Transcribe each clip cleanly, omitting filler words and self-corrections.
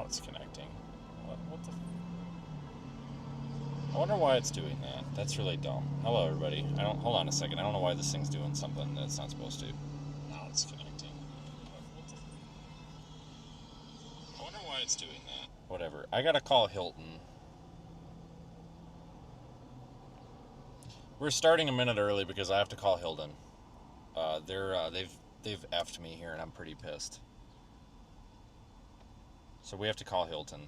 Now it's connecting. What the... I wonder why it's doing that. That's really dumb. Hello, everybody. Hold on a second. I don't know why this thing's doing something that it's not supposed to. Now it's connecting. What the... I wonder why it's doing that. Whatever. I gotta call Hilton. We're starting a minute early because I have to call Hilton. They've effed me here and I'm pretty pissed. So we have to call Hilton.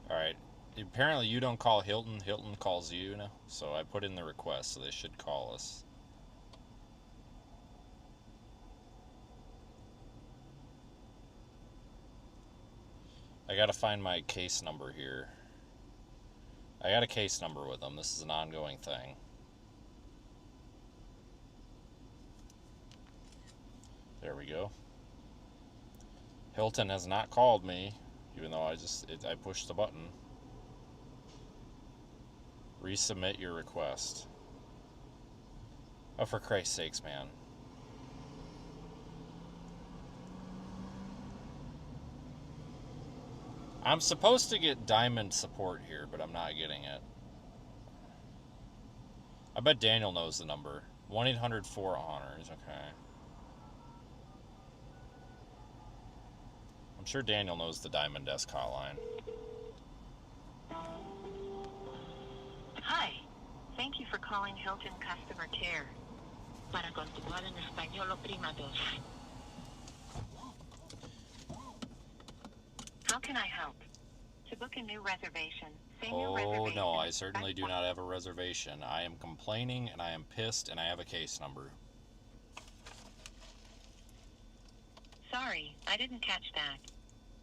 Alright. Apparently you don't call Hilton. Hilton calls you now. So I put in the request, so they should call us. I gotta find my case number here. I got a case number with them. This is an ongoing thing. There we go. Hilton has not called me, even though I pushed the button. Resubmit your request. Oh, for Christ's sakes, man. I'm supposed to get diamond support here, but I'm not getting it. I bet Daniel knows the number. 1-800-4-HONORS, okay. I'm sure Daniel knows the Diamond Desk hotline. Hi. Thank you for calling Hilton Customer Care. Para continuar en español, oprima 2. How can I help? To book a new reservation, say new reservation. Oh, no, I certainly do not have a reservation. I am complaining, and I am pissed, and I have a case number. Sorry, I didn't catch that.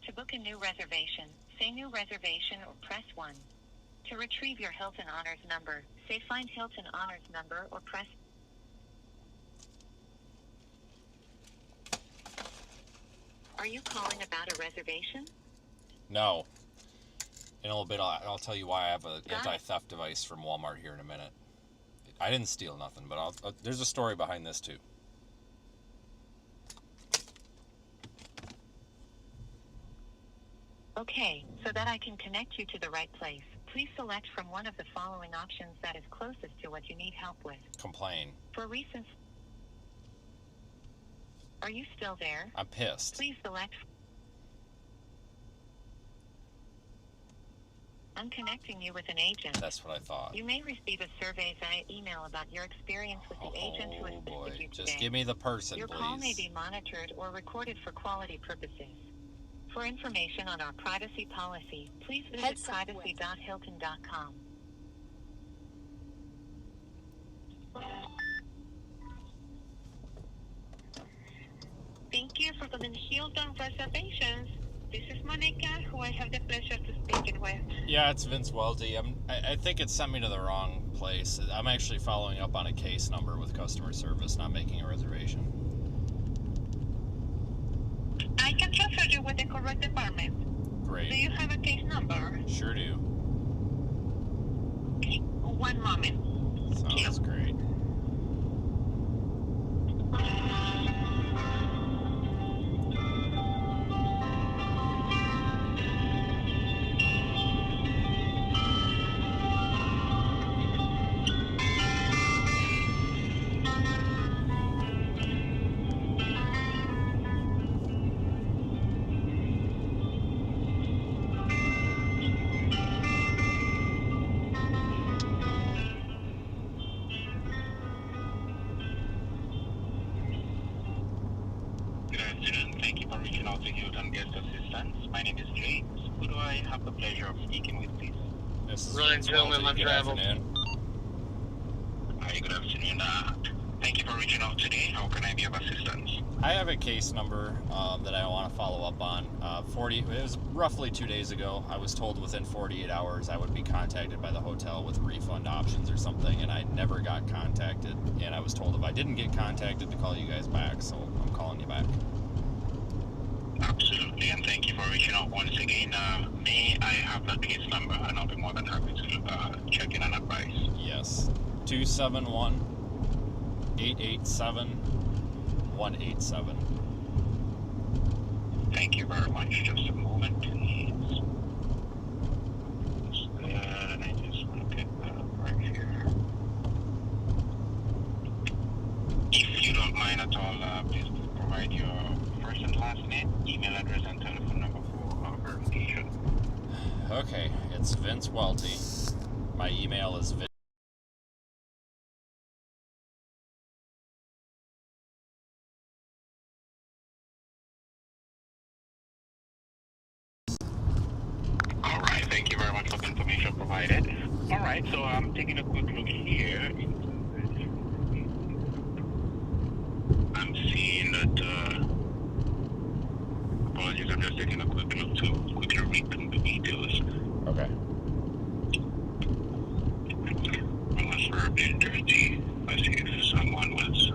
To book a new reservation, say new reservation or press 1. To retrieve your Hilton Honors number, say find Hilton Honors number or press... Are you calling about a reservation? No. In a little bit, I'll tell you why I have an anti-theft device from Walmart here in a minute. I didn't steal nothing, but there's a story behind this too. Okay, so that I can connect you to the right place, please select from one of the following options that is closest to what you need help with. Complain. For recent... Are you still there? I'm pissed. Please select... I'm connecting you with an agent. That's what I thought. You may receive a survey via email about your experience with the agent who assisted you today. Just give me the person, Your please. call may be monitored or recorded for quality purposes. For information on our privacy policy, please visit privacy.hilton.com. Thank you for calling Hilton Reservations. This is Monica, who I have the pleasure to speak with. Yeah, it's Vince Weldy. I think it sent me to the wrong place. I'm actually following up on a case number with customer service, not making a reservation. I can transfer you with the correct department. Great. Do you have a case number? Sure do. Okay, one moment. Sounds great. Thank you for reaching out to Hilton Guest Assistance. My name is James. Who do I have the pleasure of speaking with, please? This is Ryan Tillman, my travel. Hi, good afternoon. Thank you for reaching out today. How can I be of assistance? I have a case number that I want to follow up on. It was roughly 2 days ago. I was told within 48 hours I would be contacted by the hotel with refund options or something, and I never got contacted. And I was told if I didn't get contacted to call you guys back, so I'm calling you back. Absolutely, and thank you for reaching out once again. May I have the case number, and I'll be more than happy to check in and advise. Yes. 271-887-187. Thank you very much. Just a moment, please. And I just want to pick that up right here. If you don't mind at all, please provide your first and last name, email address, and telephone number for verification. Okay, it's Vince Welty. My email is Vince. All right, thank you very much for the information provided. All right, so I'm taking a quick look here. I'm seeing that, apologies, I'm just taking a quick look to quickly read through the details. Okay. Unless we're being dirty, let's see if someone was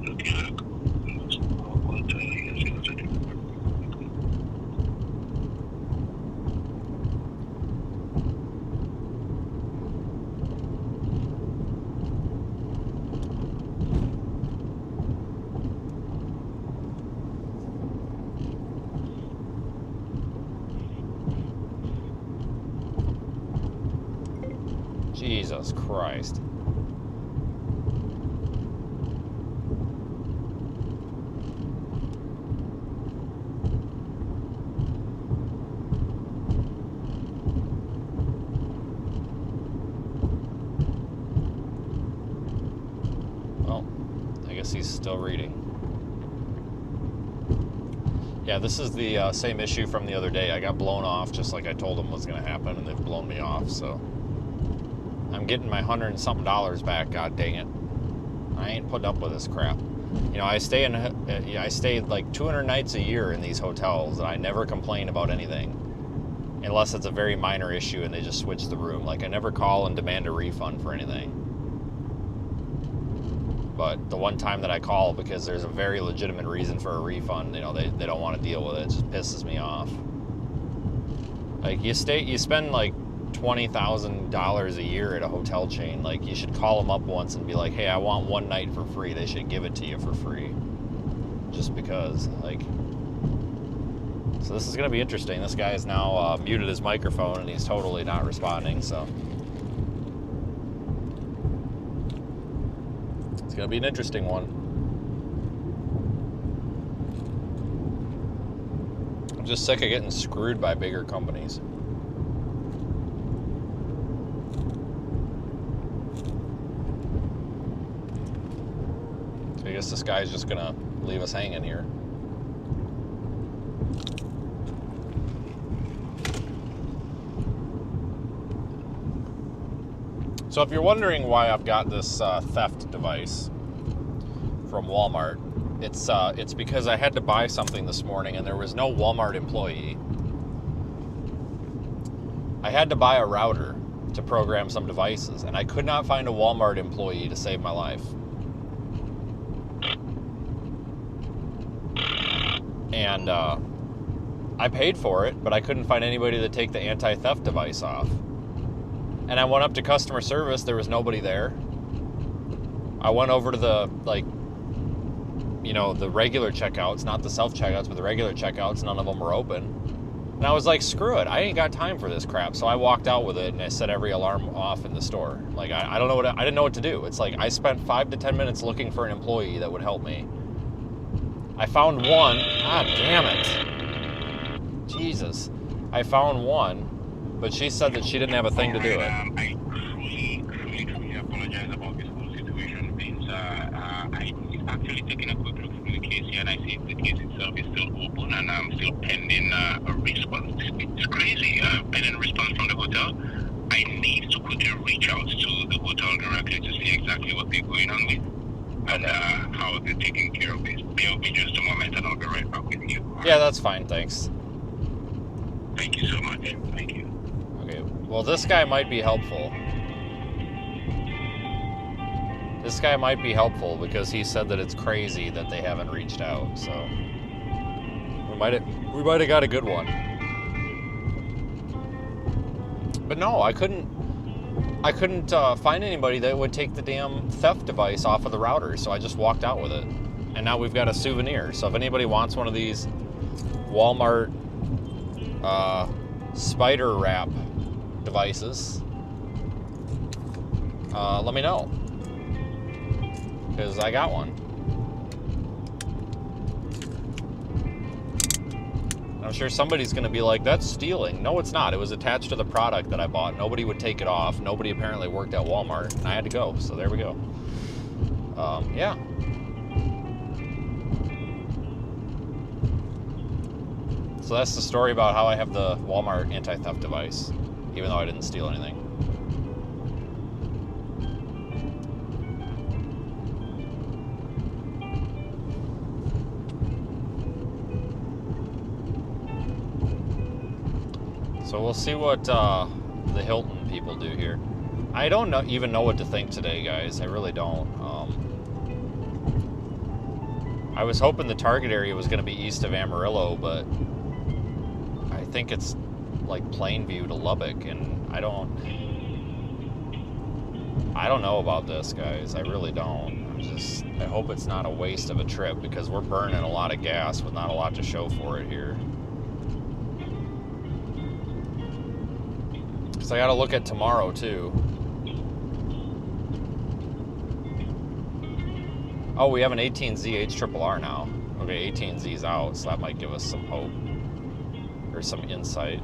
looking at Jesus Christ. Well, I guess he's still reading. Yeah, this is the same issue from the other day. I got blown off just like I told them was going to happen, and they've blown me off, so I'm getting my $100 and something back, god dang it. I ain't putting up with this crap. You know, I stay like 200 nights a year in these hotels, and I never complain about anything. Unless it's a very minor issue and they just switch the room. Like, I never call and demand a refund for anything. But the one time that I call because there's a very legitimate reason for a refund, you know, they don't want to deal with it. It just pisses me off. Like, you spend like $20,000 a year at a hotel chain. Like, you should call them up once and be like, hey, I want one night for free. They should give it to you for free. Just because, like... So this is going to be interesting. This guy has now muted his microphone and he's totally not responding, so... It's going to be an interesting one. I'm just sick of getting screwed by bigger companies. I guess this guy's just gonna leave us hanging here. So if you're wondering why I've got this theft device from Walmart, it's because I had to buy something this morning and there was no Walmart employee. I had to buy a router to program some devices, and I could not find a Walmart employee to save my life. And I paid for it, but I couldn't find anybody to take the anti-theft device off. And I went up to customer service, there was nobody there. I went over to the, like, you know, the regular checkouts, not the self-checkouts, but the regular checkouts, none of them were open. And I was like, screw it, I ain't got time for this crap. So I walked out with it and I set every alarm off in the store. Like, I don't know I didn't know what to do. It's like, I spent 5 to 10 minutes looking for an employee that would help me. I found one. God damn it. Jesus. I found one, but she said that she didn't have a thing to do it. I truly apologize about this whole situation, Vince. I've actually taken a quick look through the case here, and I see the case itself is still open, and I'm still pending a response. It's crazy. Pending a response from the hotel. I need to quickly reach out to the hotel directly to see exactly what they're going on with. And how they're taking care of this. Bear with me just a moment and I'll be right back with you. Yeah, that's fine, thanks. Thank you so much. Thank you. Okay, well, this guy might be helpful. This guy might be helpful because he said that it's crazy that they haven't reached out, so... We We might have got a good one. But no, I couldn't find anybody that would take the damn theft device off of the router, so I just walked out with it. And now we've got a souvenir. So if anybody wants one of these Walmart spider wrap devices, let me know, because I got one. I'm sure somebody's going to be like, that's stealing. No, it's not. It was attached to the product that I bought. Nobody would take it off. Nobody apparently worked at Walmart, and I had to go. So there we go. Yeah. So that's the story about how I have the Walmart anti-theft device, even though I didn't steal anything. So we'll see what the Hilton people do here. I don't even know what to think today, guys. I really don't. I was hoping the target area was going to be east of Amarillo, but I think it's like Plainview to Lubbock, and I don't know about this, guys. I really don't. I hope it's not a waste of a trip, because we're burning a lot of gas with not a lot to show for it here. So I got to look at tomorrow too. Oh, we have an 18Z HRRR now. Okay, 18Z's out, so that might give us some hope or some insight.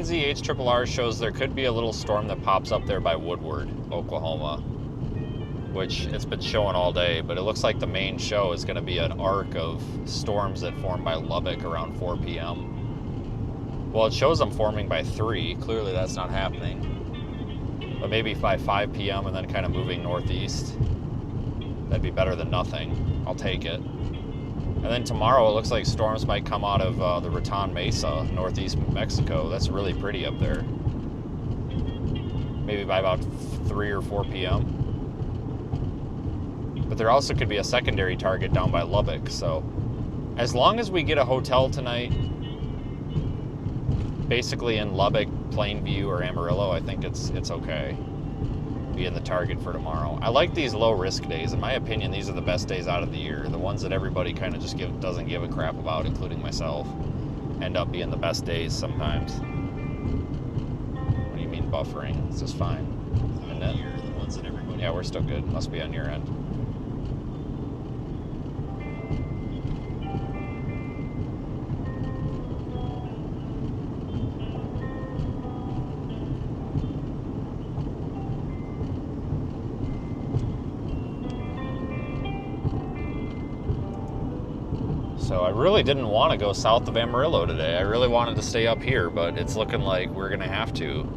Z HRRR shows there could be a little storm that pops up there by Woodward, Oklahoma, which it's been showing all day, but it looks like the main show is going to be an arc of storms that form by Lubbock around 4 p.m. Well, it shows them forming by 3. Clearly that's not happening. But maybe by 5 p.m. and then kind of moving northeast. That'd be better than nothing. I'll take it. And then tomorrow it looks like storms might come out of the Raton Mesa, northeast Mexico. That's really pretty up there. Maybe by about 3 or 4 p.m. But there also could be a secondary target down by Lubbock. So as long as we get a hotel tonight, basically in Lubbock, Plainview, or Amarillo, I think it's okay. Being the target for tomorrow. I like these low risk days. In my opinion, these are the best days out of the year. The ones that everybody kind of just doesn't give a crap about, including myself, end up being the best days sometimes. What do you mean buffering? It's just fine. Isn't it? The ones that everybody... Yeah, we're still good. Must be on your end. So I really didn't want to go south of Amarillo today. I really wanted to stay up here, but it's looking like we're going to have to.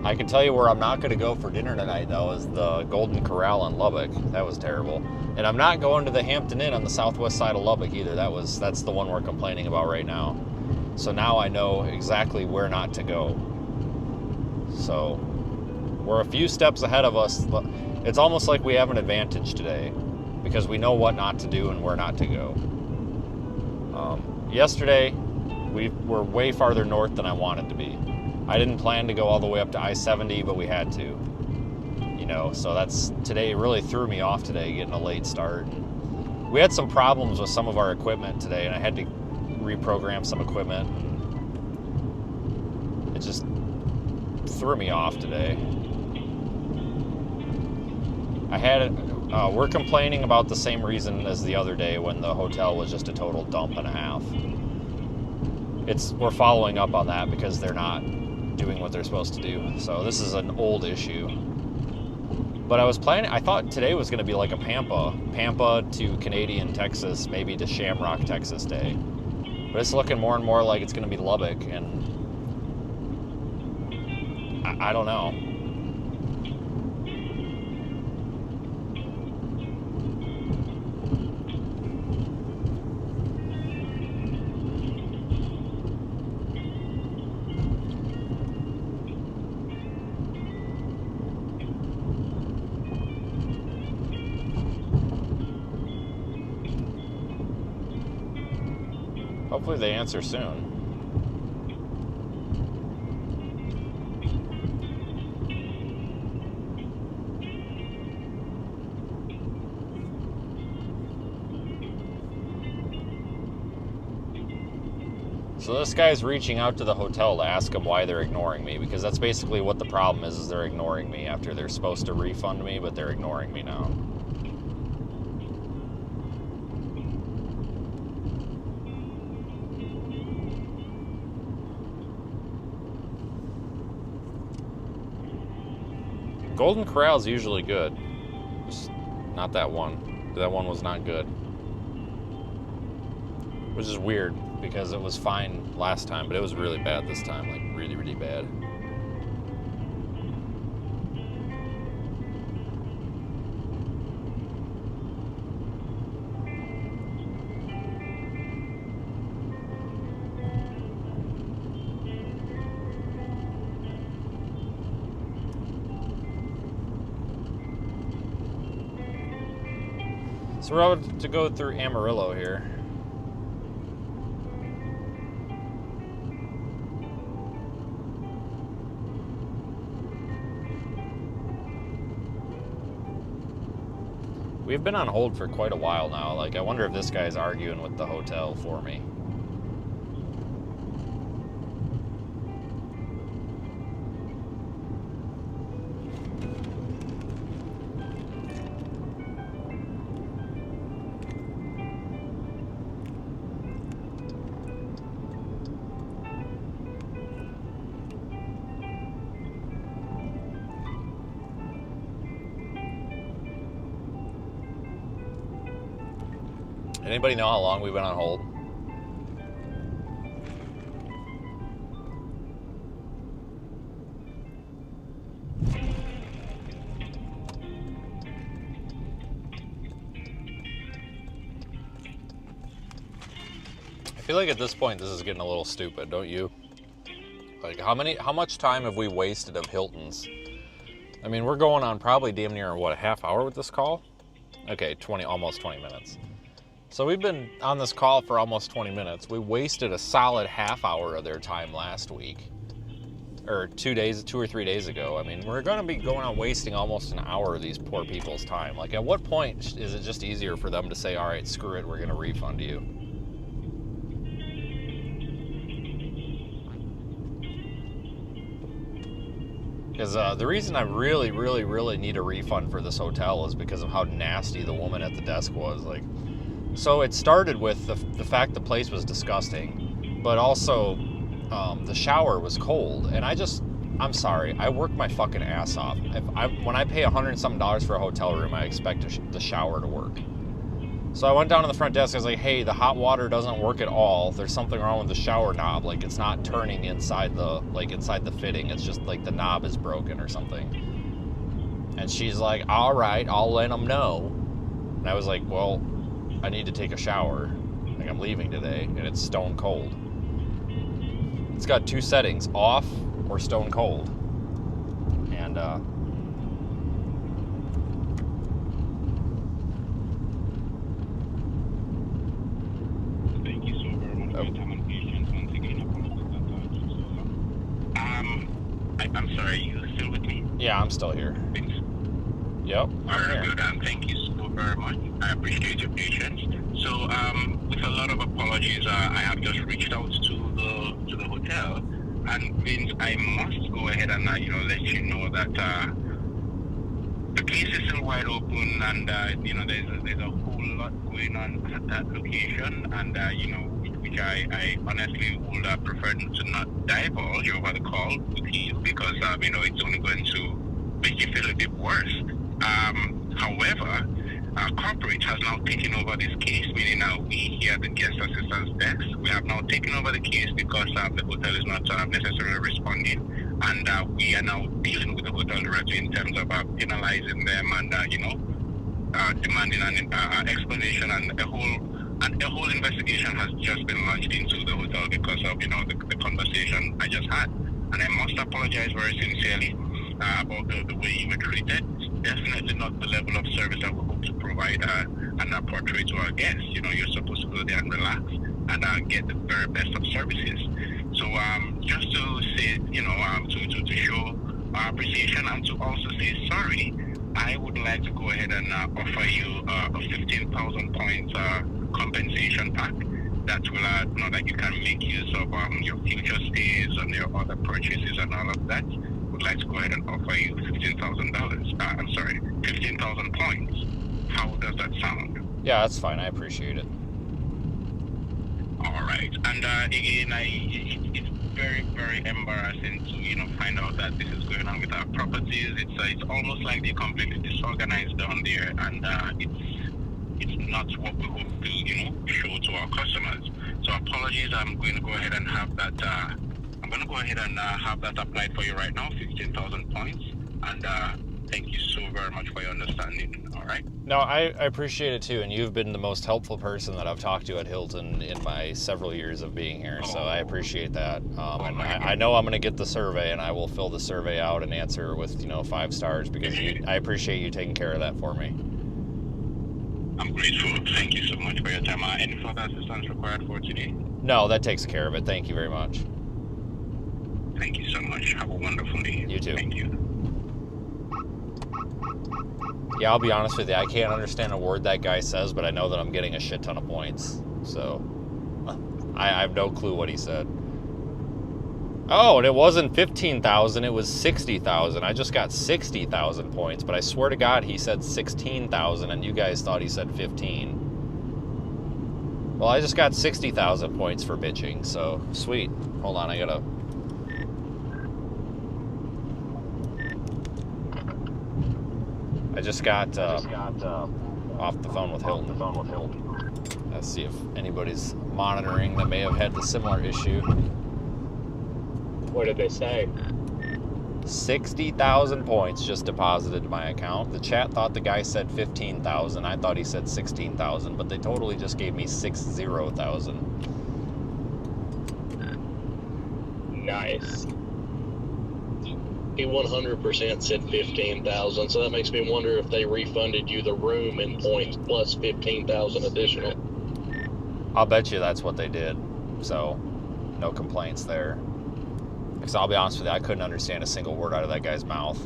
I can tell you where I'm not going to go for dinner tonight, though, is the Golden Corral in Lubbock. That was terrible. And I'm not going to the Hampton Inn on the southwest side of Lubbock either. That's the one we're complaining about right now. So now I know exactly where not to go. So we're a few steps ahead of us. It's almost like we have an advantage today, because we know what not to do and where not to go. Yesterday, we were way farther north than I wanted to be. I didn't plan to go all the way up to I-70, but we had to. You know, so today really threw me off today, getting a late start. We had some problems with some of our equipment today, and I had to reprogram some equipment. It just threw me off today. We're complaining about the same reason as the other day when the hotel was just a total dump and a half. We're following up on that because they're not doing what they're supposed to do. So this is an old issue. But I thought today was going to be like a Pampa to Canadian Texas, maybe to Shamrock, Texas day. But it's looking more and more like it's going to be Lubbock, and I don't know. Hopefully they answer soon. So this guy's reaching out to the hotel to ask them why they're ignoring me, because that's basically what the problem is they're ignoring me after they're supposed to refund me, but they're ignoring me now. Golden Corral's usually good. Just not that one. That one was not good. Which is weird, because it was fine last time, but it was really bad this time. Like, really, really bad. So we're about to go through Amarillo here. We've been on hold for quite a while now. Like, I wonder if this guy's arguing with the hotel for me. Anybody know how long we've been on hold? I feel like at this point this is getting a little stupid, don't you? Like, how much time have we wasted of Hilton's? I mean, we're going on probably damn near, what, a half hour with this call? Okay, almost 20 minutes. So we've been on this call for almost 20 minutes. We wasted a solid half hour of their time last week. Or 2 or 3 days ago. I mean, we're going to be going on wasting almost an hour of these poor people's time. Like, at what point is it just easier for them to say, all right, screw it, we're going to refund you? Because the reason I really, really, really need a refund for this hotel is because of how nasty the woman at the desk was. Like, so it started with the fact the place was disgusting, but also the shower was cold. And I'm sorry, I work my fucking ass off. When I pay $100 and something for a hotel room, I expect the shower to work. So I went down to the front desk. I was like, hey, the hot water doesn't work at all. There's something wrong with the shower knob. Like, it's not turning inside the fitting. It's just like the knob is broken or something. And she's like, all right, I'll let them know. And I was like, well, I need to take a shower. Like, I'm leaving today, and it's stone cold. It's got 2 settings, off or stone cold. And thank you so very much for your time and patience. Once again, I'm sorry, you still with me? yeah, I'm still here. Thanks. Yep. All right, good. Thank you so very much. I appreciate your patience. So, with a lot of apologies, I have just reached out to the hotel, and Vince, I must go ahead and let you know that the case is still wide open, and there's a whole lot going on at that location, and which I honestly would prefer to not divulge over the call with you, because it's only going to make you feel a bit worse. However, corporate has now taken over this case, meaning we here at the guest assistance desk, we have now taken over the case because the hotel is not necessarily responding, and we are now dealing with the hotel directly in terms of penalizing them and demanding an explanation, and a whole investigation has just been launched into the hotel because of the conversation I just had, and I must apologize very sincerely about the way you were treated. Definitely not the level of service that we hope to provide and portray to our guests. You're supposed to go there and relax. and get the very best of services. So just to say, to show our appreciation and to also say sorry, I would like to go ahead and offer you a 15,000 points compensation pack that will, that you can make use of your future stays and your other purchases and all of that. Would like to go ahead and offer you $15,000. 15,000 points. How does that sound? Yeah, that's fine. I appreciate it. All right. And again, it's very, very embarrassing to find out that this is going on with our properties. It's almost like they're completely disorganized down there, and it's not what we hope to show to our customers. So apologies. I'm going to go ahead and have that. Have that applied for you right now. 15,000 points, and thank you so very much for your understanding. All right. No, I appreciate it too, and you've been the most helpful person that I've talked to at Hilton in my several years of being here, so I appreciate that. And I know I'm going to get the survey, and I will fill the survey out and answer with 5 stars because I appreciate you taking care of that for me. I'm grateful. Thank you so much for your time. Any further assistance required for today? No, that takes care of it. Thank you very much. Thank you so much. Have a wonderful day. You too. Thank you. Yeah, I'll be honest with you. I can't understand a word that guy says, but I know that I'm getting a shit ton of points. So, I have no clue what he said. Oh, and it wasn't 15,000, it was 60,000. I just got 60,000 points, but I swear to God he said 16,000, and you guys thought he said 15. Well, I just got 60,000 points for bitching, so sweet. Hold on, I gotta... I just got off the phone with Hilton. Let's see if anybody's monitoring that may have had the similar issue. What did they say? 60,000 points just deposited to my account. The chat thought the guy said 15,000. I thought he said 16,000, but they totally just gave me 60,000. Nice. He 100% said 15,000, so that makes me wonder if they refunded you the room in points plus 15,000 additional. I'll bet you that's what they did. So, no complaints there. Because I'll be honest with you, I couldn't understand a single word out of that guy's mouth,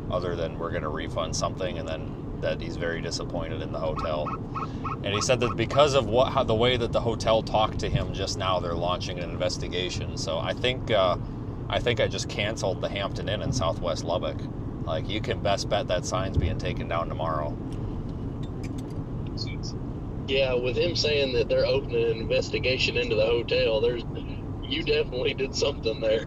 other than we're going to refund something, and then that he's very disappointed in the hotel. And he said that because of the way that the hotel talked to him just now, they're launching an investigation. So I think I just canceled the Hampton Inn in Southwest Lubbock. Like, you can best bet that sign's being taken down tomorrow. Yeah, with him saying that they're opening an investigation into the hotel, you definitely did something there.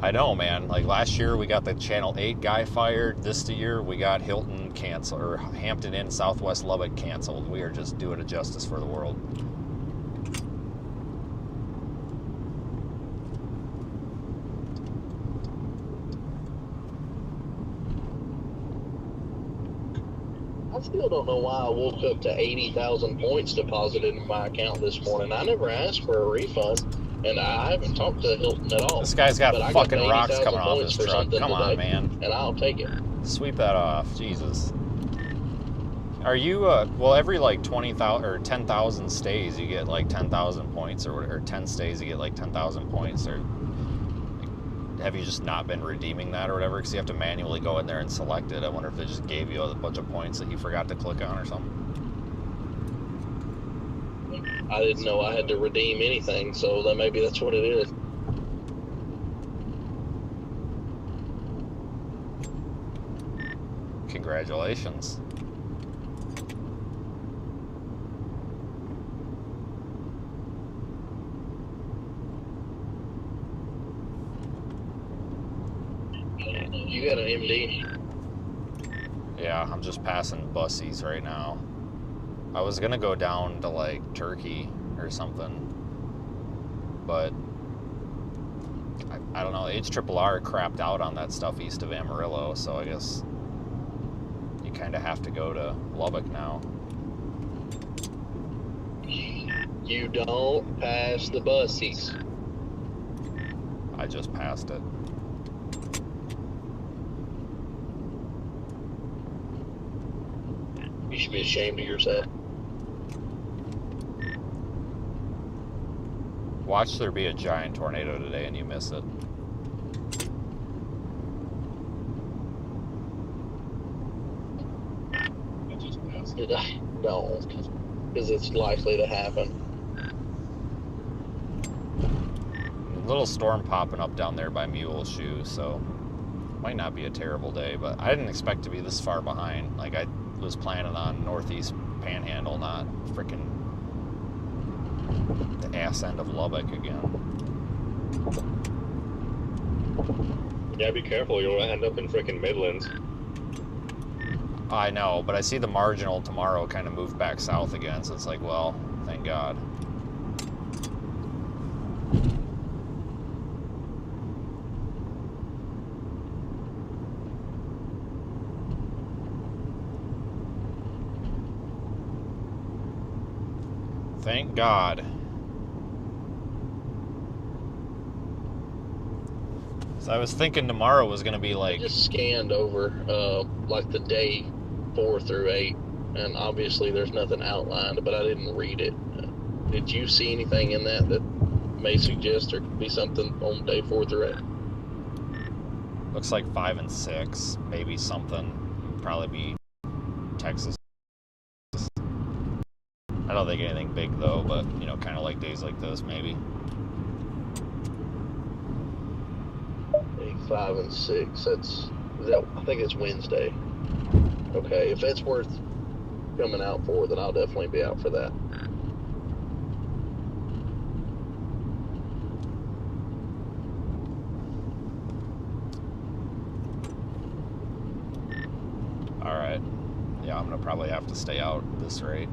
I know, man. Like, last year we got the Channel 8 guy fired. This year we got Hilton canceled, or Hampton Inn Southwest Lubbock canceled. We are just doing a justice for the world. I still don't know why I woke up to 80,000 points deposited in my account this morning. I never asked for a refund, and I haven't talked to Hilton at all. This guy's got fucking rocks coming off his for truck. Come on, today, man. And I'll take it. Sweep that off. Jesus. Are you, well, every like 20,000 or 10,000 stays, you get like 10,000 points, or 10 stays, you get like 10,000 points, or have you just not been redeeming that or whatever? Because you have to manually go in there and select it. I wonder if they just gave you a bunch of points that you forgot to click on or something. I didn't know I had to redeem anything, so then maybe that's what it is. Congratulations. You got an MD? Yeah, I'm just passing bussies right now. I was gonna go down to like Turkey or something, but I don't know. HRRR crapped out on that stuff east of Amarillo, so I guess you kind of have to go to Lubbock now. You don't pass the bussies. I just passed it. You should be ashamed of yourself. Watch there be a giant tornado today and you miss it. Did I? Don't. Because it's likely to happen. A little storm popping up down there by Mule Shoe, so might not be a terrible day, but I didn't expect to be this far behind. Like, I was planning on northeast Panhandle, not freaking the ass end of Lubbock again. Yeah, be careful. You'll end up in freaking Midlands. I know, but I see the marginal tomorrow kind of move back south again, so it's like, well, thank God. Thank God. So I was thinking tomorrow was going to be like... I just scanned over, like the day 4 through 8, and obviously there's nothing outlined, but I didn't read it. Did you see anything in that that may suggest there could be something on day 4 through 8? Looks like 5 and 6, maybe something. Probably be Texas. I don't think anything big though, but you know, kind of like days like this, maybe. Day 5 and 6. I think it's Wednesday. Okay, if it's worth coming out for, then I'll definitely be out for that. All right. Yeah, I'm gonna probably have to stay out at this rate.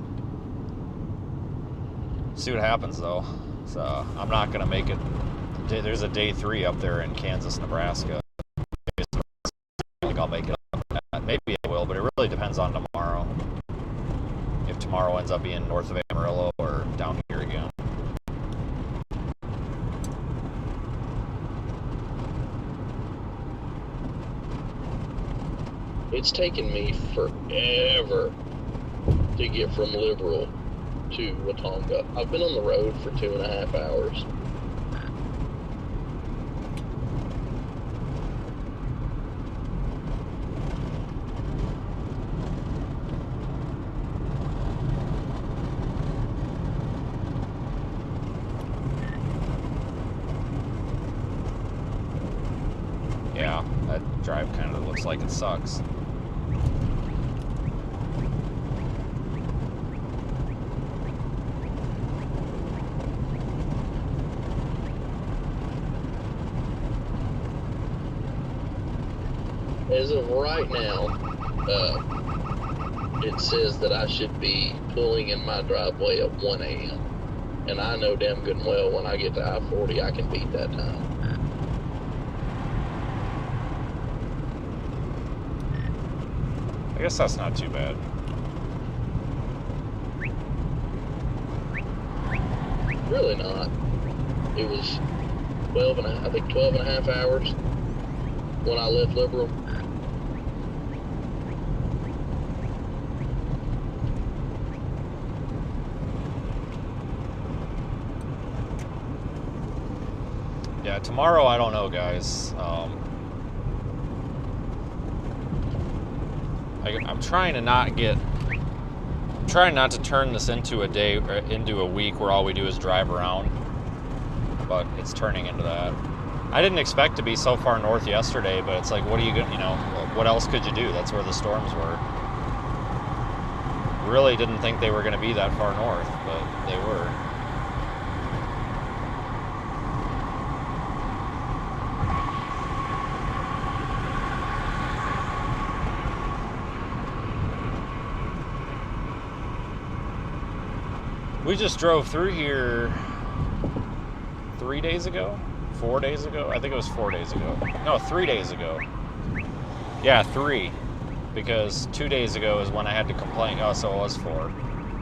See what happens though. So I'm not gonna make it. There's a day 3 up there in Kansas, Nebraska. I think I'll make it up for that. Maybe I will, but it really depends on tomorrow. If tomorrow ends up being north of Amarillo or down here again. It's taken me forever to get from Liberal to Watonga. I've been on the road for 2.5 hours. Yeah, that drive kind of looks like it sucks. As of right now, it says that I should be pulling in my driveway at 1 a.m. And I know damn good and well when I get to I-40, I can beat that time. I guess that's not too bad. Really not. It was 12 and a half hours when I left Liberal. Yeah, tomorrow I don't know, guys. I'm trying to not turn this into a day, or into a week where all we do is drive around, but it's turning into that. I didn't expect to be so far north yesterday, but it's like, what are you gonna, what else could you do? That's where the storms were. Really didn't think they were gonna be that far north, but they were. We just drove through here 3 days ago? 4 days ago? I think it was 4 days ago. No, 3 days ago. Yeah, 3. Because 2 days ago is when I had to complain. Oh, so it was 4.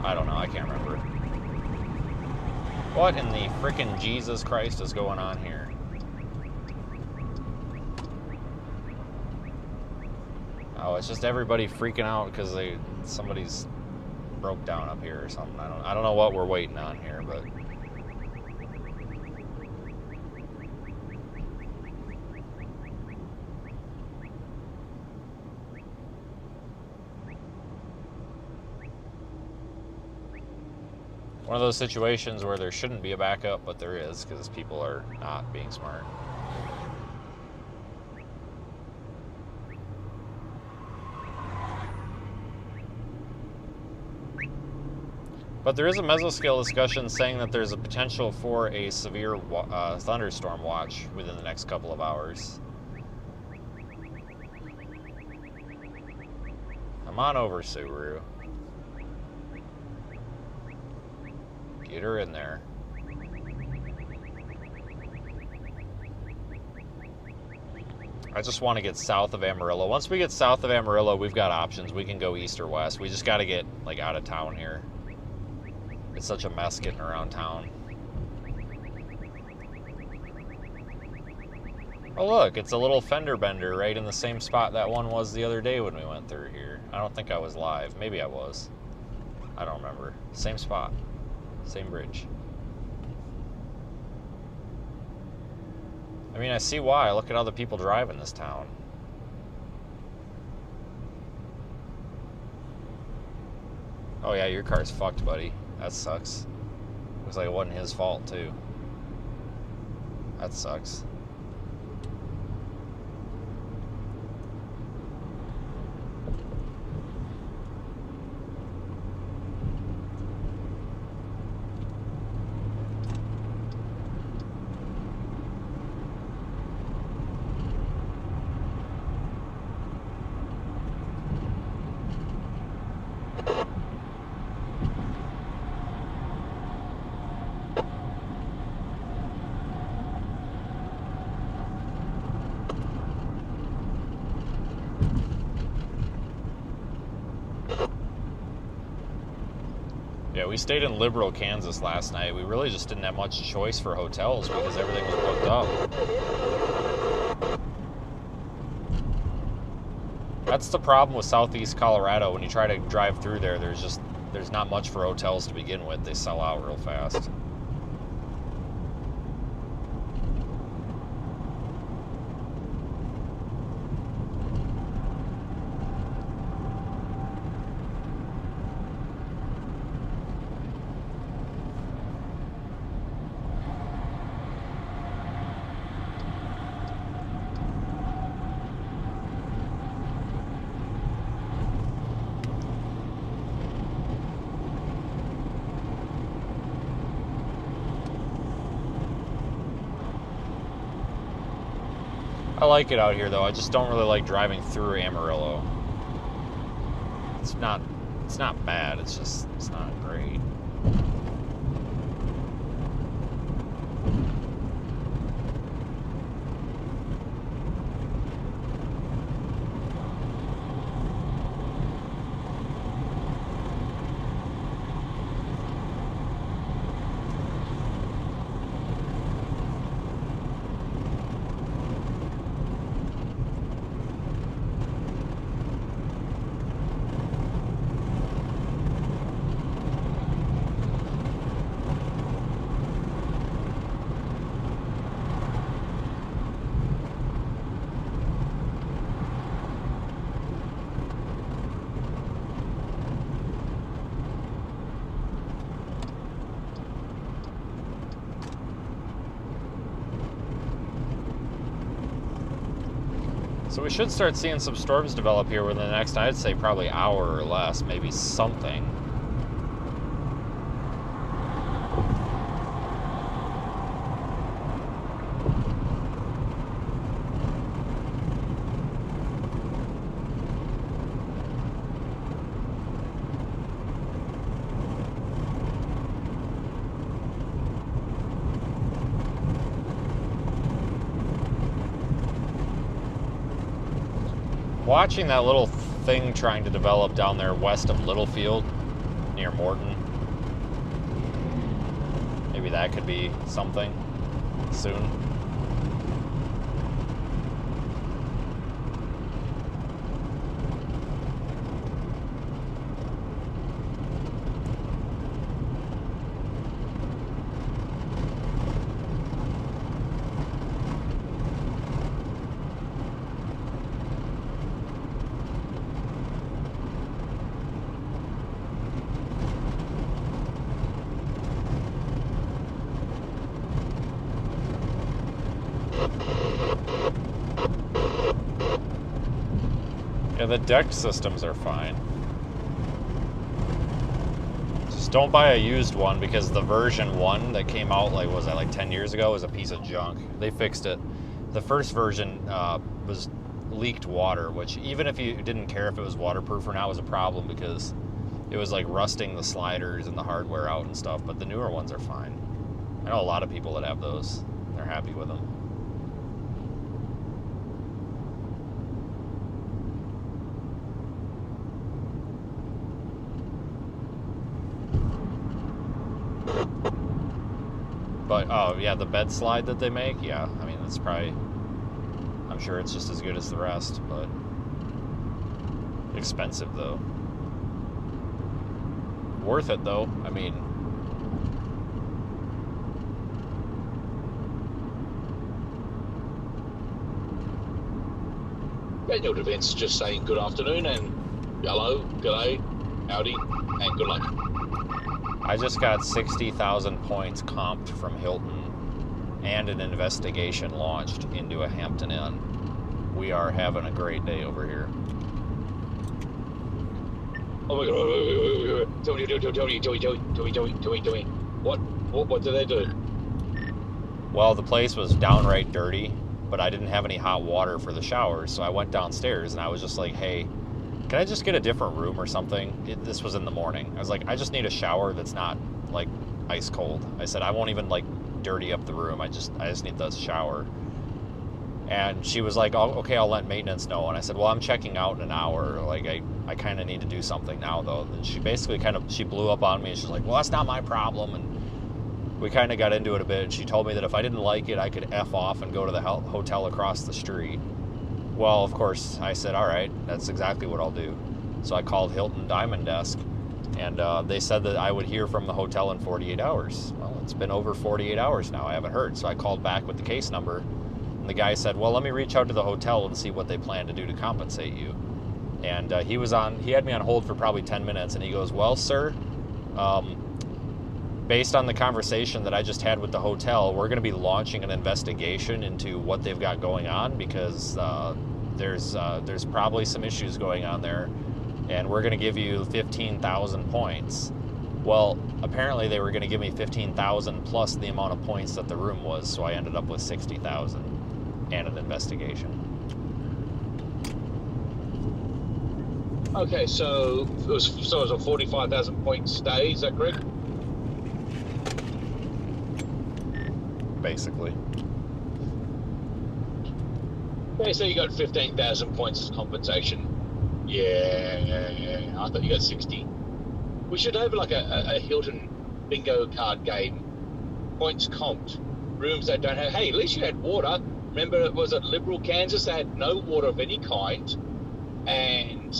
I don't know. I can't remember. What in the frickin' Jesus Christ is going on here? Oh, it's just everybody freaking out because somebody's broke down up here or something. I don't know what we're waiting on here, but one of those situations where there shouldn't be a backup, but there is because people are not being smart. But there is a mesoscale discussion saying that there's a potential for a severe thunderstorm watch within the next couple of hours. Come on over, Subaru. Get her in there. I just want to get south of Amarillo. Once we get south of Amarillo, we've got options. We can go east or west. We just got to get like out of town here. It's such a mess getting around town. Oh look, it's a little fender bender right in the same spot that one was the other day when we went through here. I don't think I was live. Maybe I was. I don't remember. Same spot. Same bridge. I mean, I see why. Look at all the people drive in this town. Oh yeah, your car's fucked, buddy. That sucks. Looks like it wasn't his fault, too. That sucks. Yeah, we stayed in Liberal, Kansas last night. We really just didn't have much choice for hotels because everything was booked up. That's the problem with Southeast Colorado. When you try to drive through there, there's not much for hotels to begin with. They sell out real fast. I like it out here though. I just don't really like driving through Amarillo. It's not bad. It's not great. So we should start seeing some storms develop here within the next, I'd say, probably hour or less, maybe something. Watching that little thing trying to develop down there west of Littlefield, near Morton. Maybe that could be something soon. Yeah, the deck systems are fine. Just don't buy a used one because the version 1 that came out, like, was that like 10 years ago, was a piece of junk. They fixed it. The first version was leaked water, which even if you didn't care if it was waterproof or not was a problem because it was like rusting the sliders and the hardware out and stuff, but the newer ones are fine. I know a lot of people that have those. They're happy with them. But, oh, yeah, the bed slide that they make, yeah, I mean, it's probably, I'm sure it's just as good as the rest, but expensive, though. Worth it, though. I mean, Daniel DeVince just saying good afternoon and hello, g'day, howdy, and good luck. I just got 60,000 points comped from Hilton and an investigation launched into a Hampton Inn. We are having a great day over here. Oh my god, Tony, what did they do? Well, the place was downright dirty, but I didn't have any hot water for the showers, so I went downstairs and I was just like, hey, can I just get a different room or something? This was in the morning. I was like, I just need a shower that's not, like, ice cold. I said, I won't even, like, dirty up the room. I just need the shower. And she was like, oh, okay, I'll let maintenance know. And I said, well, I'm checking out in an hour. Like, I kind of need to do something now, though. And she basically she blew up on me, and she's like, well, that's not my problem. And we kind of got into it a bit. And she told me that if I didn't like it, I could F off and go to the hotel across the street. Well, of course, I said, all right, that's exactly what I'll do. So I called Hilton Diamond Desk, and they said that I would hear from the hotel in 48 hours. Well, it's been over 48 hours now. I haven't heard. So I called back with the case number, and the guy said, well, let me reach out to the hotel and see what they plan to do to compensate you. And he had me on hold for probably 10 minutes, and he goes, well, sir, based on the conversation that I just had with the hotel, we're going to be launching an investigation into what they've got going on because there's probably some issues going on there, and we're going to give you 15,000 points. Well, apparently they were going to give me 15,000 plus the amount of points that the room was, so I ended up with 60,000 and an investigation. Okay, so it was a 45,000 point stay, is that correct? Basically. Okay, so you got 15,000 points as compensation. Yeah, I thought you got 60. We should have like a Hilton bingo card game. Points comped. Rooms that don't have... Hey, at least you had water. Remember, it was at Liberal, Kansas. They had no water of any kind. And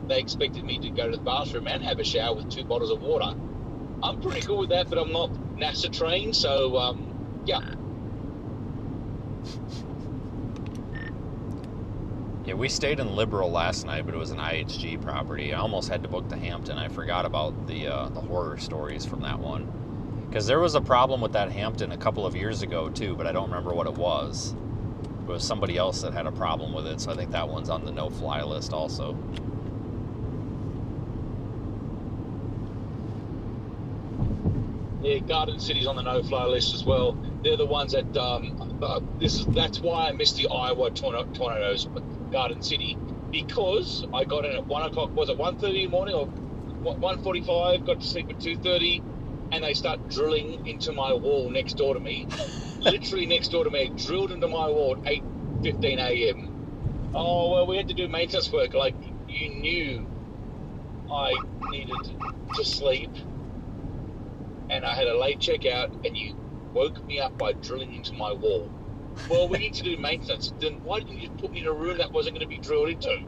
they expected me to go to the bathroom and have a shower with 2 bottles of water. I'm pretty cool with that, but I'm not NASA trained, so, yeah. Yeah, we stayed in Liberal last night, but it was an IHG property. I almost had to book the Hampton. I forgot about the horror stories from that one. Because there was a problem with that Hampton a couple of years ago, too, but I don't remember what it was. It was somebody else that had a problem with it, so I think that one's on the no-fly list also. Yeah, Garden City's on the no-fly list as well. They're the ones that that's why I missed the Iowa tornadoes, Garden City, because I got in at 1 o'clock. Was it 1:30 in the morning or 1:45? Got to sleep at 2:30, and they start drilling into my wall next door to me. Literally next door to me, drilled into my wall at 8:15 a.m. Oh well, we had to do maintenance work. Like, you knew I needed to sleep. And I had a late checkout, and you woke me up by drilling into my wall. Well, we need to do maintenance. Then why didn't you put me in a room that wasn't going to be drilled into?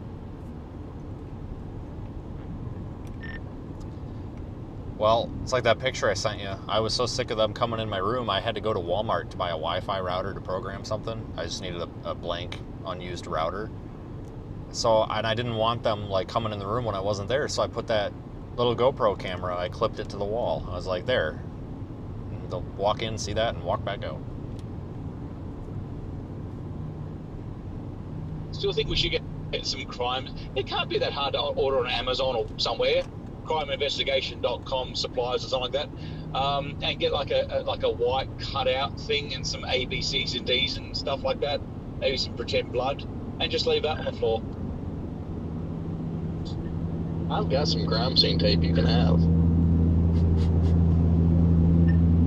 Well, it's like that picture I sent you. I was so sick of them coming in my room, I had to go to Walmart to buy a Wi-Fi router to program something. I just needed a blank, unused router. So, and I didn't want them, like, coming in the room when I wasn't there, so I put that little GoPro camera, I clipped it to the wall. I was like, there. And they'll walk in, see that, and walk back out. Still think we should get get some crimes. It can't be that hard to order on Amazon or somewhere, crimeinvestigation.com supplies or something like that, and get like a white cutout thing and some ABCs and Ds and stuff like that, maybe some pretend blood, and just leave that on the floor. I've got some crime scene tape you can have.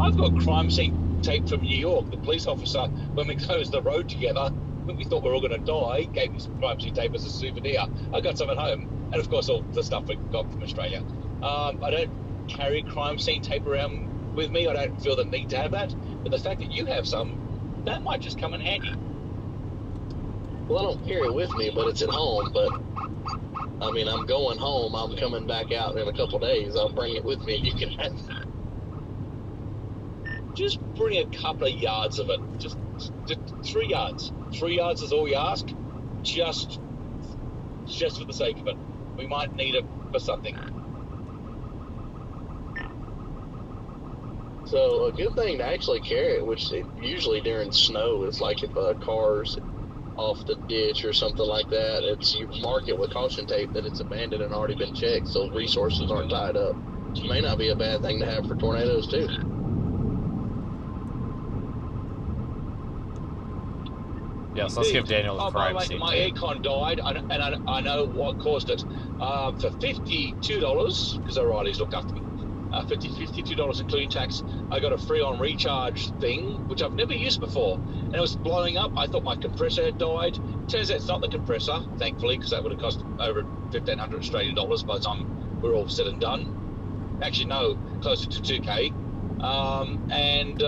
I've got crime scene tape from New York. The police officer, when we closed the road together, when we thought we were all going to die, gave me some crime scene tape as a souvenir. I got some at home, and of course all the stuff we got from Australia. I don't carry crime scene tape around with me. I don't feel the need to have that. But the fact that you have some, that might just come in handy. Well, I don't carry it with me, but it's at home. But I mean, I'm going home. I'm coming back out in a couple days. I'll bring it with me. You can have it. Just bring a couple of yards of it. Just 3 yards. 3 yards is all we ask. Just for the sake of it. We might need it for something. So a good thing to actually carry it, which usually during snow, it's like if a car's off the ditch or something like that, it's you mark it with caution tape that it's abandoned and already been checked, so resources aren't tied up. It may not be a bad thing to have for tornadoes too. Yes, let's give Daniel the crime scene my tape. aircon died, and I know what caused it. For $52, because O'Reilly's looked after me, $52 including tax, I got a free on recharge thing, which I've never used before, and it was blowing up. I thought my compressor had died. Turns out it's not the compressor, thankfully, because that would have cost over 1,500 Australian dollars by the time we're all said and done. Actually, no, closer to 2K. And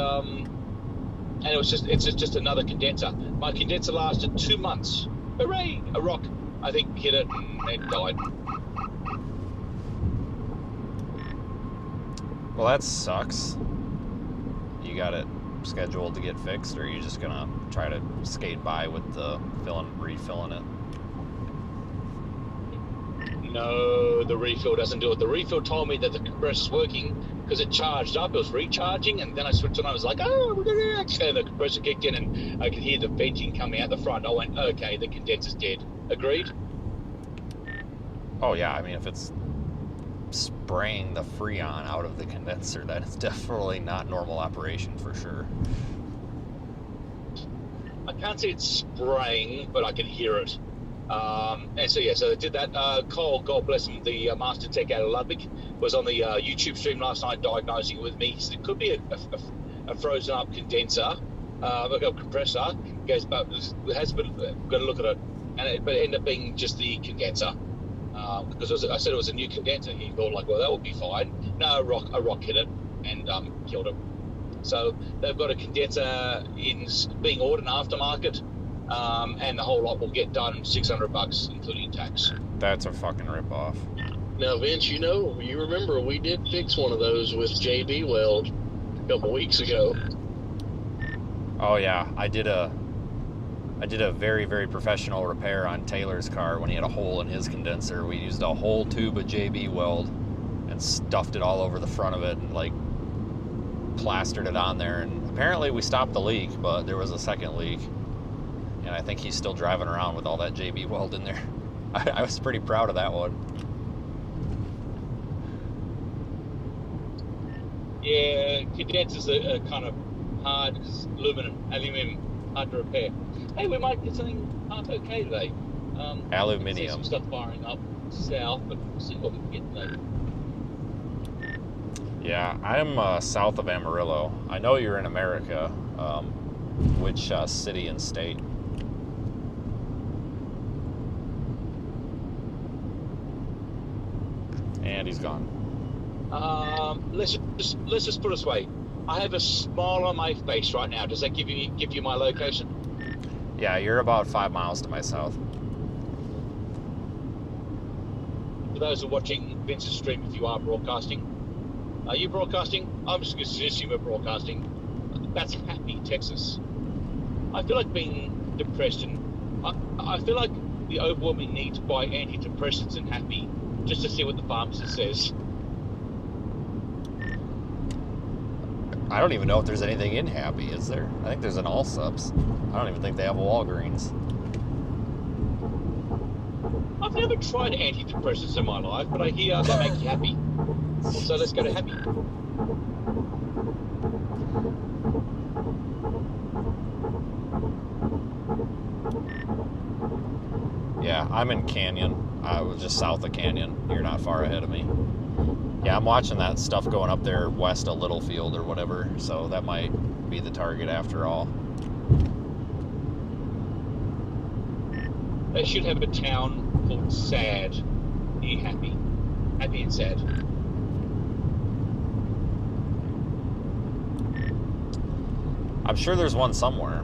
it's just another condenser. My condenser lasted 2 months. Hooray! A rock, I think, hit it and it died. Well, that sucks. You got it scheduled to get fixed, or are you just gonna try to skate by with the refilling it? No, the refill doesn't do it. The refill told me that the compressor's working because it charged up. It was recharging, and then I switched on. I was like, oh, we're gonna actually. And the compressor kicked in, and I could hear the venting coming out the front. I went, okay, the condenser's dead. Agreed? Oh yeah, I mean if it's spraying the Freon out of the condenser, that is definitely not normal operation for sure. I can't see it spraying, but I can hear it. And so they did that. Cole, God bless him, the master tech out of Ludwig, was on the YouTube stream last night diagnosing it with me. He said it could be a frozen up condenser, a compressor. He goes, but it has been, got to look at it, but it ended up being just the condenser. Because I said it was a new condenser. He thought like, well, that would be fine. No, a rock hit it and killed it. So they've got a condenser being ordered in aftermarket. And the whole lot will get done $600 including tax. That's a fucking ripoff. Now, Vince, you remember we did fix one of those with JB Weld a couple weeks ago. Oh yeah, I did a very, very professional repair on Taylor's car when he had a hole in his condenser. We used a whole tube of JB Weld and stuffed it all over the front of it and like plastered it on there, and apparently we stopped the leak, but there was a second leak. And I think he's still driving around with all that JB Weld in there. I was pretty proud of that one. Yeah, condensers are kind of hard, aluminum, hard to repair. Hey, we might get something okay today. Aluminium. Some stuff firing up south, but we'll see what we can get today. Yeah, I'm south of Amarillo. I know you're in America. Which city and state? And he's gone. Let's just put it this way. I have a smile on my face right now. Does that give you my location? Yeah, you're about 5 miles to my south. For those who are watching Vince's stream, if you are broadcasting, are you broadcasting? I'm just going to assume we're broadcasting. That's Happy, Texas. I feel like being depressed, and I feel like the overwhelming need to buy antidepressants in Happy just to see what the pharmacist says. I don't even know if there's anything in Happy, is there? I think there's an Allsups. I don't even think they have a Walgreens. I've never tried antidepressants in my life, but I hear they make you happy. So let's go to happy. Yeah, I'm in Canyon. I was just south of Canyon. You're not far ahead of me. Yeah, I'm watching that stuff going up there west of Littlefield or whatever, so that might be the target after all. They should have a town called Sad near Happy. Happy and Sad. I'm sure there's one somewhere.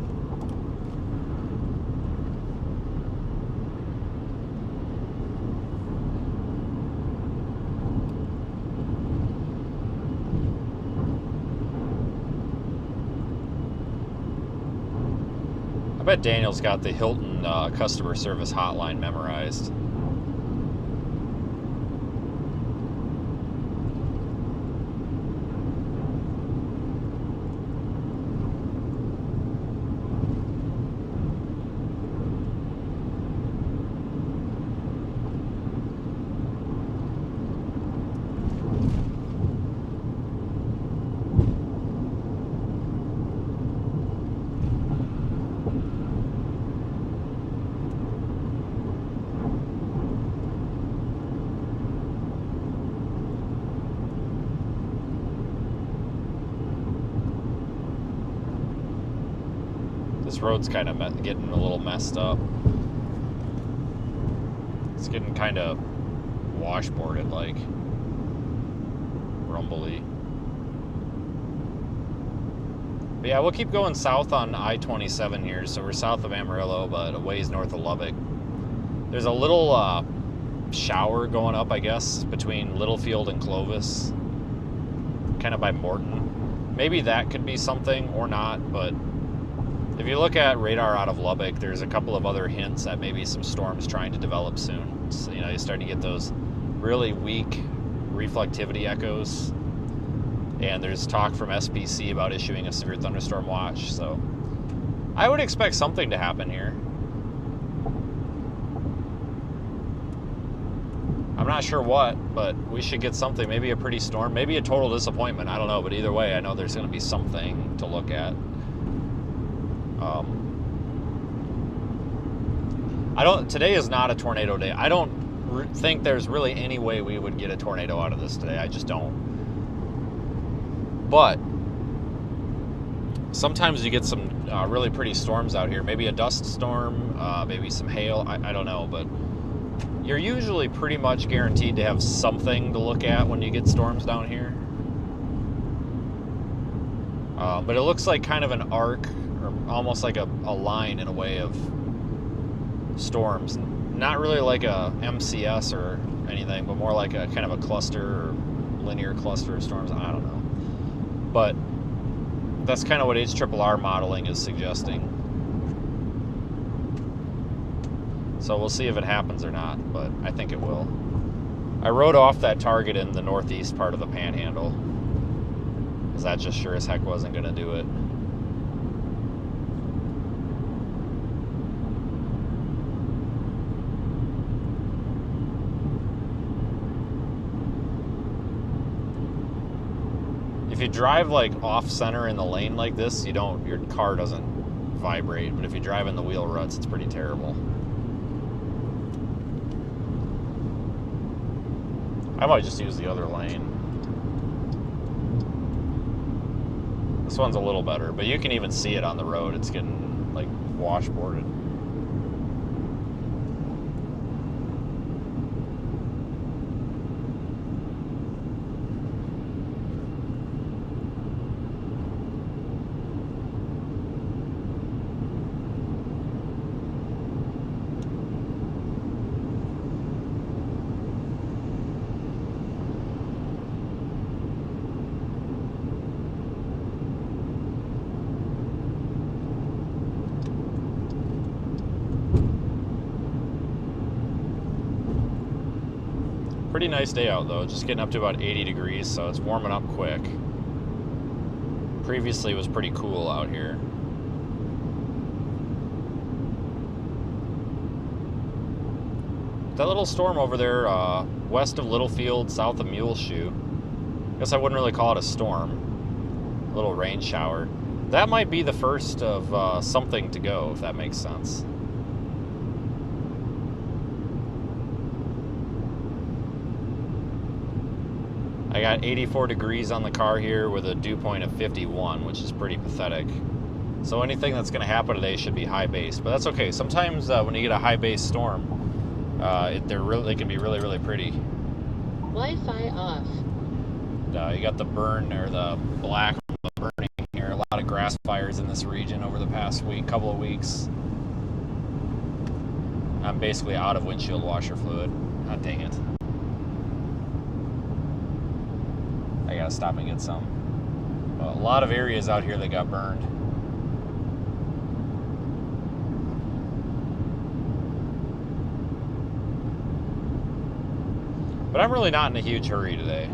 I bet Daniel's got the Hilton customer service hotline memorized. This road's kind of getting a little messed up. It's getting kind of washboarded, like rumbly. But yeah, we'll keep going south on I-27 here. So we're south of Amarillo, but a ways north of Lubbock. There's a little shower going up, I guess, between Littlefield and Clovis, kind of by Morton. Maybe that could be something or not, but if you look at radar out of Lubbock, there's a couple of other hints at maybe some storms trying to develop soon. So, you know, you're starting to get those really weak reflectivity echoes. And there's talk from SPC about issuing a severe thunderstorm watch. So I would expect something to happen here. I'm not sure what, but we should get something. Maybe a pretty storm, maybe a total disappointment. I don't know, but either way, I know there's going to be something to look at. Today is not a tornado day. I don't think there's really any way we would get a tornado out of this today. I just don't. But sometimes you get some really pretty storms out here. Maybe a dust storm, maybe some hail. I don't know, but you're usually pretty much guaranteed to have something to look at when you get storms down here. But it looks like kind of an arc, or almost like a line in a way of storms. Not really like a MCS or anything, but more like a kind of a cluster or linear cluster of storms. I don't know. But that's kind of what HRRR modeling is suggesting. So we'll see if it happens or not, but I think it will. I wrote off that target in the northeast part of the Panhandle, because that just sure as heck wasn't going to do it. If you drive like off center in the lane like this, your car doesn't vibrate, but if you drive in the wheel ruts, it's pretty terrible. I might just use the other lane. This one's a little better, but you can even see it on the road. It's getting like washboarded. Pretty nice day out though, just getting up to about 80 degrees, so it's warming up quick. Previously it was pretty cool out here. That little storm over there, west of Littlefield, south of Muleshoe. I guess I wouldn't really call it a storm. A little rain shower. That might be the first of something to go, if that makes sense. I got 84 degrees on the car here with a dew point of 51, which is pretty pathetic. So anything that's going to happen today should be high base, but that's okay. Sometimes when you get a high base storm, they can be really, really pretty. Wi-Fi off. You got the burn or the black burning here. A lot of grass fires in this region over the past couple of weeks. I'm basically out of windshield washer fluid. Ah, dang it. I gotta stop and get some. A lot of areas out here that got burned. But I'm really not in a huge hurry today.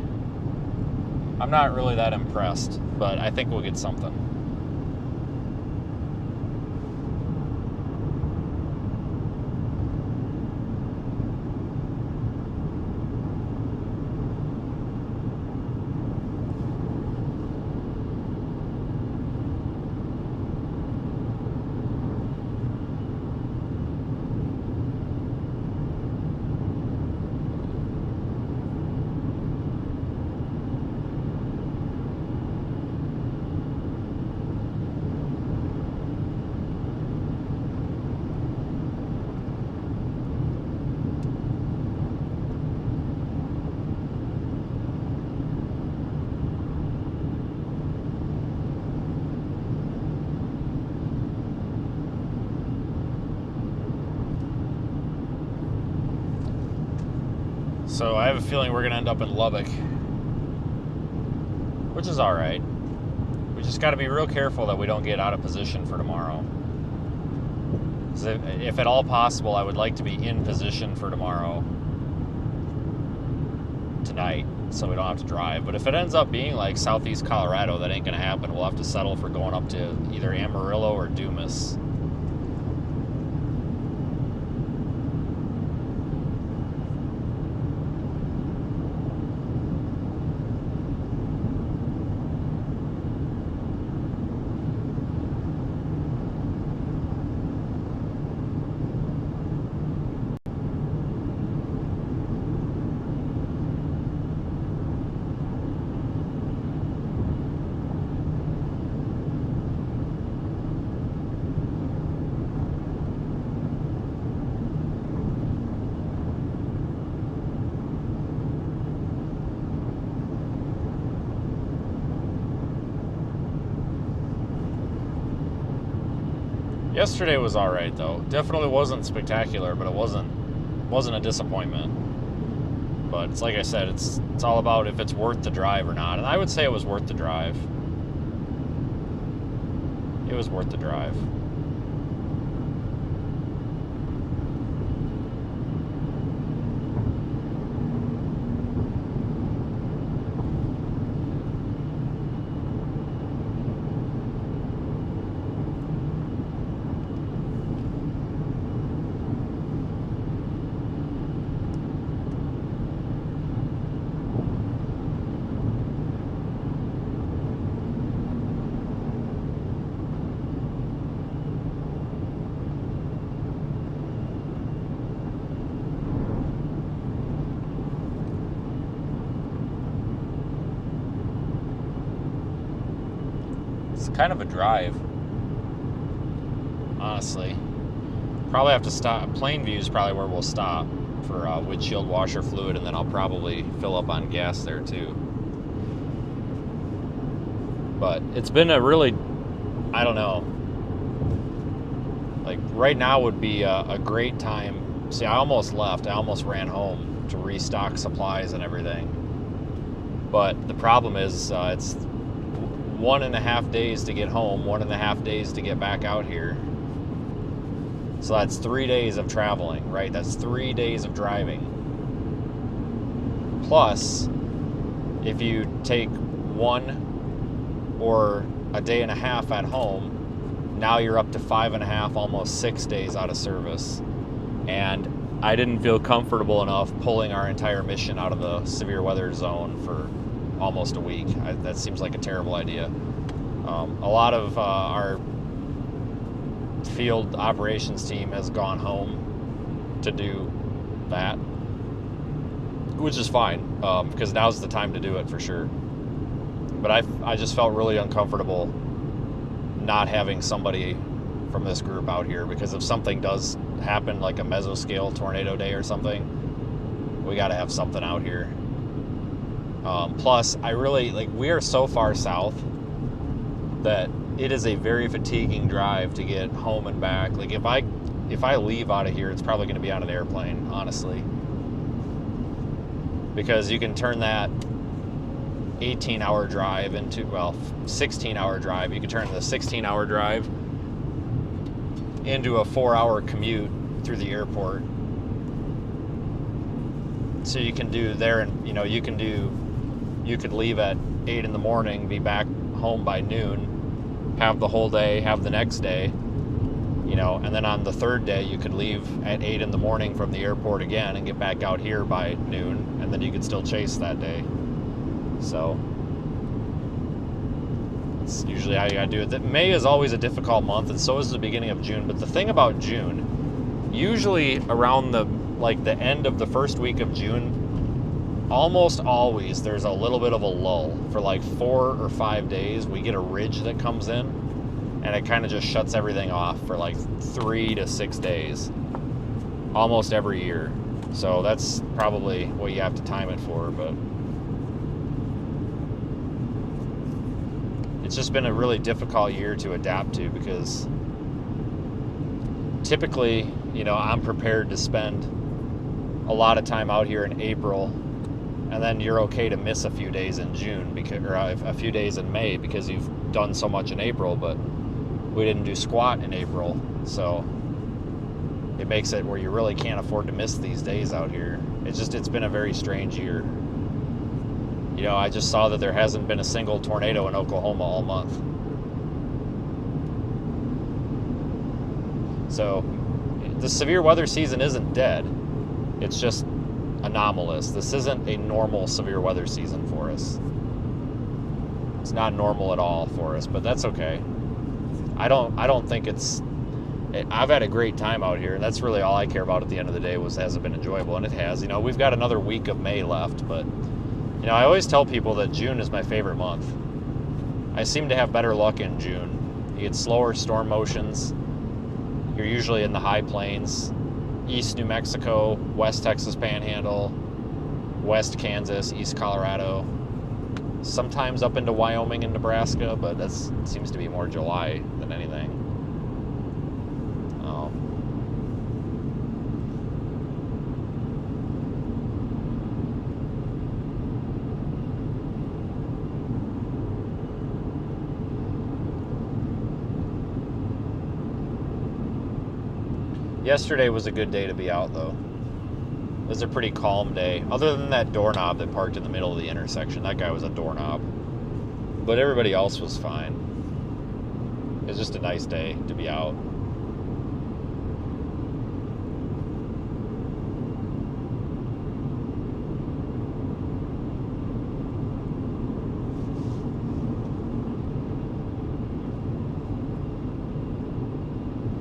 I'm not really that impressed, but I think we'll get something. So I have a feeling we're going to end up in Lubbock, which is all right. We just got to be real careful that we don't get out of position for tomorrow. If at all possible, I would like to be in position for tomorrow, tonight, so we don't have to drive. But if it ends up being like southeast Colorado, that ain't going to happen. We'll have to settle for going up to either Amarillo or Dumas. Yesterday was all right though. Definitely wasn't spectacular, but it wasn't a disappointment. But it's like I said, it's all about if it's worth the drive or not. And I would say it was worth the drive. It was worth the drive. Kind of a drive, honestly. Probably have to stop. Plainview is probably where we'll stop for windshield washer fluid, and then I'll probably fill up on gas there too. But it's been a really, I don't know, like right now would be a great time. See, I almost left. I almost ran home to restock supplies and everything. But the problem is it's 1.5 days to get home, 1.5 days to get back out here. So that's 3 days of traveling, right? That's 3 days of driving. Plus, if you take 1 or a day and a half at home, now you're up to 5.5, almost 6 days out of service. And I didn't feel comfortable enough pulling our entire mission out of the severe weather zone for almost a week. That seems like a terrible idea. A lot of our field operations team has gone home to do that, which is fine, because now's the time to do it for sure. But I just felt really uncomfortable not having somebody from this group out here, because if something does happen, like a mesoscale tornado day or something, we got to have something out here. Plus, I really, like, we are so far south that it is a very fatiguing drive to get home and back. Like, if I leave out of here, it's probably going to be on an airplane, honestly. Because you can turn that 18-hour drive into, well, 16-hour drive. You can turn the 16-hour drive into a 4-hour commute through the airport. So you can do there, and you could leave at 8 in the morning, be back home by noon, have the whole day, have the next day, and then on the third day you could leave at 8 in the morning from the airport again and get back out here by noon, and then you could still chase that day. So it's usually how you gotta do it. May is always a difficult month, and so is the beginning of June. But the thing about June, usually around the end of the first week of June, almost always there's a little bit of a lull for like 4 or 5 days. We get a ridge that comes in, and it kind of just shuts everything off for like 3 to 6 days, almost every year. So that's probably what you have to time it for. But it's just been a really difficult year to adapt to, because typically, I'm prepared to spend a lot of time out here in April, and then you're okay to miss a few days in June, or a few days in May, because you've done so much in April, but we didn't do squat in April, so it makes it where you really can't afford to miss these days out here. It's been a very strange year. I just saw that there hasn't been a single tornado in Oklahoma all month. So the severe weather season isn't dead. It's just anomalous. This isn't a normal severe weather season for us. It's not normal at all for us, but that's okay. I don't think I've had a great time out here, and that's really all I care about at the end of the day. Has it been enjoyable? And it has. We've got another week of May left, but I always tell people that June is my favorite month. I seem to have better luck in June. You get slower storm motions. You're usually in the high plains, East New Mexico, West Texas Panhandle, West Kansas, East Colorado, sometimes up into Wyoming and Nebraska, but that seems to be more July than anything. Yesterday was a good day to be out, though. It was a pretty calm day. Other than that doorknob that parked in the middle of the intersection. That guy was a doorknob. But everybody else was fine. It was just a nice day to be out.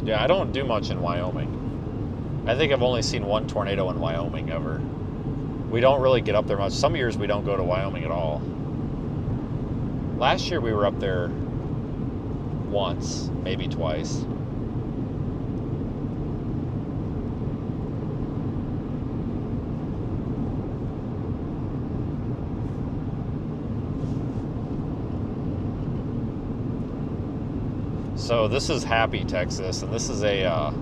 Yeah, I don't do much in Wyoming. I think I've only seen one tornado in Wyoming ever. We don't really get up there much. Some years we don't go to Wyoming at all. Last year we were up there once, maybe twice. So this is Happy, Texas, and this is a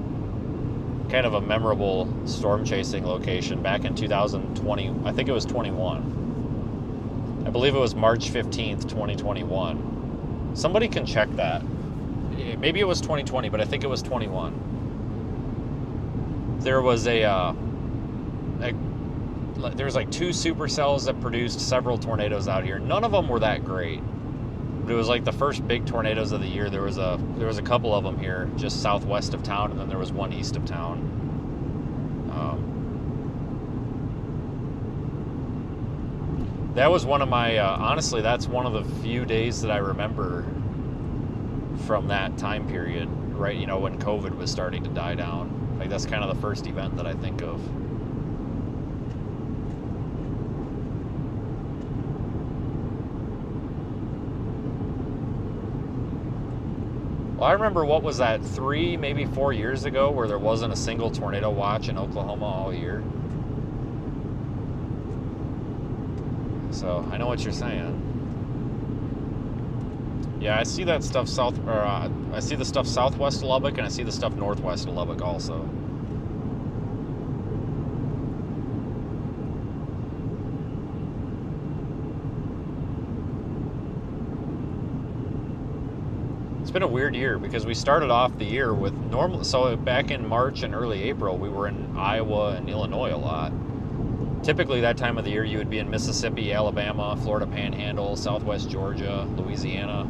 kind of a memorable storm chasing location back in 2020. I think it was 21. I believe it was March 15th, 2021. Somebody can check that. Maybe it was 2020, but I think it was 21. There was there was like 2 supercells that produced several tornadoes out here. None of them were that great. But it was like the first big tornadoes of the year. There was a couple of them here just southwest of town, and then there was one east of town. That was one of my, honestly, that's one of the few days that I remember from that time period, right? You know, when COVID was starting to die down. Like, that's kind of the first event that I think of. Well, I remember, what was that, 3, maybe 4 years ago, where there wasn't a single tornado watch in Oklahoma all year. So I know what you're saying. Yeah, I see that stuff I see the stuff southwest of Lubbock, and I see the stuff northwest of Lubbock also. It's been a weird year because we started off the year with normal. So back in March and early April, we were in Iowa and Illinois a lot. Typically, that time of the year, you would be in Mississippi, Alabama, Florida Panhandle, Southwest Georgia, Louisiana,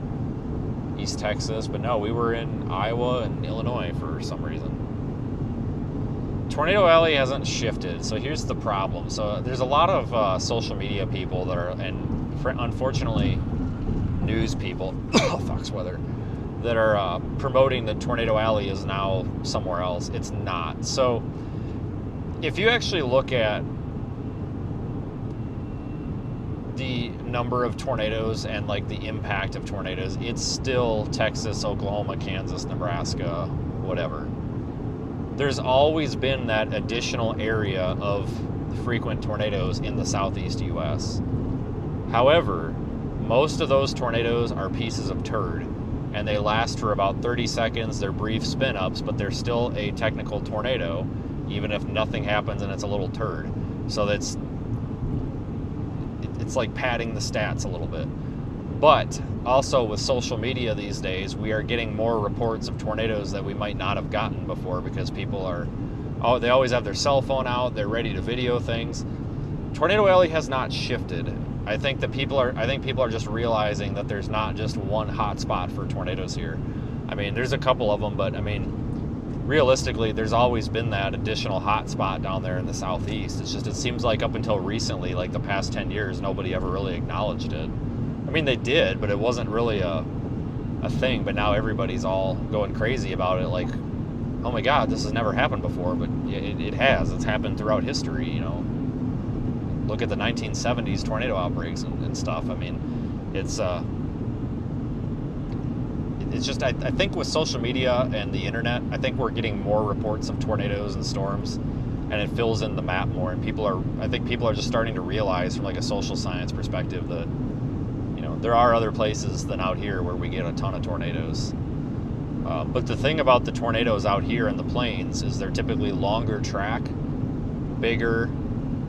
East Texas. But no, we were in Iowa and Illinois for some reason. Tornado Alley hasn't shifted, so here's the problem. So there's a lot of social media people that are, and unfortunately, news people, fox weather, that are promoting that Tornado Alley is now somewhere else. It's not. So if you actually look at the number of tornadoes and like the impact of tornadoes, it's still Texas, Oklahoma, Kansas, Nebraska, whatever. There's always been that additional area of frequent tornadoes in the southeast US. However, most of those tornadoes are pieces of turd, and they last for about 30 seconds. They're brief spin-ups, but they're still a technical tornado, even if nothing happens and it's a little turd. So it's like padding the stats a little bit. But also with social media these days, we are getting more reports of tornadoes that we might not have gotten before, because people are, they always have their cell phone out, they're ready to video things. Tornado Alley has not shifted. I think people are just realizing that there's not just one hot spot for tornadoes here. I mean, there's a couple of them, but I mean, realistically, there's always been that additional hot spot down there in the southeast. It's just, it seems like up until recently, like the past 10 years, nobody ever really acknowledged it. I mean, they did, but it wasn't really a thing. But now everybody's all going crazy about it, like, oh my God, this has never happened before. But it has. It's happened throughout history, you know. Look at the 1970s tornado outbreaks and stuff. I mean, it's just, I think with social media and the internet, I think we're getting more reports of tornadoes and storms, and it fills in the map more. And I think people are just starting to realize from like a social science perspective that, you know, there are other places than out here where we get a ton of tornadoes. But the thing about the tornadoes out here in the plains is they're typically longer track, bigger,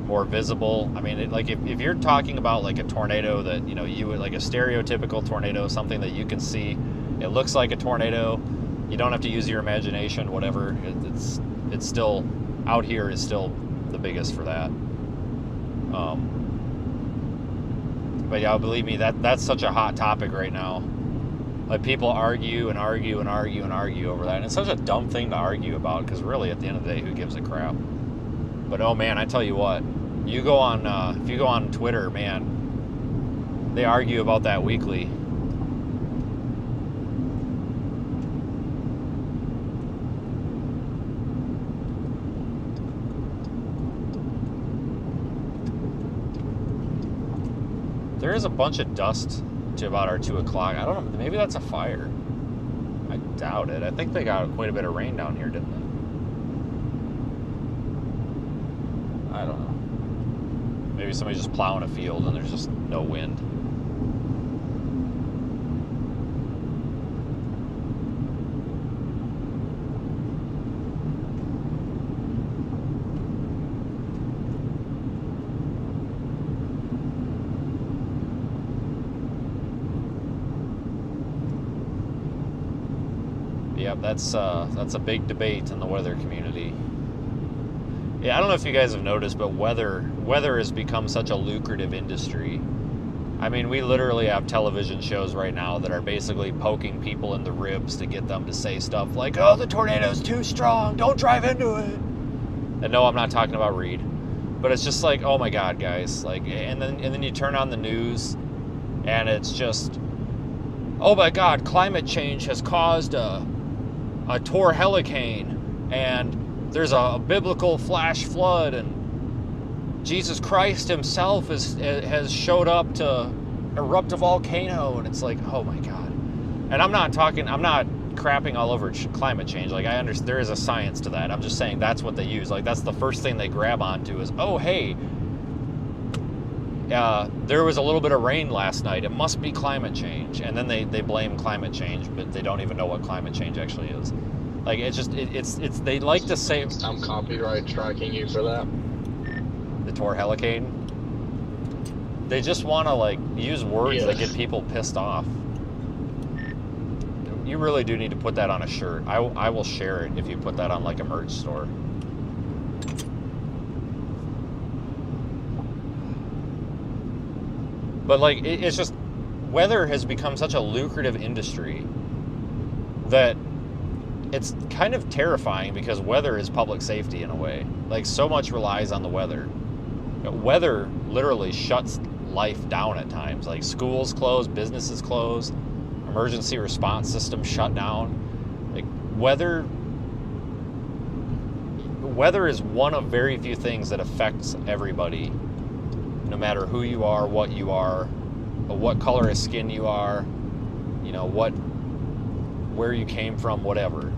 more visible. I mean, if you're talking about like a tornado that, you know, you would, like a stereotypical tornado, something that you can see, it looks like a tornado, you don't have to use your imagination, whatever. It's still, out here is still the biggest for that. But yeah, believe me, that's such a hot topic right now. Like, people argue and argue and argue and argue over that. And it's such a dumb thing to argue about, because really, at the end of the day, who gives a crap? But oh man, I tell you what, you go on, if you go on Twitter, man, they argue about that weekly. There is a bunch of dust to about our 2 o'clock. I don't know, maybe that's a fire. I doubt it. I think they got quite a bit of rain down here, didn't they? I don't know. Maybe somebody's just plowing a field and there's just no wind. Yep, that's a big debate in the weather community. Yeah, I don't know if you guys have noticed, but weather has become such a lucrative industry. I mean, we literally have television shows right now that are basically poking people in the ribs to get them to say stuff like, oh, the tornado's too strong, don't drive into it. And no, I'm not talking about Reed. But it's just like, oh my God, guys. Like, and then you turn on the news, and it's just, oh my God, climate change has caused a torr hurricane, and there's a biblical flash flood, and Jesus Christ himself has showed up to erupt a volcano, and it's like, oh my God. And I'm not crapping all over climate change. Like, I understand there is a science to that. I'm just saying that's what they use. Like, that's the first thing they grab onto is, oh hey, there was a little bit of rain last night. It must be climate change. And then they blame climate change, but they don't even know what climate change actually is. Like, it's just, it's they like to say... I'm copyright striking you for that. The torr hurricane. They just want to, like, use words that get people pissed off. You really do need to put that on a shirt. I will share it if you put that on, like, a merch store. But, like, it's just... Weather has become such a lucrative industry that it's kind of terrifying, because weather is public safety in a way. Like, so much relies on the weather. Weather literally shuts life down at times. Like, schools close, businesses close, emergency response systems shut down. Like, weather is one of very few things that affects everybody, no matter who you are, what color of skin you are, you know, where you came from, whatever.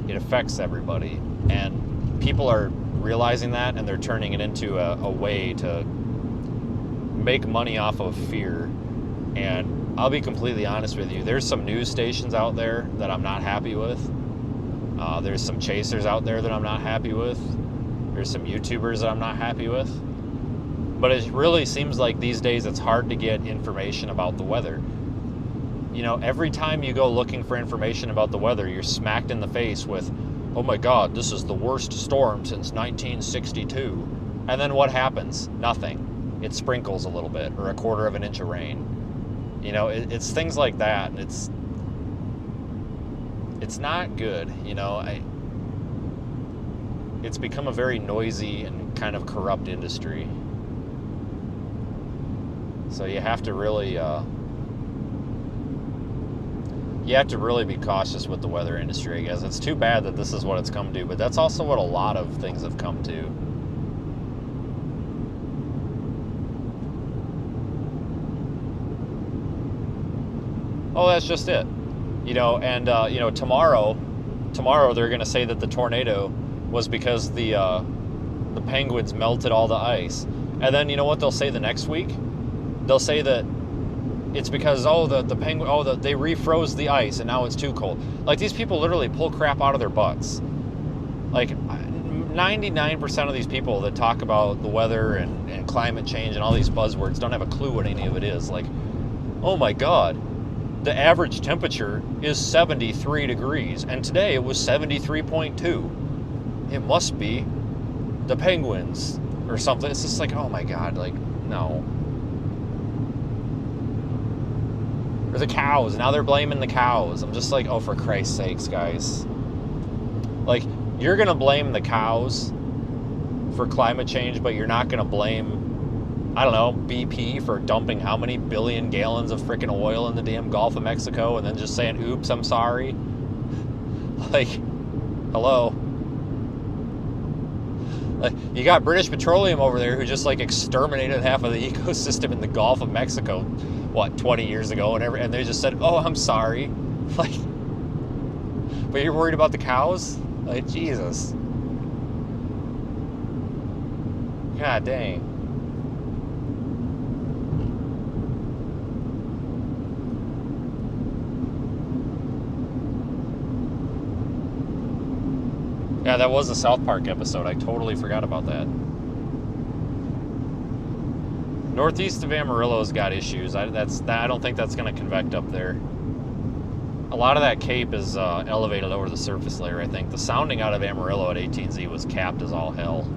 It affects everybody, and people are realizing that, and they're turning it into a way to make money off of fear. And I'll be completely honest with you, there's some news stations out there that I'm not happy with. There's some chasers out there that I'm not happy with. There's some YouTubers that I'm not happy with. But it really seems like these days it's hard to get information about the weather. You know, every time you go looking for information about the weather, you're smacked in the face with, oh my God, this is the worst storm since 1962. And then what happens? Nothing. It sprinkles a little bit, or a quarter of an inch of rain. You know, it's things like that, and it's not good. You know, it's become a very noisy and kind of corrupt industry. So you have to really be cautious with the weather industry, I guess. It's too bad that this is what it's come to, but that's also what a lot of things have come to. Oh, that's just it. You know, and you know, tomorrow they're going to say that the tornado was because the penguins melted all the ice. And then you know what they'll say the next week? They'll say that it's because, they refroze the ice and now it's too cold. Like, these people literally pull crap out of their butts. Like, 99% of these people that talk about the weather and climate change and all these buzzwords don't have a clue what any of it is. Like, oh my God, the average temperature is 73 degrees, and today it was 73.2. It must be the penguins or something. It's just like, oh my God, like, no. Or the cows. Now they're blaming the cows. I'm just like, oh, for Christ's sakes, guys. Like, you're going to blame the cows for climate change, but you're not going to blame, I don't know, BP for dumping how many billion gallons of freaking oil in the damn Gulf of Mexico and then just saying, oops, I'm sorry. Like, hello. Like, you got British Petroleum over there who just, like, exterminated half of the ecosystem in the Gulf of Mexico, 20 years ago, and they just said, oh, I'm sorry. Like, but you're worried about the cows? Like, Jesus. God dang. Yeah, that was a South Park episode. I totally forgot about that. Northeast of Amarillo's got issues. I don't think that's going to convect up there. A lot of that cape is elevated over the surface layer, I think. The sounding out of Amarillo at 18Z was capped as all hell.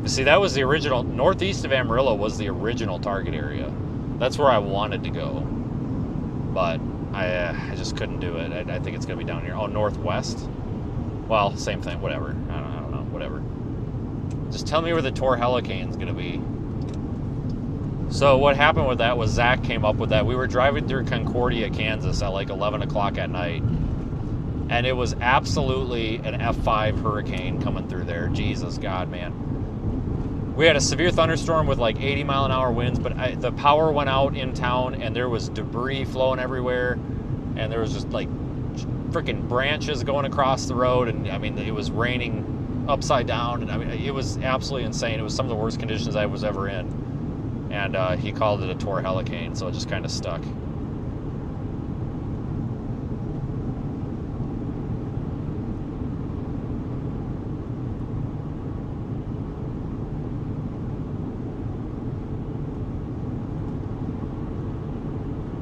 You see, that was the original... Northeast of Amarillo was the original target area. That's where I wanted to go. But I just couldn't do it. I think it's going to be down here. Oh, northwest? Well, same thing. Whatever. I don't know. Whatever. Just tell me where the Torhelicane's gonna be. So what happened with that was Zach came up with that. We were driving through Concordia, Kansas at like 11 o'clock at night. And it was absolutely an F5 hurricane coming through there. Jesus God, man. We had a severe thunderstorm with like 80-mile-an-hour winds, but the power went out in town, and there was debris flowing everywhere. And there was just like freaking branches going across the road. And I mean, it was raining upside down. And I mean, it was absolutely insane. It was some of the worst conditions I was ever in. And he called it a Torhelicane, so it just kind of stuck.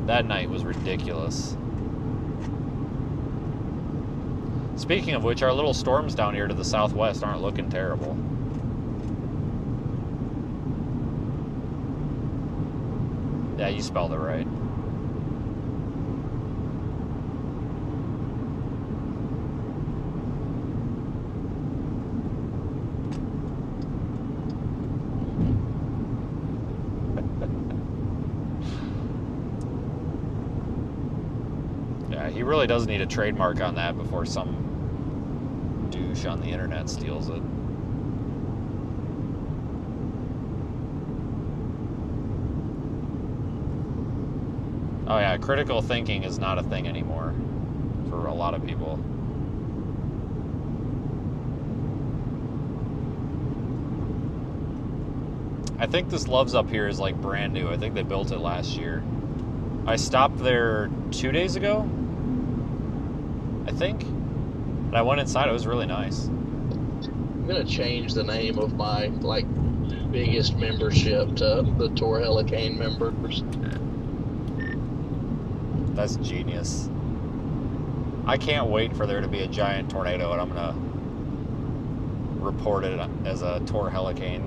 That night was ridiculous. Speaking of which, our little storms down here to the southwest aren't looking terrible. Yeah, you spelled it right. Yeah, he really does need a trademark on that before some douche on the internet steals it. Oh yeah, critical thinking is not a thing anymore for a lot of people. I think this Loves Up here is like brand new. I think they built it last year. I stopped there 2 days ago, I think. And I went inside, it was really nice. I'm gonna change the name of my like biggest membership to the Torhelicane members. That's genius. I can't wait for there to be a giant tornado, and I'm gonna report it as a Torhelicane.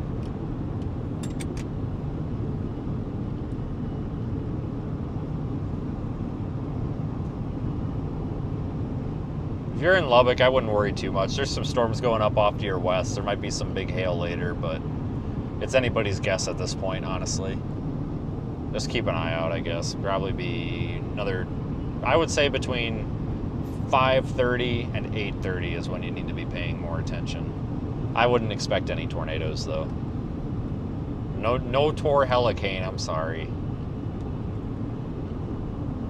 If you're in Lubbock, I wouldn't worry too much. There's some storms going up off to your west. There might be some big hail later, but it's anybody's guess at this point, honestly. Just keep an eye out, I guess. Probably be another, I would say between 5:30 and 8:30 is when you need to be paying more attention. I wouldn't expect any tornadoes, though. No Torhelicane, I'm sorry.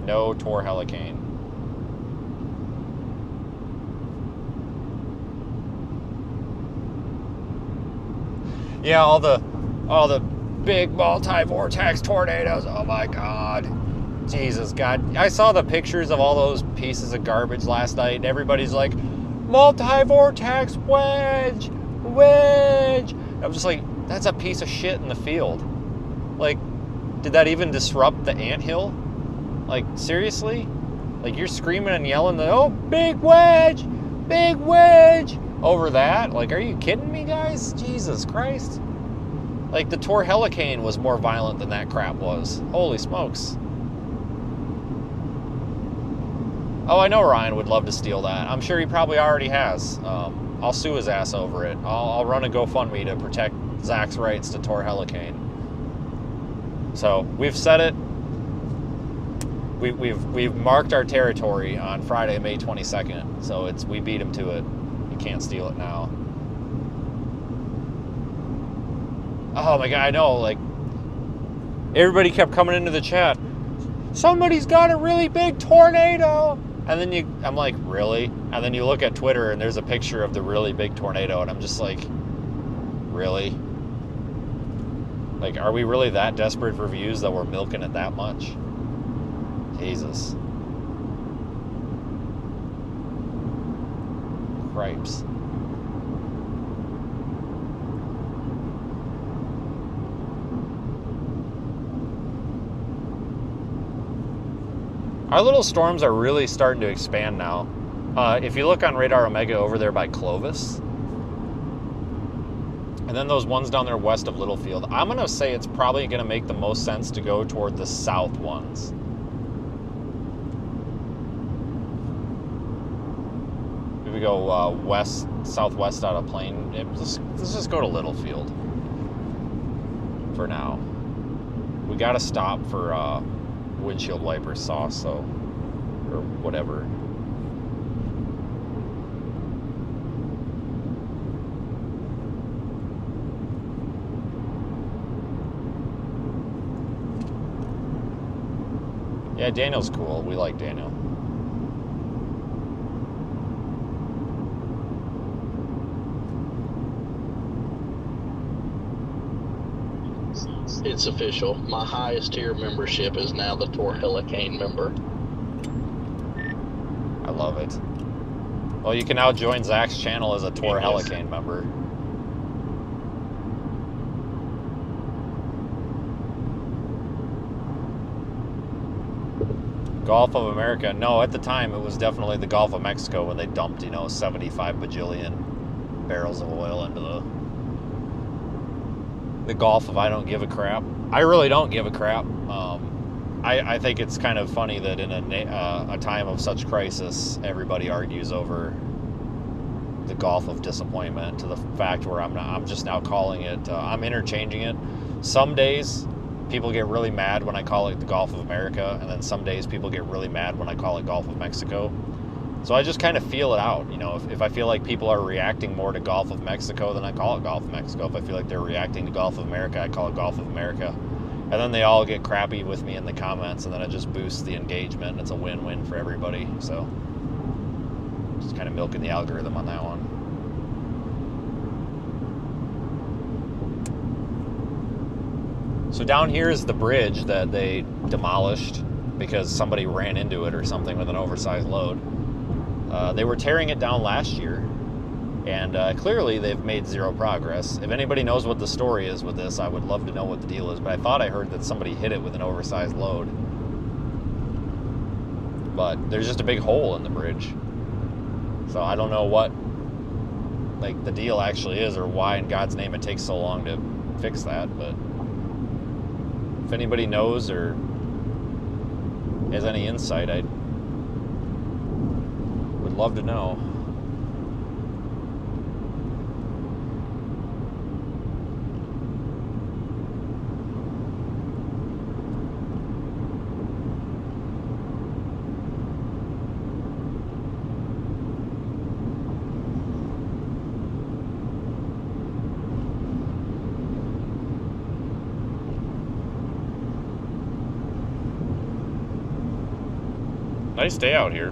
No Torhelicane. Yeah, all the big multi-vortex tornadoes. Oh my God. Jesus God. I saw the pictures of all those pieces of garbage last night, and everybody's like, multi-vortex wedge. I'm just like, that's a piece of shit in the field. Like, did that even disrupt the anthill? Like, seriously? Like, you're screaming and yelling, oh, big wedge over that? Like, are you kidding me, guys? Jesus Christ. Like, the Torhelicane was more violent than that crap was. Holy smokes. Oh, I know Ryan would love to steal that. I'm sure he probably already has. I'll sue his ass over it. I'll run a GoFundMe to protect Zach's rights to Torhelicane. So, we've said it. We've marked our territory on Friday, May 22nd. So we beat him to it. You can't steal it now. Oh my God, I know, like, everybody kept coming into the chat. Somebody's got a really big tornado. And then I'm like, really? And then you look at Twitter and there's a picture of the really big tornado, and I'm just like, really? Like, are we really that desperate for views that we're milking it that much? Jesus. Cripes. Our little storms are really starting to expand now. If you look on Radar Omega over there by Clovis, and then those ones down there west of Littlefield, I'm going to say it's probably going to make the most sense to go toward the south ones. we go southwest out of Plain. Let's just go to Littlefield for now. We got to stop for windshield wiper sauce, so, or whatever. Yeah, Daniel's cool. We like Daniel. It's official. My highest tier membership is now the Tour Hurricane member. I love it. Well, you can now join Zach's channel as a Tour Hurricane member. Gulf of America. No, at the time it was definitely the Gulf of Mexico when they dumped, 75 bajillion barrels of oil into the Gulf of I don't give a crap. I really don't give a crap. I think it's kind of funny that in a time of such crisis, everybody argues over the Gulf of Disappointment to the fact where I'm just now calling it, I'm interchanging it. Some days people get really mad when I call it the Gulf of America, and then some days people get really mad when I call it Gulf of Mexico. So I just kind of feel it out. If I feel like people are reacting more to Gulf of Mexico, then I call it Gulf of Mexico. If I feel like they're reacting to Gulf of America, I call it Gulf of America. And then they all get crappy with me in the comments, and then it just boosts the engagement, and it's a win-win for everybody. So just kind of milking the algorithm on that one. So down here is the bridge that they demolished because somebody ran into it or something with an oversized load. They were tearing it down last year, and clearly they've made zero progress. If anybody knows what the story is with this, I would love to know what the deal is, but I thought I heard that somebody hit it with an oversized load. But there's just a big hole in the bridge. So I don't know what the deal actually is, or why in God's name it takes so long to fix that, but if anybody knows or has any insight, I would love to know. Nice day out here.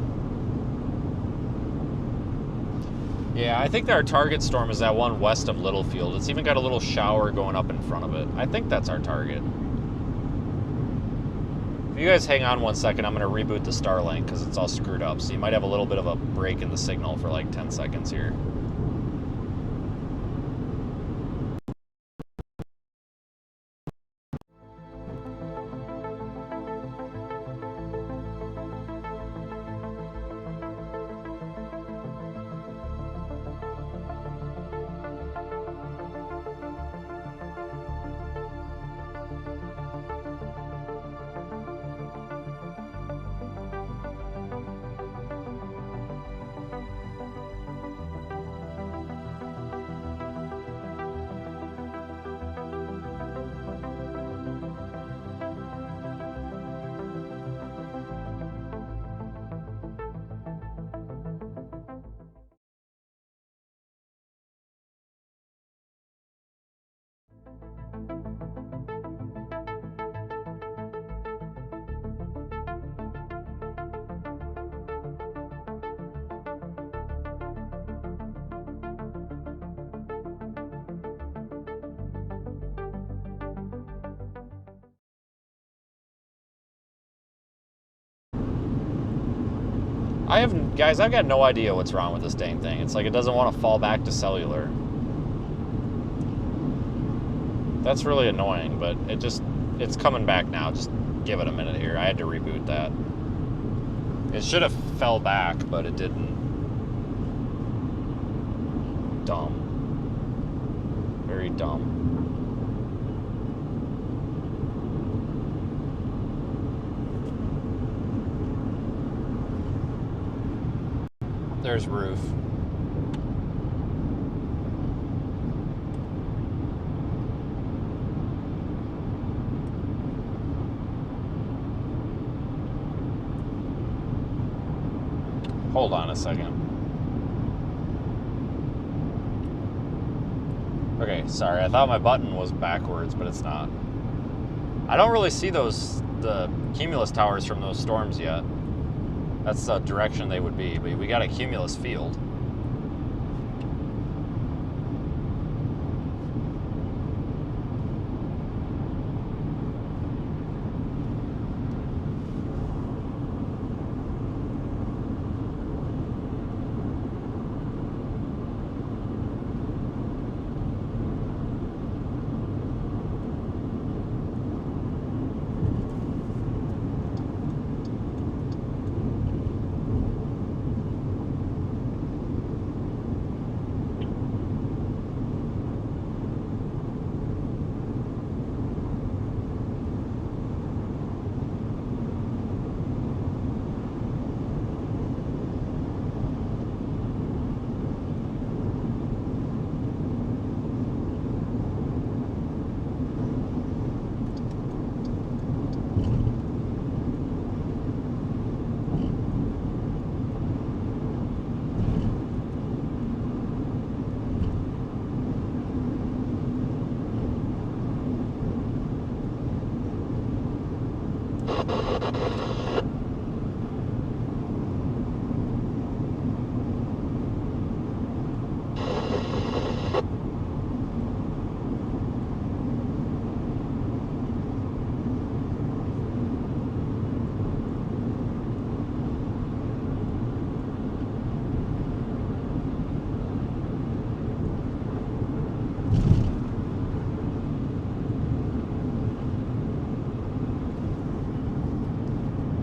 Yeah, I think our target storm is that one west of Littlefield. It's even got a little shower going up in front of it. I think that's our target. If you guys hang on 1 second, I'm going to reboot the Starlink because it's all screwed up. So you might have a little bit of a break in the signal for 10 seconds here. Guys, I've got no idea what's wrong with this dang thing. It's like it doesn't want to fall back to cellular. That's really annoying, but it's coming back now. Just give it a minute here. I had to reboot that. It should have fell back, but it didn't. Dumb. Very dumb. There's roof. Hold on a second. Okay, sorry. I thought my button was backwards, but it's not. I don't really see the cumulus towers from those storms yet. That's the direction they would be, but we got a cumulus field.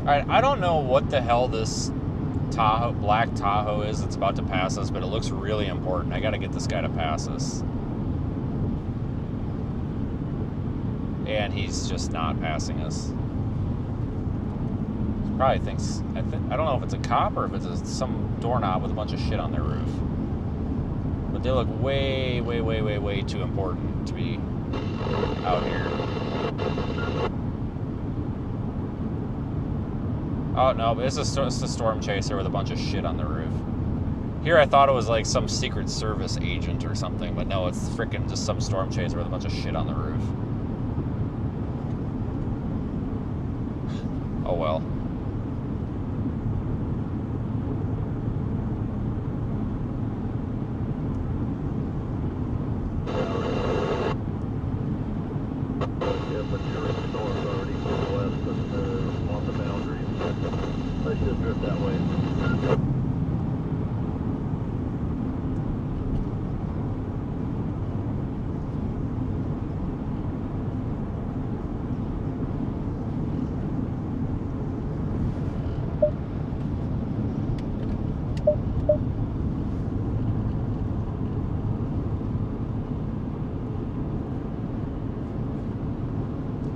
Alright, I don't know what the hell this black Tahoe is that's about to pass us, but it looks really important. I gotta get this guy to pass us. And he's just not passing us. He probably thinks, I don't know if it's a cop or if it's some doorknob with a bunch of shit on their roof. But they look way, way, way, way, way too important to be out here. Oh, no, but it's a storm chaser with a bunch of shit on the roof. Here I thought it was like some Secret Service agent or something, but no, it's freaking just some storm chaser with a bunch of shit on the roof. Oh well.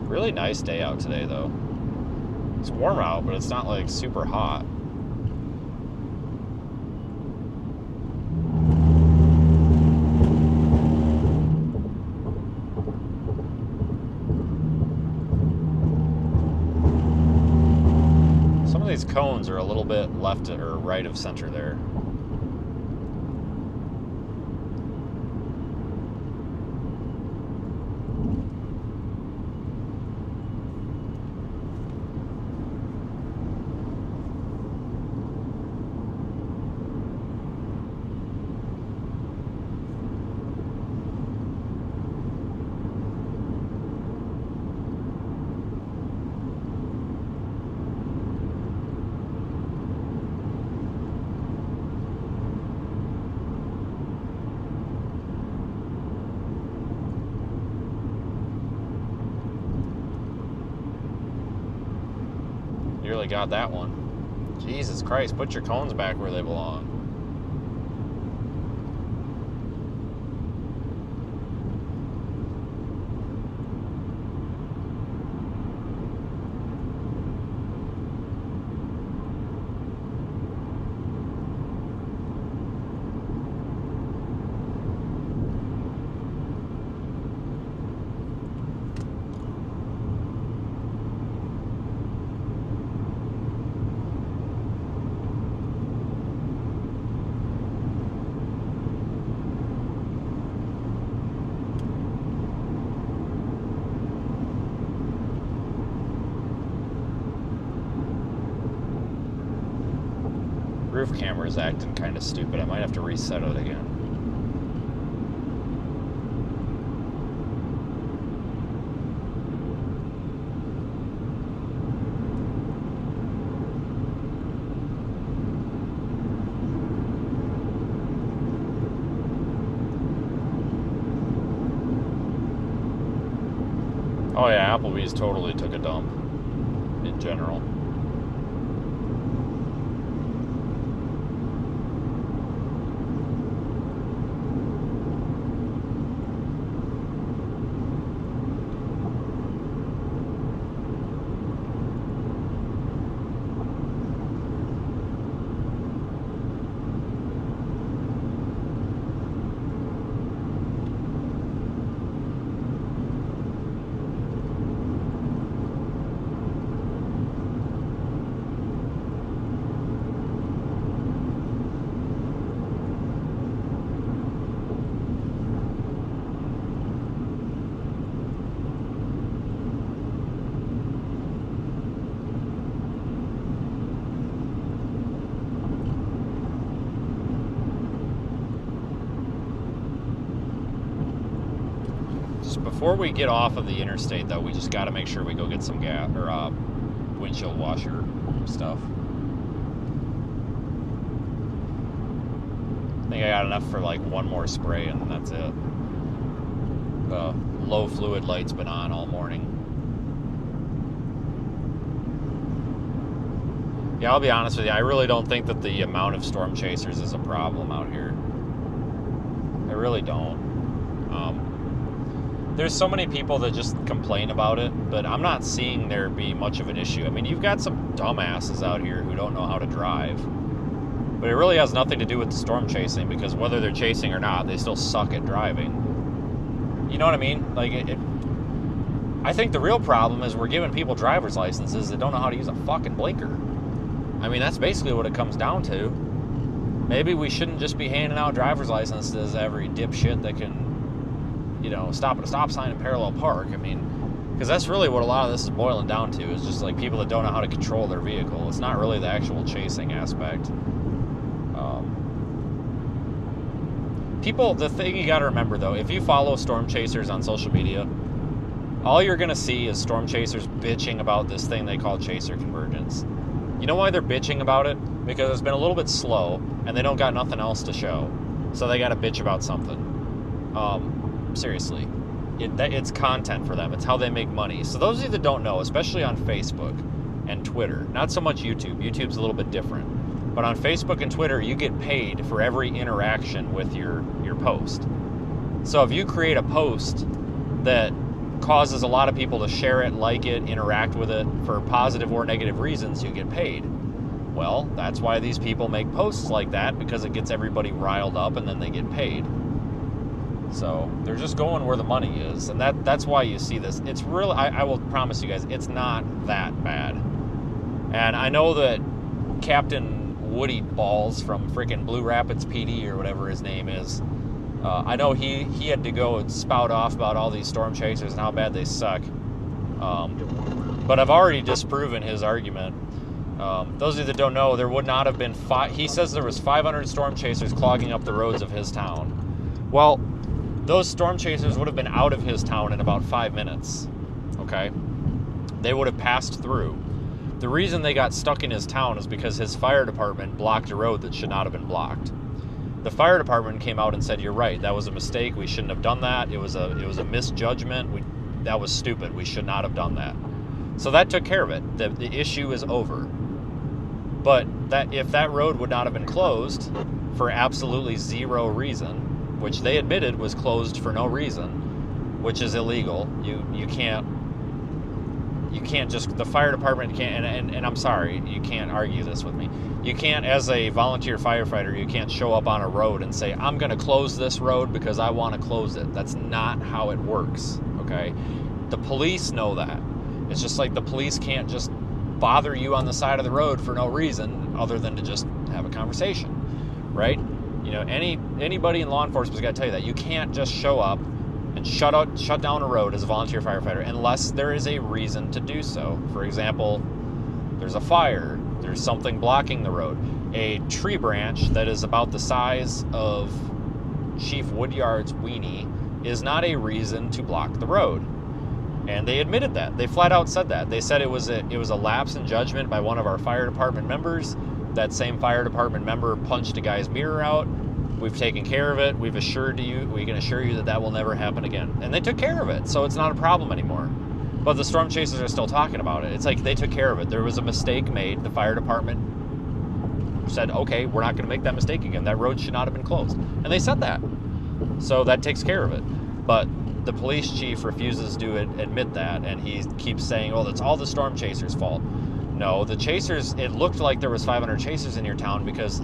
Really nice day out today, though. It's warm out, but it's not like super hot. Some of these cones are a little bit left or right of center there. Nearly got that one. Jesus Christ, put your cones back where they belong. roof camera is acting kind of stupid. I might have to reset it again. Oh yeah, Applebee's totally took a dump in general. Before we get off of the interstate, though, we just got to make sure we go get some gas or windshield washer stuff. I think I got enough for like one more spray, and then that's it. The low fluid light's been on all morning. Yeah, I'll be honest with you. I really don't think that the amount of storm chasers is a problem out here. I really don't. There's so many people that just complain about it, but I'm not seeing there be much of an issue. I mean, you've got some dumbasses out here who don't know how to drive, but it really has nothing to do with the storm chasing, because whether they're chasing or not, they still suck at driving. You know what I mean? Like, I think the real problem is we're giving people driver's licenses that don't know how to use a fucking blinker. I mean, that's basically what it comes down to. Maybe we shouldn't just be handing out driver's licenses to every dipshit that can, you know, stop at a stop sign and parallel park. I mean, because that's really what a lot of this is boiling down to, is just like people that don't know how to control their vehicle. It's not really the actual chasing aspect. The thing you got to remember, though, if you follow storm chasers on social media, all you're going to see is storm chasers bitching about this thing they call chaser convergence. You know why they're bitching about it? Because it's been a little bit slow, and they don't got nothing else to show. So they got to bitch about something. Seriously. It's content for them. It's how they make money. So those of you that don't know, especially on Facebook and Twitter, not so much YouTube. YouTube's a little bit different. But on Facebook and Twitter, you get paid for every interaction with your post. So if you create a post that causes a lot of people to share it, like it, interact with it for positive or negative reasons, you get paid. Well, that's why these people make posts like that, because it gets everybody riled up and then they get paid. So they're just going where the money is, and that's why you see this. It's really, I will promise you guys, it's not that bad. And I know that Captain Woody Balls from freaking Blue Rapids PD or whatever his name is, I know he had to go and spout off about all these storm chasers and how bad they suck. But I've already disproven his argument. Those of you that don't know, there would not have been he says there was 500 storm chasers clogging up the roads of his town. Well, those storm chasers would have been out of his town in about 5 minutes. Okay? They would have passed through. The reason they got stuck in his town is because his fire department blocked a road that should not have been blocked. The fire department came out and said, "You're right, that was a mistake. We shouldn't have done that. It was a misjudgment. That was stupid. We should not have done that." So that took care of it. The issue is over. But if that road would not have been closed for absolutely zero reason, which they admitted was closed for no reason, which is illegal. You can't just, the fire department can't, and I'm sorry, you can't argue this with me. You can't, as a volunteer firefighter, you can't show up on a road and say, "I'm going to close this road because I want to close it." That's not how it works, okay? The police know that. It's just like the police can't just bother you on the side of the road for no reason other than to just have a conversation, right? You know, anybody in law enforcement's got to tell you that. You can't just show up and shut down a road as a volunteer firefighter unless there is a reason to do so. For example, there's a fire, there's something blocking the road. a tree branch that is about the size of Chief Woodyard's weenie is not a reason to block the road. And they admitted that. They flat out said that. They said it was a lapse in judgment by one of our fire department members. That same fire department member punched a guy's mirror out. We've taken care of it. We can assure you that will never happen again. And they took care of it, so it's not a problem anymore. But the storm chasers are still talking about it. It's like they took care of it. There was a mistake made. The fire department said, okay, we're not going to make that mistake again. That road should not have been closed. And they said that. So that takes care of it. But the police chief refuses to admit that, and he keeps saying, oh, that's all the storm chasers' fault. No, the chasers, it looked like there was 500 chasers in your town because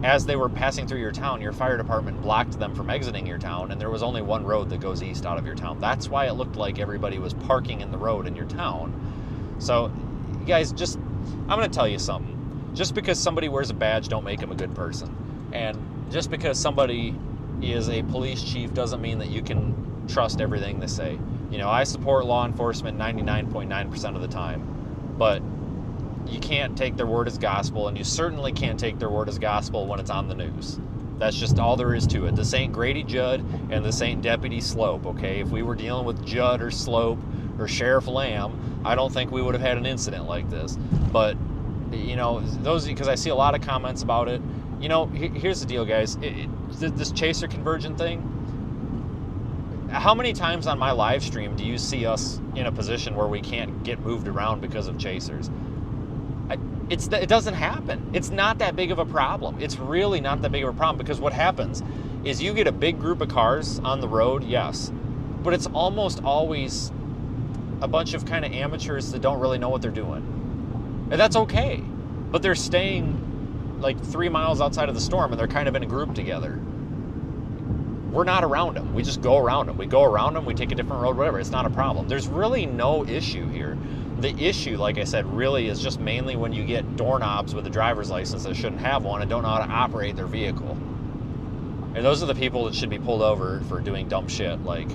as they were passing through your town, your fire department blocked them from exiting your town, and there was only one road that goes east out of your town. That's why it looked like everybody was parking in the road in your town. So, you guys, I'm going to tell you something. Just because somebody wears a badge, don't make them a good person. And just because somebody is a police chief doesn't mean that you can trust everything they say. You know, I support law enforcement 99.9% of the time, but you can't take their word as gospel, and you certainly can't take their word as gospel when it's on the news. That's just all there is to it. This ain't Grady Judd, and this ain't Deputy Slope, okay? If we were dealing with Judd or Slope or Sheriff Lamb, I don't think we would have had an incident like this. But, you know, because I see a lot of comments about it. You know, here's the deal, guys. This chaser convergent thing, how many times on my live stream do you see us in a position where we can't get moved around because of chasers? It doesn't happen. It's not that big of a problem. It's really not that big of a problem, because what happens is you get a big group of cars on the road, yes, but it's almost always a bunch of kind of amateurs that don't really know what they're doing. And that's okay, but they're staying like 3 miles outside of the storm, and they're kind of in a group together. We're not around them. We just go around them. We go around them, we take a different road, whatever. It's not a problem. There's really no issue here. The issue, like I said, really is just mainly when you get doorknobs with a driver's license that shouldn't have one and don't know how to operate their vehicle. And those are the people that should be pulled over for doing dumb shit, like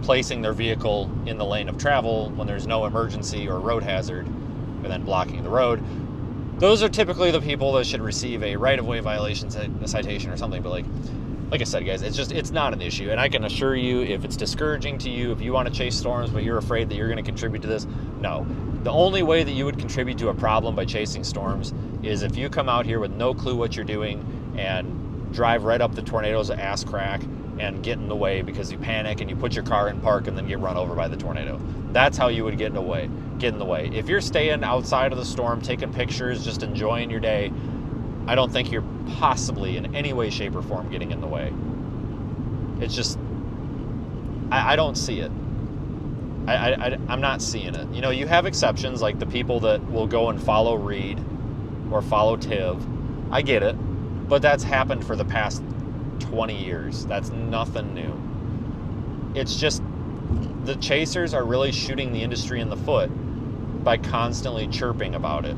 placing their vehicle in the lane of travel when there's no emergency or road hazard, and then blocking the road. Those are typically the people that should receive a right-of-way violation citation or something. But like I said, guys, it's not an issue. And I can assure you, if it's discouraging to you, if you want to chase storms but you're afraid that you're going to contribute to this, no. The only way that you would contribute to a problem by chasing storms is if you come out here with no clue what you're doing and drive right up the tornado's ass crack and get in the way because you panic and you put your car in park and then get run over by the tornado. That's how you would get in the way. If you're staying outside of the storm, taking pictures, just enjoying your day, I don't think you're possibly in any way, shape, or form getting in the way. It's just, I don't see it. I'm not seeing it. You know, you have exceptions, like the people that will go and follow Reed or follow Tiv. I get it, but that's happened for the past 20 years. That's nothing new. It's just the chasers are really shooting the industry in the foot by constantly chirping about it.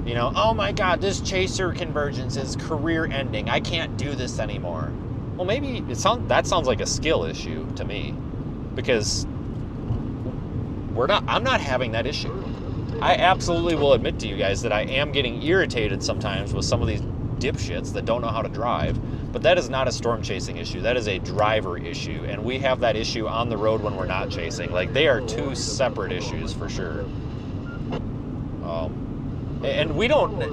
You know, oh my God, this chaser convergence is career ending. I can't do this anymore. Well, maybe that sounds like a skill issue to me, because I'm not having that issue. I absolutely will admit to you guys that I am getting irritated sometimes with some of these dipshits that don't know how to drive, but that is not a storm chasing issue. That is a driver issue, and we have that issue on the road when we're not chasing. Like, they are two separate issues for sure. And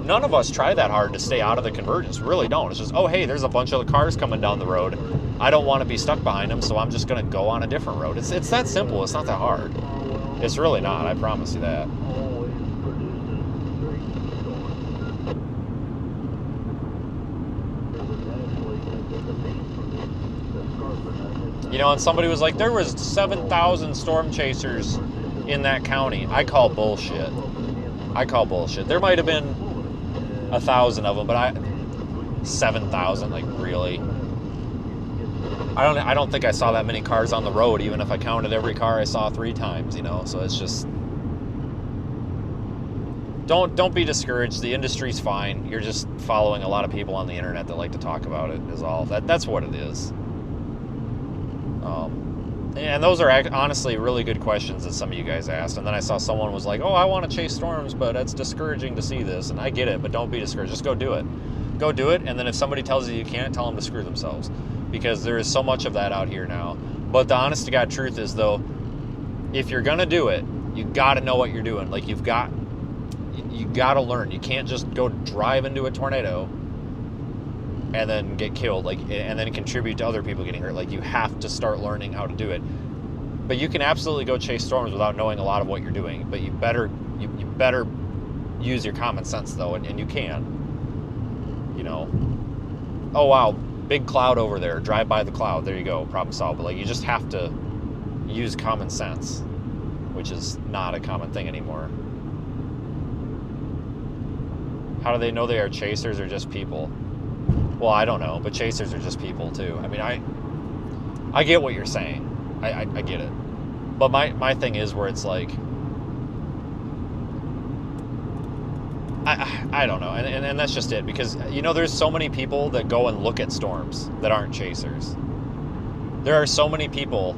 none of us try that hard to stay out of the convergence. We really don't. It's just, oh, hey, there's a bunch of cars coming down the road. I don't want to be stuck behind them, so I'm just going to go on a different road. It's that simple. It's not that hard. It's really not. I promise you that. You know, and somebody was like, there was 7,000 storm chasers in that county. I call bullshit. There might have been 1,000 of them, but 7,000, like, really? I don't think I saw that many cars on the road, even if I counted every car I saw 3 times, you know? So it's just, don't be discouraged. The industry's fine. You're just following a lot of people on the internet that like to talk about it, is all. That's what it is. And those are honestly really good questions that some of you guys asked. And then I saw someone was like, oh, I want to chase storms, but it's discouraging to see this. And I get it, but don't be discouraged. Just go do it. Go do it. And then if somebody tells you can't, tell them to screw themselves. Because there is so much of that out here now. But the honest to God truth is, though, if you're going to do it, you got to know what you're doing. Like, you got to learn. You can't just go drive into a tornado and then get killed, like, and then contribute to other people getting hurt. Like, you have to start learning how to do it. But you can absolutely go chase storms without knowing a lot of what you're doing. But you better use your common sense, though, and you can. You know, oh wow, big cloud over there. Drive by the cloud. There you go. Problem solved. But like, you just have to use common sense, which is not a common thing anymore. How do they know they are chasers or just people? Well, I don't know, but chasers are just people too. I mean, I get what you're saying. I get it. But my thing is where it's like, I don't know. And that's just it. Because, you know, there's so many people that go and look at storms that aren't chasers. There are so many people,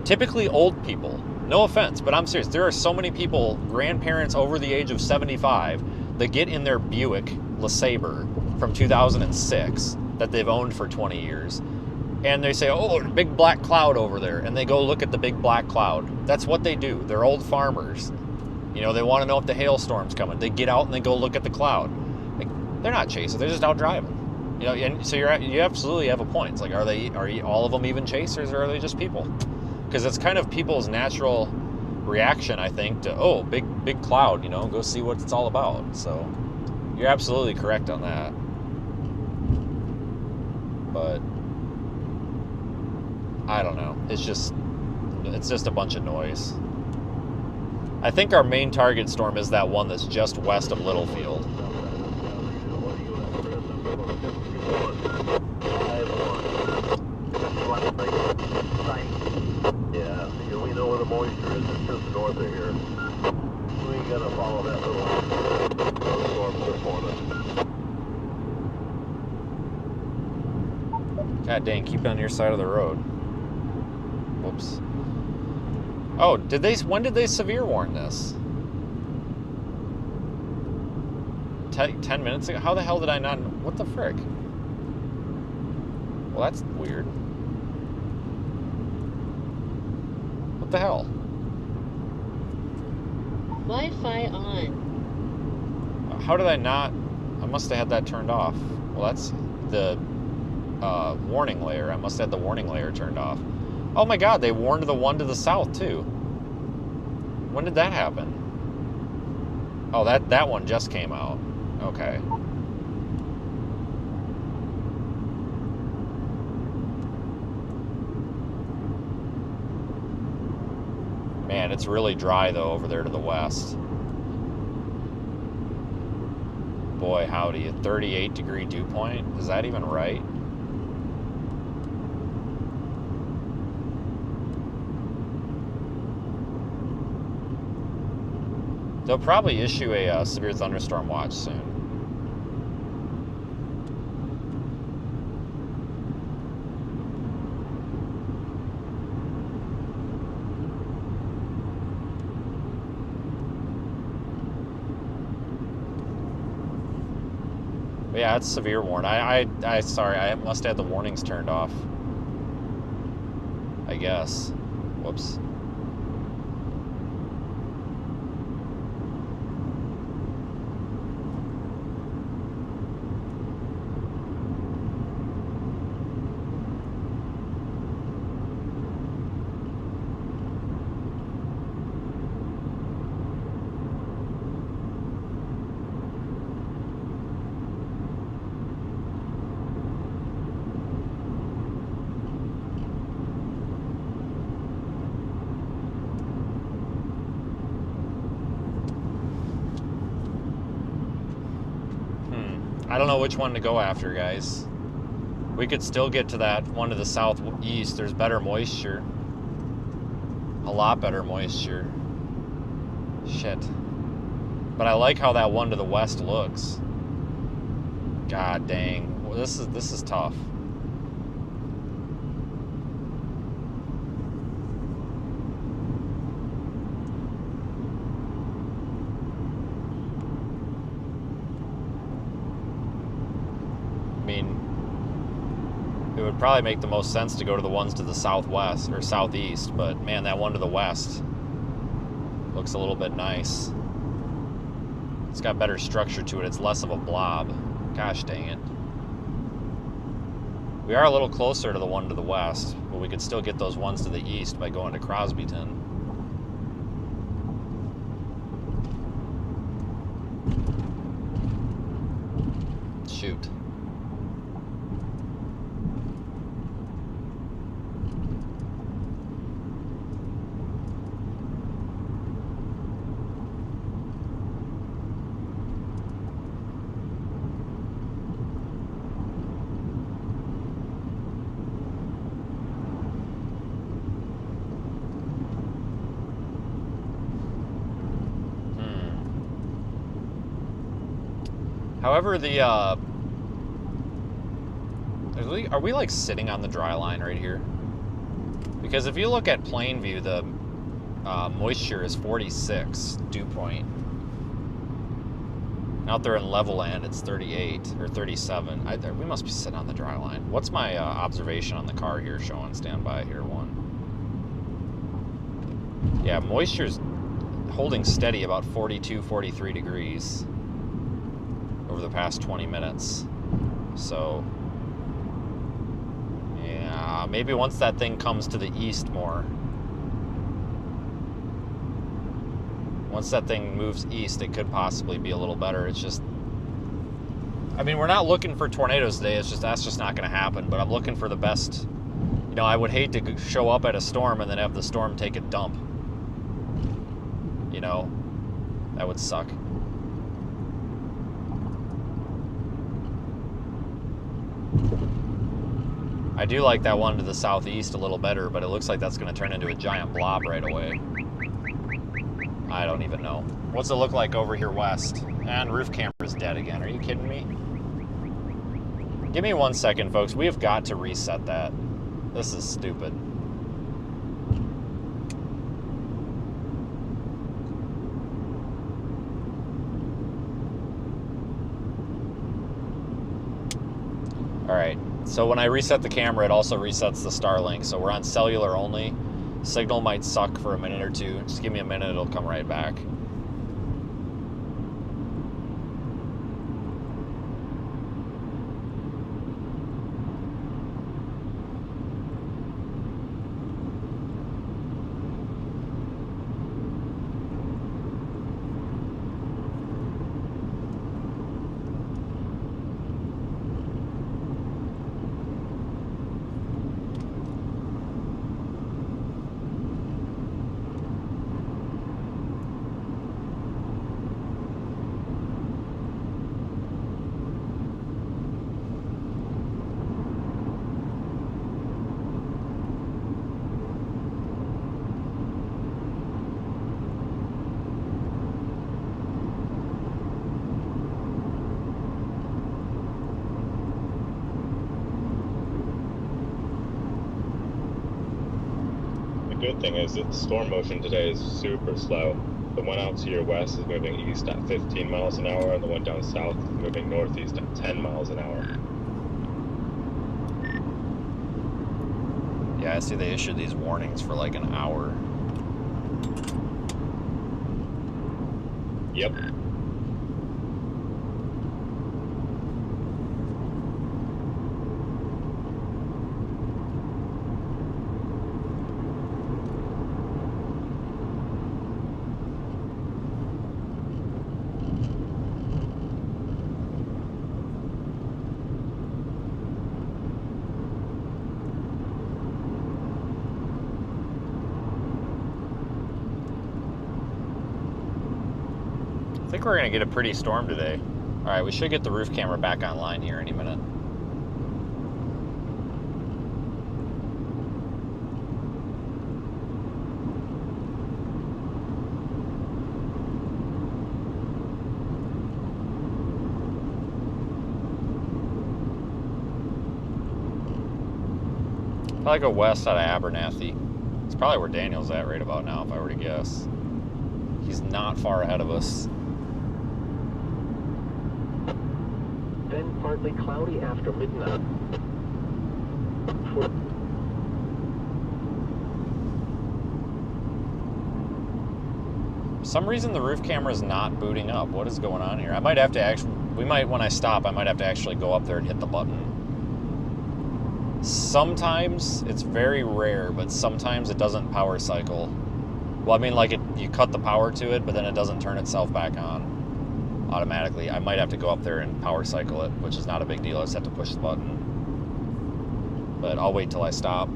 typically old people. No offense, but I'm serious. There are so many people, grandparents over the age of 75, that get in their Buick LeSabre from 2006 that they've owned for 20 years. And they say, oh, big black cloud over there. And they go look at the big black cloud. That's what they do. They're old farmers. You know, they want to know if the hailstorm's coming. They get out and they go look at the cloud. Like, they're not chasing. They're just out driving. You know, and so you absolutely have a point. It's like, are all of them even chasers, or are they just people? Because it's kind of people's natural reaction, I think, to, oh, big cloud, you know, go see what it's all about. So you're absolutely correct on that. But I don't know. It's just a bunch of noise. I think our main target storm is that one that's just west of Littlefield. Yeah, we know where the moisture is. It's just north of here. We ain't gonna follow that little storm this morning. God dang, keep it on your side of the road. Whoops. Oh, when did they severe warn this? 10 minutes ago? How the hell did I not... What the frick? Well, that's weird. What the hell? Wi-Fi on. How did I not... I must have had that turned off. Well, that's the warning layer. I must have had the warning layer turned off. Oh my god, they warned the one to the south too. When did that happen? Oh, that one just came out. Okay. Man, it's really dry though over there to the west. Boy, howdy, a 38-degree dew point? Is that even right? They'll probably issue a severe thunderstorm watch soon. But yeah, it's severe warn. Sorry, I must have had the warnings turned off. I guess. Whoops. I don't know which one to go after, guys. We could still get to that one to the southeast. There's better moisture. A lot better moisture. Shit. But I like how that one to the west looks. God dang. Well, this is tough. would probably make the most sense to go to the ones to the southwest or southeast, but man, that one to the west looks a little bit nice. It's got better structure to it. It's less of a blob. Gosh dang it. We are a little closer to the one to the west, but we could still get those ones to the east by going to Crosbyton. Shoot. However, the are we like sitting on the dry line right here? Because if you look at plain view, the moisture is 46 dew point. Out there in level land, it's 38 or 37. We must be sitting on the dry line. What's my observation on the car here showing? Standby here, 1. Yeah, moisture's holding steady about 42, 43 degrees over the past 20 minutes. So, yeah, maybe once that thing comes to the east more. Once that thing moves east, it could possibly be a little better. It's just, I mean, we're not looking for tornadoes today. It's just, that's just not going to happen. But I'm looking for the best. You know, I would hate to show up at a storm and then have the storm take a dump. You know, that would suck. I do like that one to the southeast a little better, but it looks like that's going to turn into a giant blob right away. I don't even know. What's it look like over here west? And roof camera's dead again. Are you kidding me? Give me 1 second, folks. We have got to reset that. This is stupid. All right. So when I reset the camera, it also resets the Starlink. So we're on cellular only. Signal might suck for a minute or two. Just give me a minute, it'll come right back. The good thing is that the storm motion today is super slow. The one out to your west is moving east at 15 miles an hour, and the one down south is moving northeast at 10 miles an hour. Yeah, I see they issued these warnings for like an hour. Yep. I think we're gonna get a pretty storm today. All right, we should get the roof camera back online here any minute. Probably go west out of Abernathy. It's probably where Daniel's at right about now, if I were to guess. He's not far ahead of us. Then partly cloudy after midnight. For some reason the roof camera is not booting up. What is going on here? I might have to actually, when I stop, I might have to actually go up there and hit the button. Sometimes, it's very rare, but sometimes it doesn't power cycle. Well, I mean, like, you cut the power to it, but then it doesn't turn itself back on automatically. I might have to go up there and power cycle it, which is not a big deal. I just have to push the button. But I'll wait till I stop.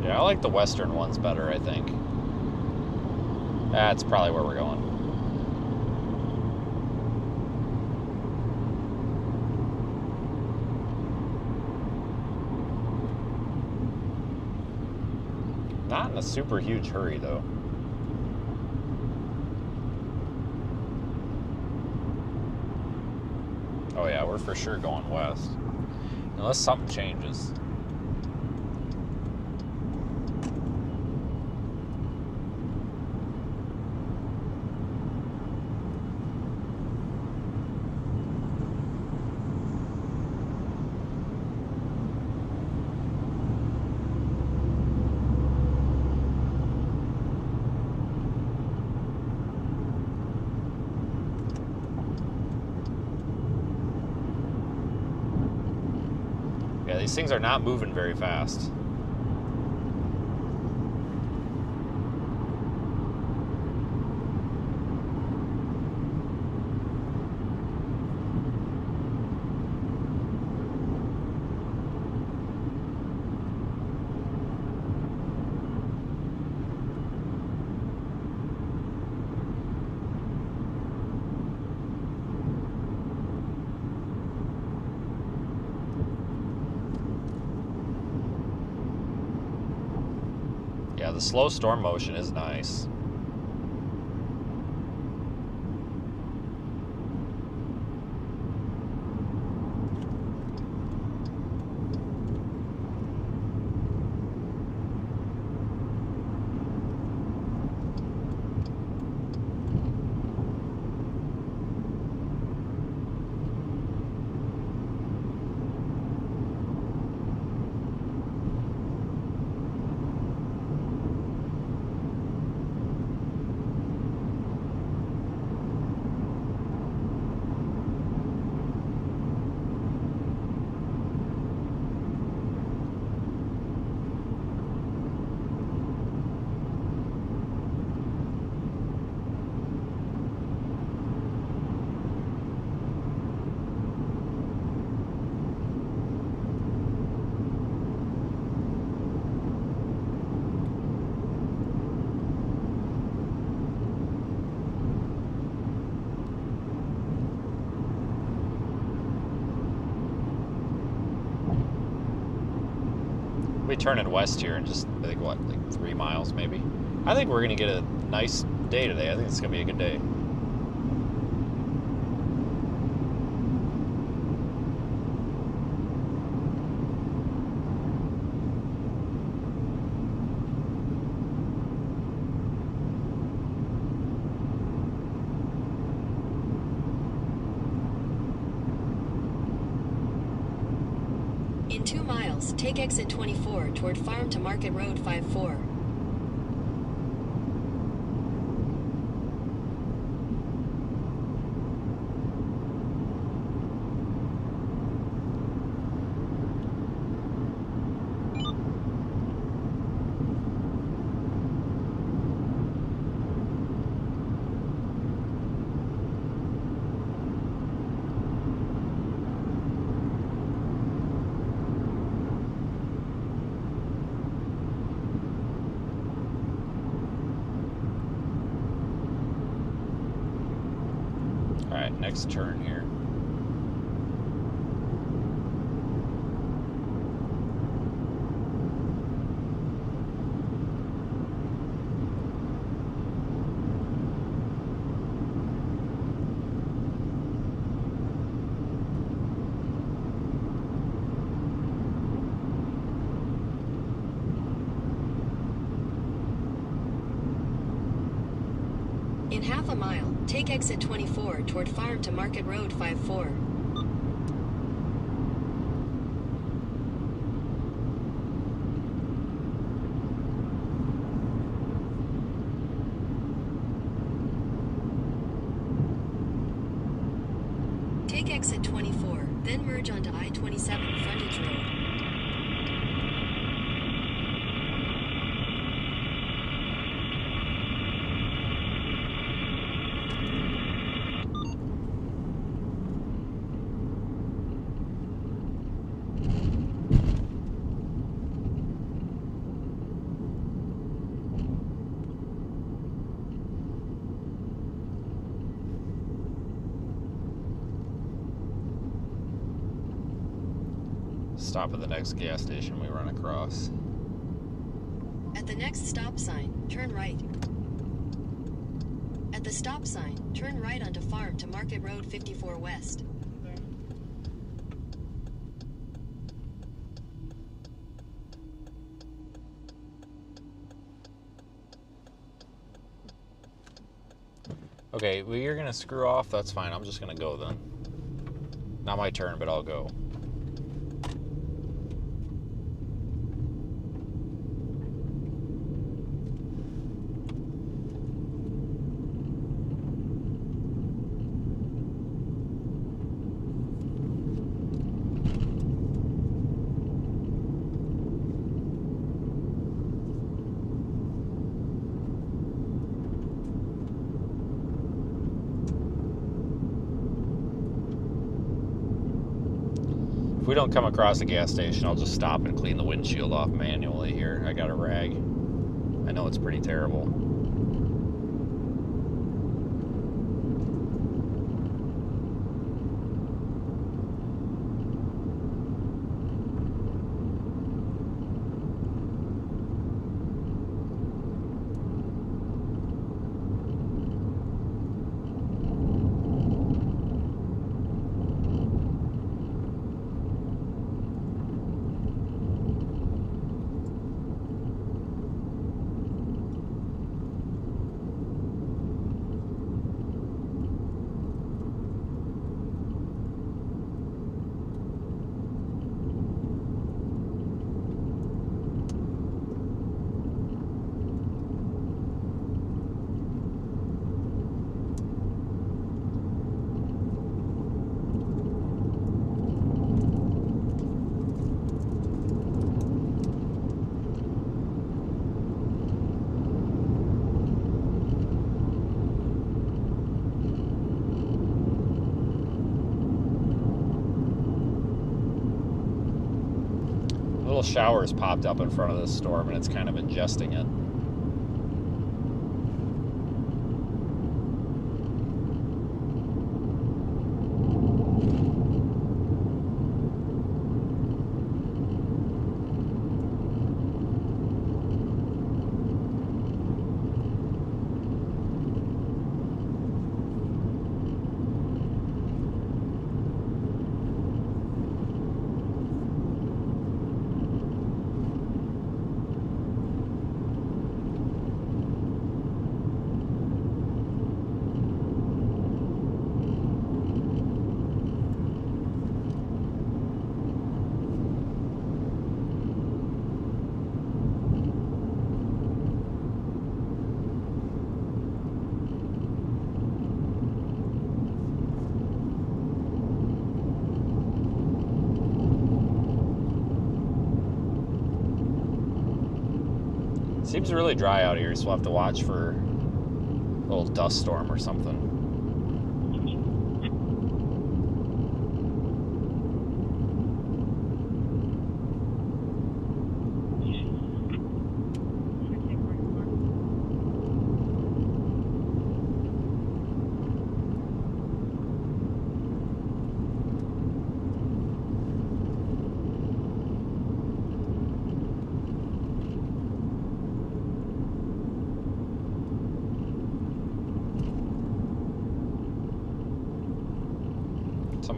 Yeah, I like the western ones better, I think. That's probably where we're going. Not in a super huge hurry, though. Oh yeah, we're for sure going west. Unless something changes. Yeah, these things are not moving very fast. Yeah, the slow storm motion is nice. We turning west here in just, I think, what, like 3 miles maybe? I think we're going to get a nice day today. I think it's going to be a good day. In 2 miles, take exit 24 toward Farm to Market Road 54. next turn here. In half a mile, take exit 24 toward Farm to Market Road 54. Take exit 24, then merge onto I-27 frontage road. Stop at the next gas station we run across. At the next stop sign, turn right. At the stop sign, turn right onto Farm to Market Road 54 West. Okay, well, you're gonna screw off. That's fine. I'm just gonna go then. Not my turn, but I'll go. If we don't come across a gas station, I'll just stop and clean the windshield off manually here. I got a rag. I know it's pretty terrible. Little showers popped up in front of this storm, and it's kind of ingesting it. Seems really dry out here, so we'll have to watch for a little dust storm or something.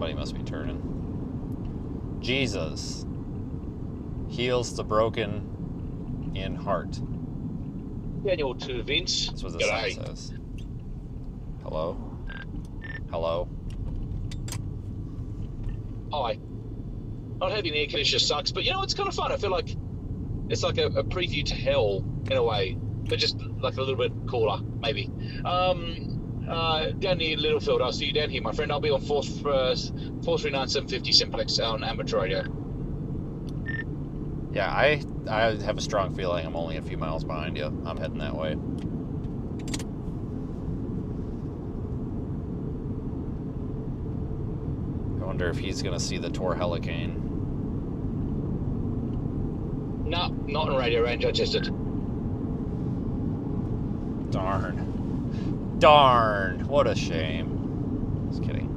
Somebody must be turning. Jesus heals the broken in heart. Daniel to Vince. That's what the sign G'day. says. Hello? Hello? Hi. Not having air conditioner sucks, but you know, it's kind of fun. I feel like it's like a preview to hell in a way, but just like a little bit cooler, maybe. Down near Littlefield, I'll see you down here, my friend. I'll be on 439 750 Simplex on amateur radio. Yeah, I have a strong feeling I'm only a few miles behind you. I'm heading that way. I wonder if he's going to see the Tor Hurricane. No, not in radio range. I tested. Darn. Darn. What a shame. Just kidding.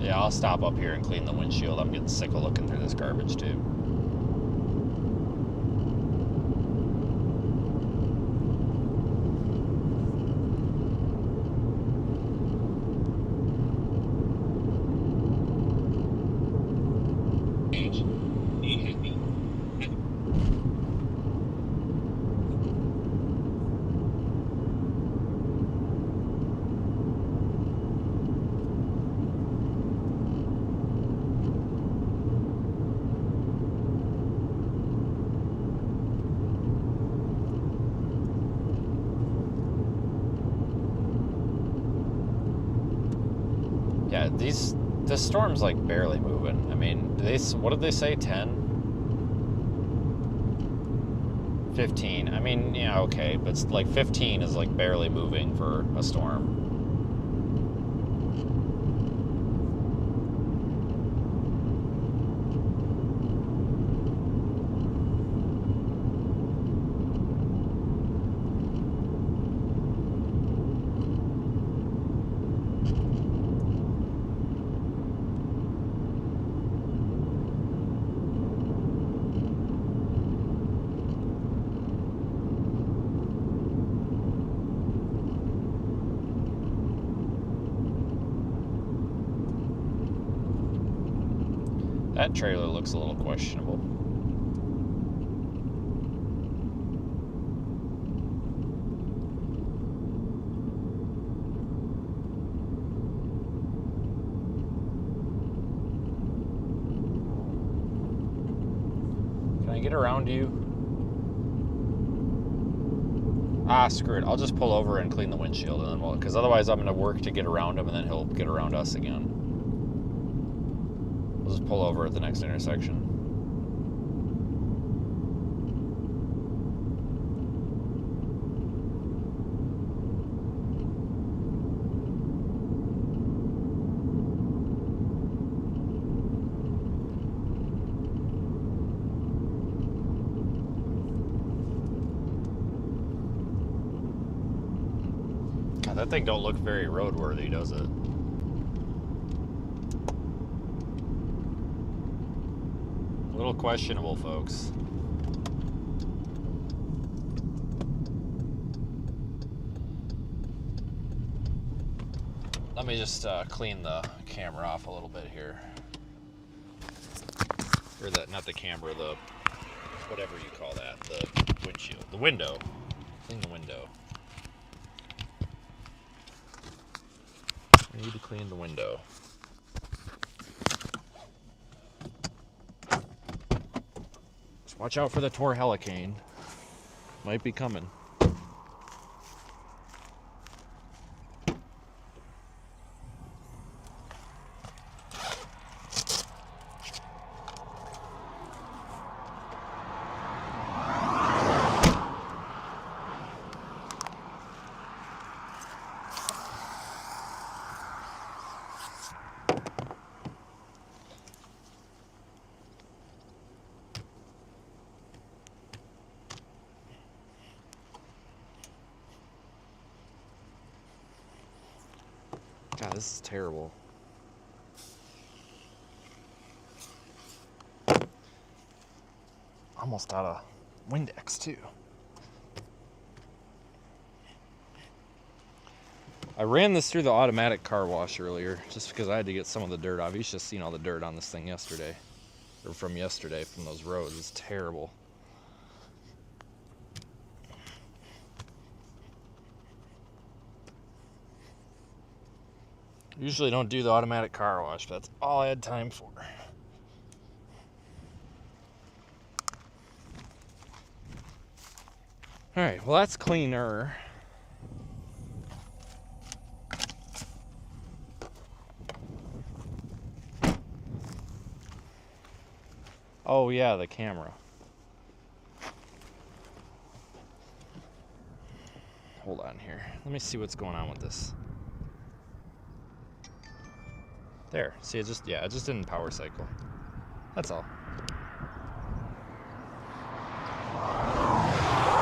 Yeah, I'll stop up here and clean the windshield. I'm getting sick of looking through this garbage too. Yeah, this storm's like barely moving. I mean, what did they say, 10? 15. I mean, yeah, okay, but it's like 15 is like barely moving for a storm. That trailer looks a little questionable. Can I get around you? Ah, screw it. I'll just pull over and clean the windshield, and then because otherwise I'm going to work to get around him, and then he'll get around us again. We'll just pull over at the next intersection. thing don't look very roadworthy, does it? A little questionable, folks. Let me just clean the camera off a little bit here. Or not the camera, the whatever you call that, the windshield, the window. Clean the window. I need to clean the window. Just watch out for the Tor Hurricane. Might be coming. God, this is terrible. Almost out of Windex, too. I ran this through the automatic car wash earlier, just because I had to get some of the dirt off. You should have seen all the dirt on this thing yesterday. Or from yesterday, from those roads. It's terrible. Usually don't do the automatic car wash, but that's all I had time for. Alright, well that's cleaner. Oh yeah, the camera. Hold on here. Let me see what's going on with this. There, see, it just didn't power cycle. That's all.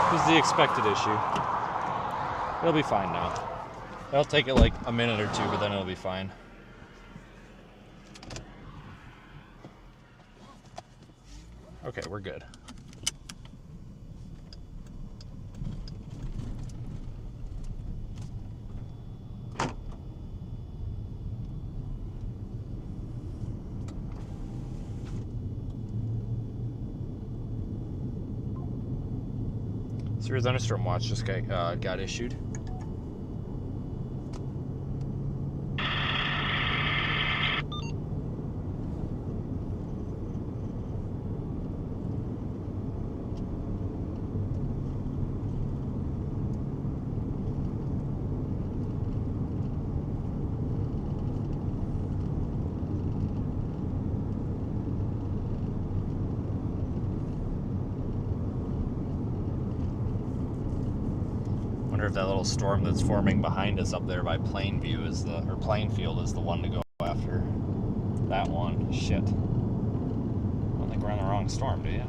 It was the expected issue. It'll be fine now. It'll take it like a minute or two, but then it'll be fine. Okay, we're good. Severe thunderstorm watch just got issued. If that little storm that's forming behind us up there by Plainfield is the one to go after. That one. Shit. I don't think we're on the wrong storm, do you?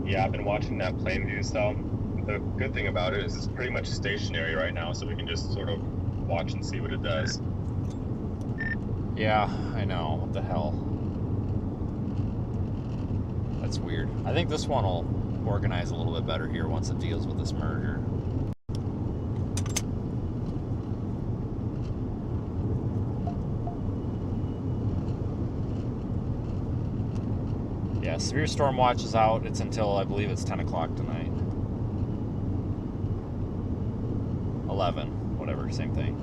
Yeah, I've been watching that Plainview cell. The good thing about it is it's pretty much stationary right now, so we can just sort of watch and see what it does. Yeah, I know. What the hell? That's weird. I think this one will organize a little bit better here once it deals with this merger. Yeah, severe storm watch is out. It's until, I believe it's 10 o'clock tonight. 11, whatever, same thing.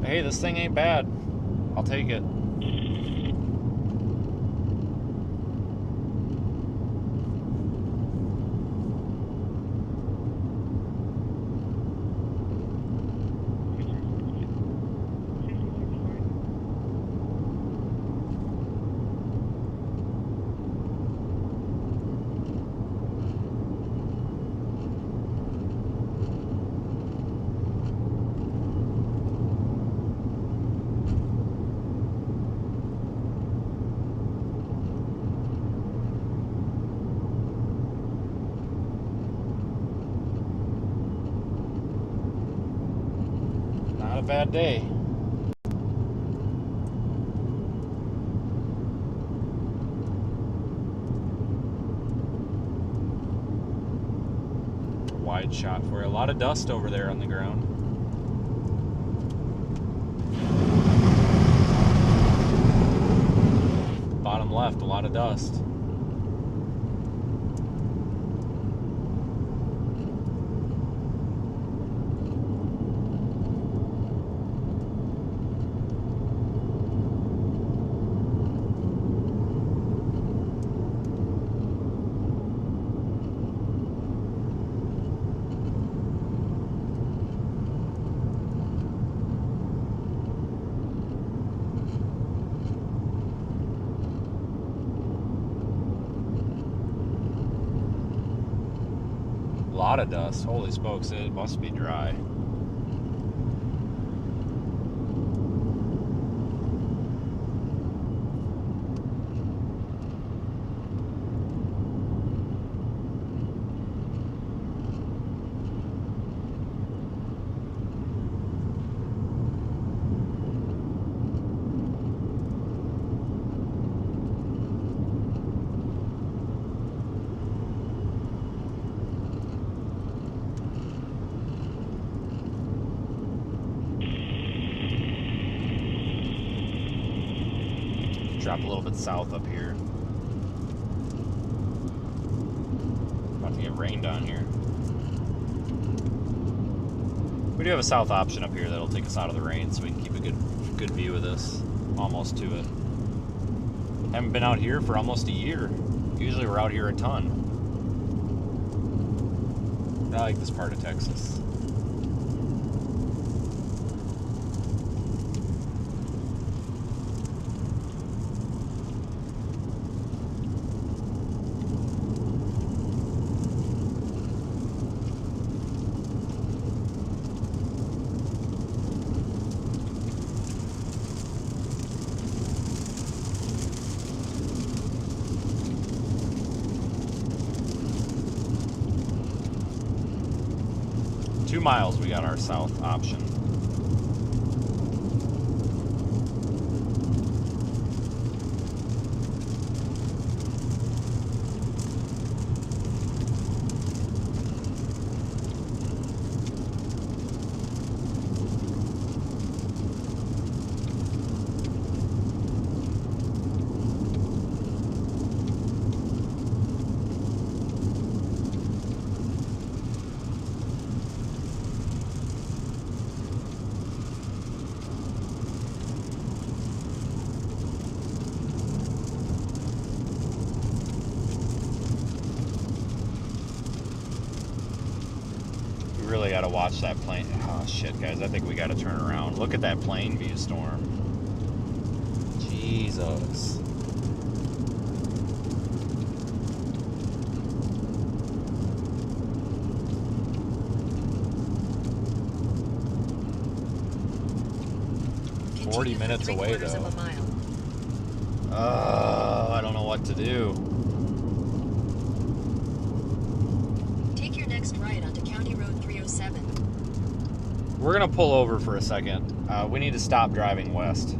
Hey, this thing ain't bad. I'll take it. bad day. Wide shot for you. A lot of dust over there on the ground. Bottom left, a lot of dust. A lot of dust. Holy smokes, it must be dry. Drop a little bit south up here. About to get rained on here. We do have a south option up here that'll take us out of the rain, so we can keep a good view of this. Almost to it. Haven't been out here for almost a year. Usually we're out here a ton. I like this part of Texas. Miles, we got our south option. Really got to watch that plane. Oh shit, guys, I think we got to turn around. Look at that plane view storm. Jesus. Continue 40 minutes for away 3/4 though. of a mile. I don't know what to do. Take your next right onto County Road 307. We're gonna pull over for a second. We need to stop driving west.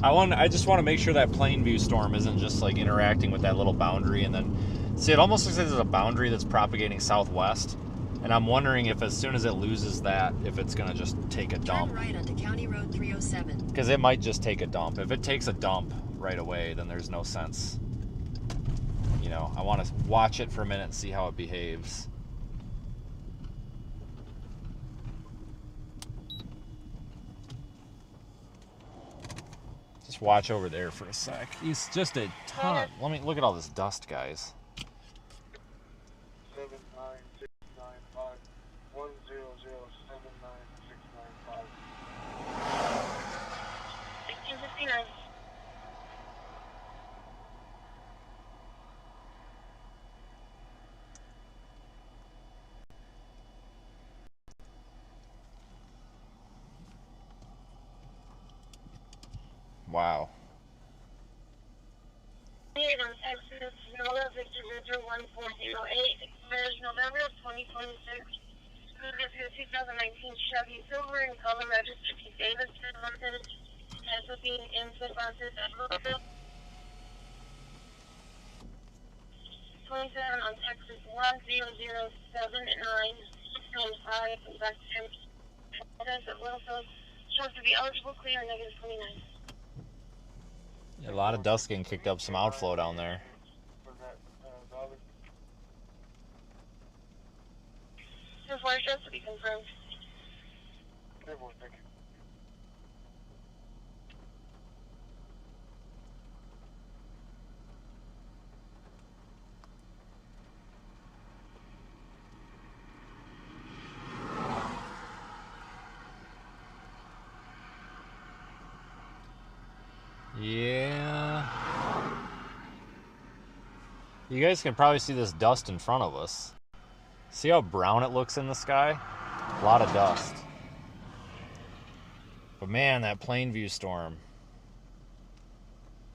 I just want to make sure that plain view storm isn't just like interacting with that little boundary, and then see, it almost looks like there's a boundary that's propagating southwest, and I'm wondering if as soon as it loses that, if it's gonna just take a dump. Turn right onto County Road 307. Because it might just take a dump. If it takes a dump right away, then there's no sense. You know, I want to watch it for a minute and see how it behaves. Just watch over there for a sec. He's just a ton. Let me look at all this dust, guys. 79695 1007995. 1659. Wow. On Texas, Nova Victor Victor 1408, expires November of 2026. This is a 2019 Chevy Silver in color registered to Davidson Limited. Has a being input process at Louisville. 27 on Texas 10079 and 5 back to test at Louisville. Shows to be eligible, clear, negative 29. A lot of dust getting kicked up, some outflow down there. For that, valid. This wire just to be confirmed. Okay, boy, thank you. Yeah. You guys can probably see this dust in front of us. See how brown it looks in the sky? A lot of dust. But man, that Plainview storm.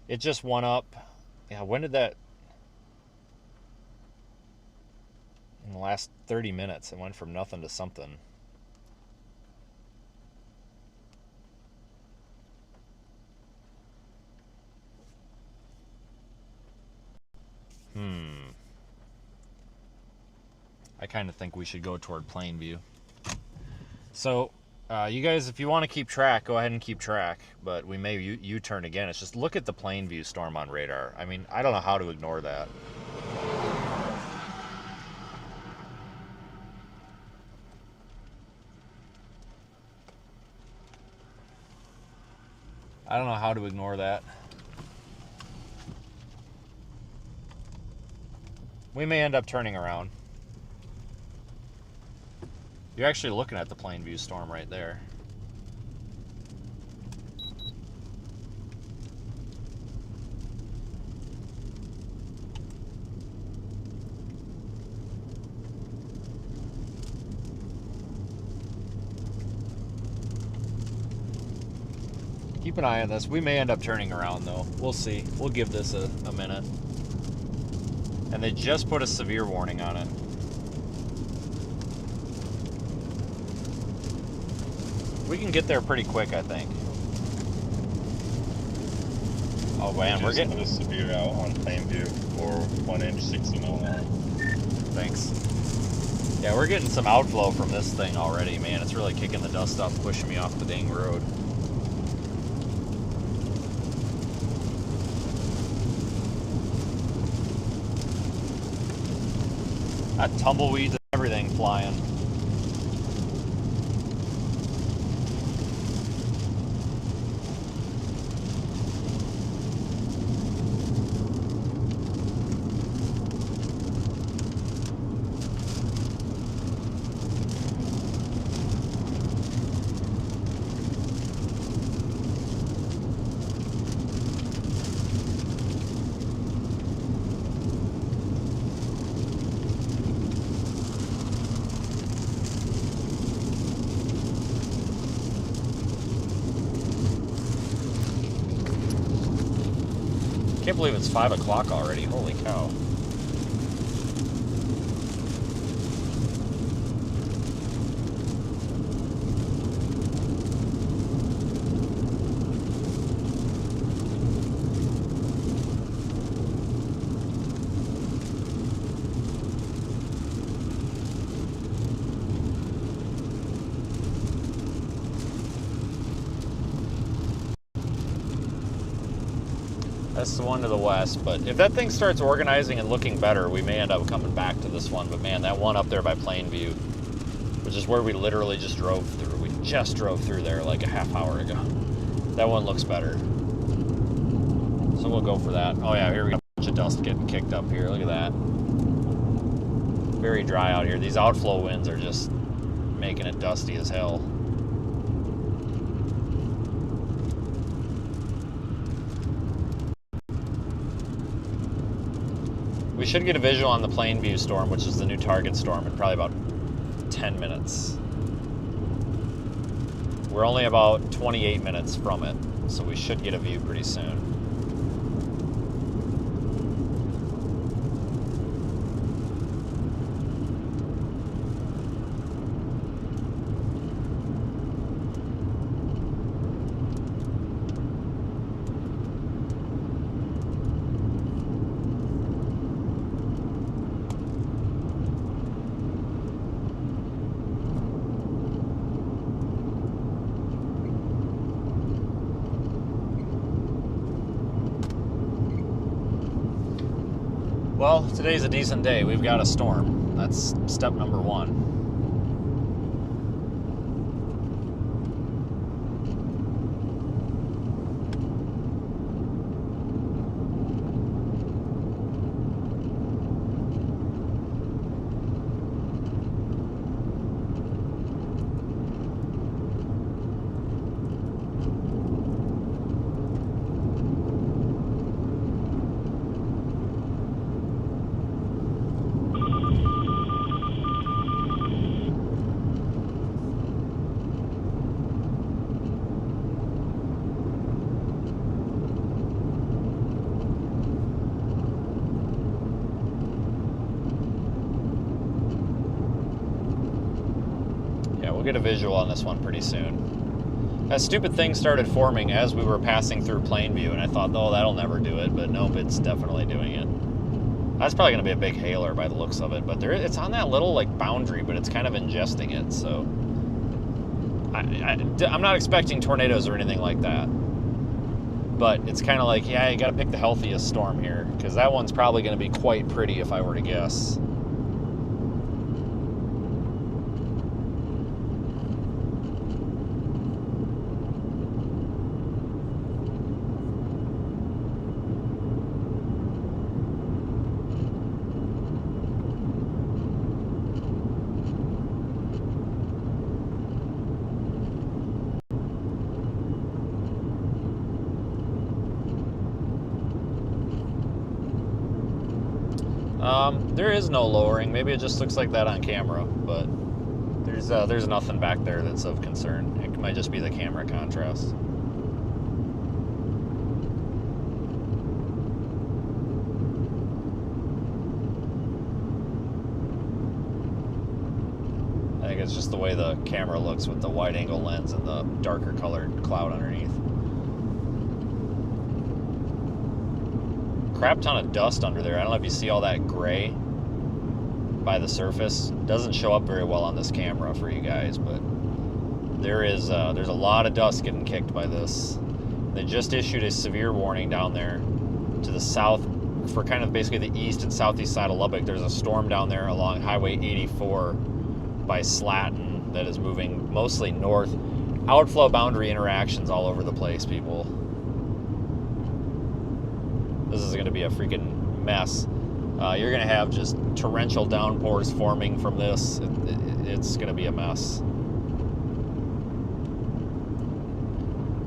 It just went up. Yeah, when did that? In the last 30 minutes, it went from nothing to something. I kind of think we should go toward Plainview. So, you guys, if you want to keep track, go ahead and keep track. But we may U-turn again. It's just look at the Plainview storm on radar. I mean, I don't know how to ignore that. I don't know how to ignore that. We may end up turning around. You're actually looking at the Plainview storm right there. Keep an eye on this. We may end up turning around though. We'll see. We'll give this a minute. And they just put a severe warning on it. We can get there pretty quick, I think. Oh man, we're getting a severe out on Plainview for 1 inch 60 mile. Thanks. Yeah, we're getting some outflow from this thing already, man. It's really kicking the dust up, pushing me off the dang road. Got tumbleweeds and everything flying. I can't believe it's 5 o'clock already. Holy cow. That's the one to the west, but if that thing starts organizing and looking better, we may end up coming back to this one. But man, that one up there by Plainview, which is where we literally just drove through. We just drove through there like a half hour ago. That one looks better. So we'll go for that. Oh yeah, here we got a bunch of dust getting kicked up here. Look at that. Very dry out here. These outflow winds are just making it dusty as hell. We should get a visual on the Plainview storm, which is the new target storm, in probably about 10 minutes. We're only about 28 minutes from it, so we should get a view pretty soon. Well, today's a decent day. We've got a storm. That's step number one. We'll get a visual on this one pretty soon. That stupid thing started forming as we were passing through Plainview, and I thought, oh, that'll never do it, but nope, it's definitely doing it. That's probably going to be a big hailer by the looks of it, but it's on that little like boundary, but it's kind of ingesting it, so I'm not expecting tornadoes or anything like that. But it's kind of like, yeah, you got to pick the healthiest storm here, because that one's probably going to be quite pretty if I were to guess. There is no lowering. Maybe it just looks like that on camera, but there's nothing back there that's of concern. It might just be the camera contrast. I think it's just the way the camera looks with the wide-angle lens and the darker colored cloud underneath. Crap ton of dust under there. I don't know if you see all that gray by the surface. Doesn't show up very well on this camera for you guys, but there's a lot of dust getting kicked by this. They just issued a severe warning down there to the south for kind of basically the east and southeast side of Lubbock. There's a storm down there along Highway 84 by Slatton that is moving mostly north. Outflow boundary interactions all over the place, people. This is going to be a freaking mess. You're going to have just torrential downpours forming from this. It's going to be a mess.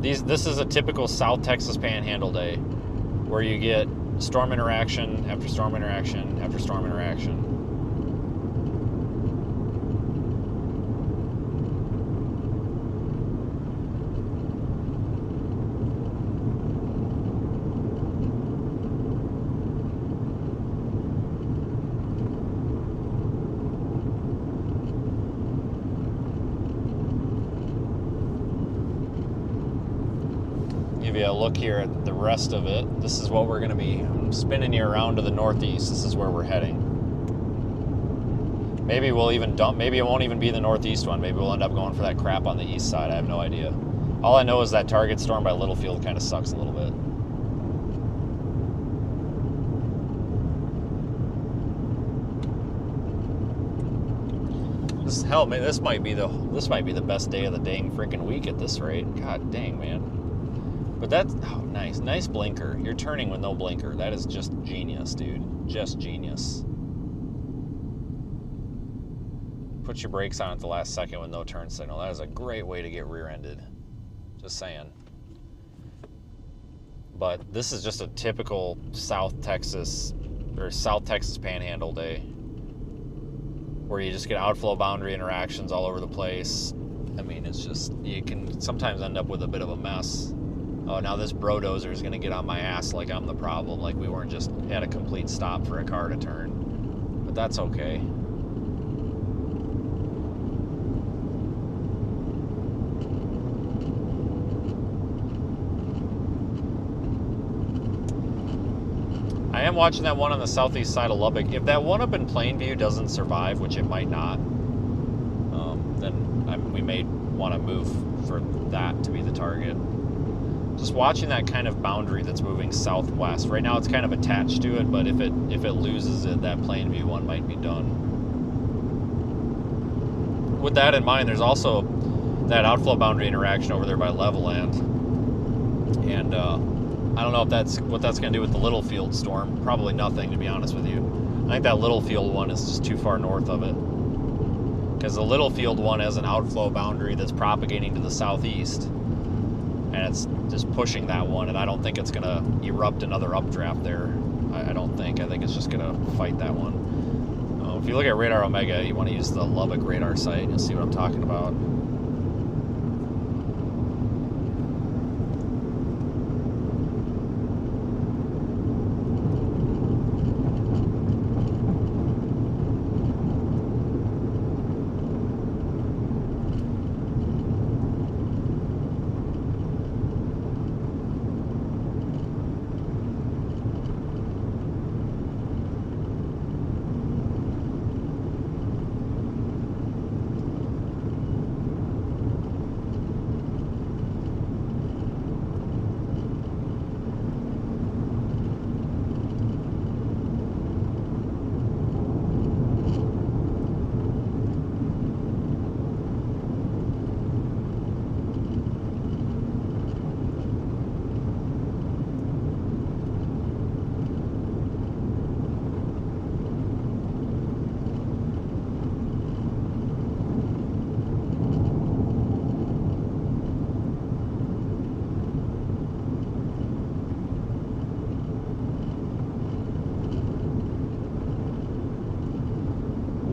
This is a typical South Texas Panhandle day where you get storm interaction after storm interaction after storm interaction. Give you a look here at the rest of it. This is what we're going to be. I'm spinning you around to the northeast. This is where we're heading. Maybe we'll even dump. Maybe it won't even be the northeast one. Maybe we'll end up going for that crap on the east side. I have no idea. All I know is that target storm by Littlefield kind of sucks a little bit. Hell, man, this might be the best day of the dang freaking week at this rate. God dang, man. But that's nice blinker. You're turning with no blinker. That is just genius, dude. Just genius. Put your brakes on at the last second with no turn signal. That is a great way to get rear-ended. Just saying. But this is just a typical South Texas Panhandle day, where you just get outflow boundary interactions all over the place. I mean, it's just, you can sometimes end up with a bit of a mess. Oh, now this brodozer is going to get on my ass like I'm the problem, like we weren't just at a complete stop for a car to turn. But that's okay. I am watching that one on the southeast side of Lubbock. If that one up in Plainview doesn't survive, which it might not, then we may want to move for that to be the target. just watching that kind of boundary that's moving southwest. Right now it's kind of attached to it, but if it loses it, that Plainview one might be done. With that in mind, there's also that outflow boundary interaction over there by Leveland. And I don't know if what that's going to do with the Littlefield storm. Probably nothing, to be honest with you. I think that Littlefield one is just too far north of it. Because the Littlefield one has an outflow boundary that's propagating to the southeast. And it's just pushing that one, and I don't think it's going to erupt another updraft there. I don't think. I think it's just going to fight that one. If you look at Radar Omega, you want to use the Lubbock radar site and see what I'm talking about.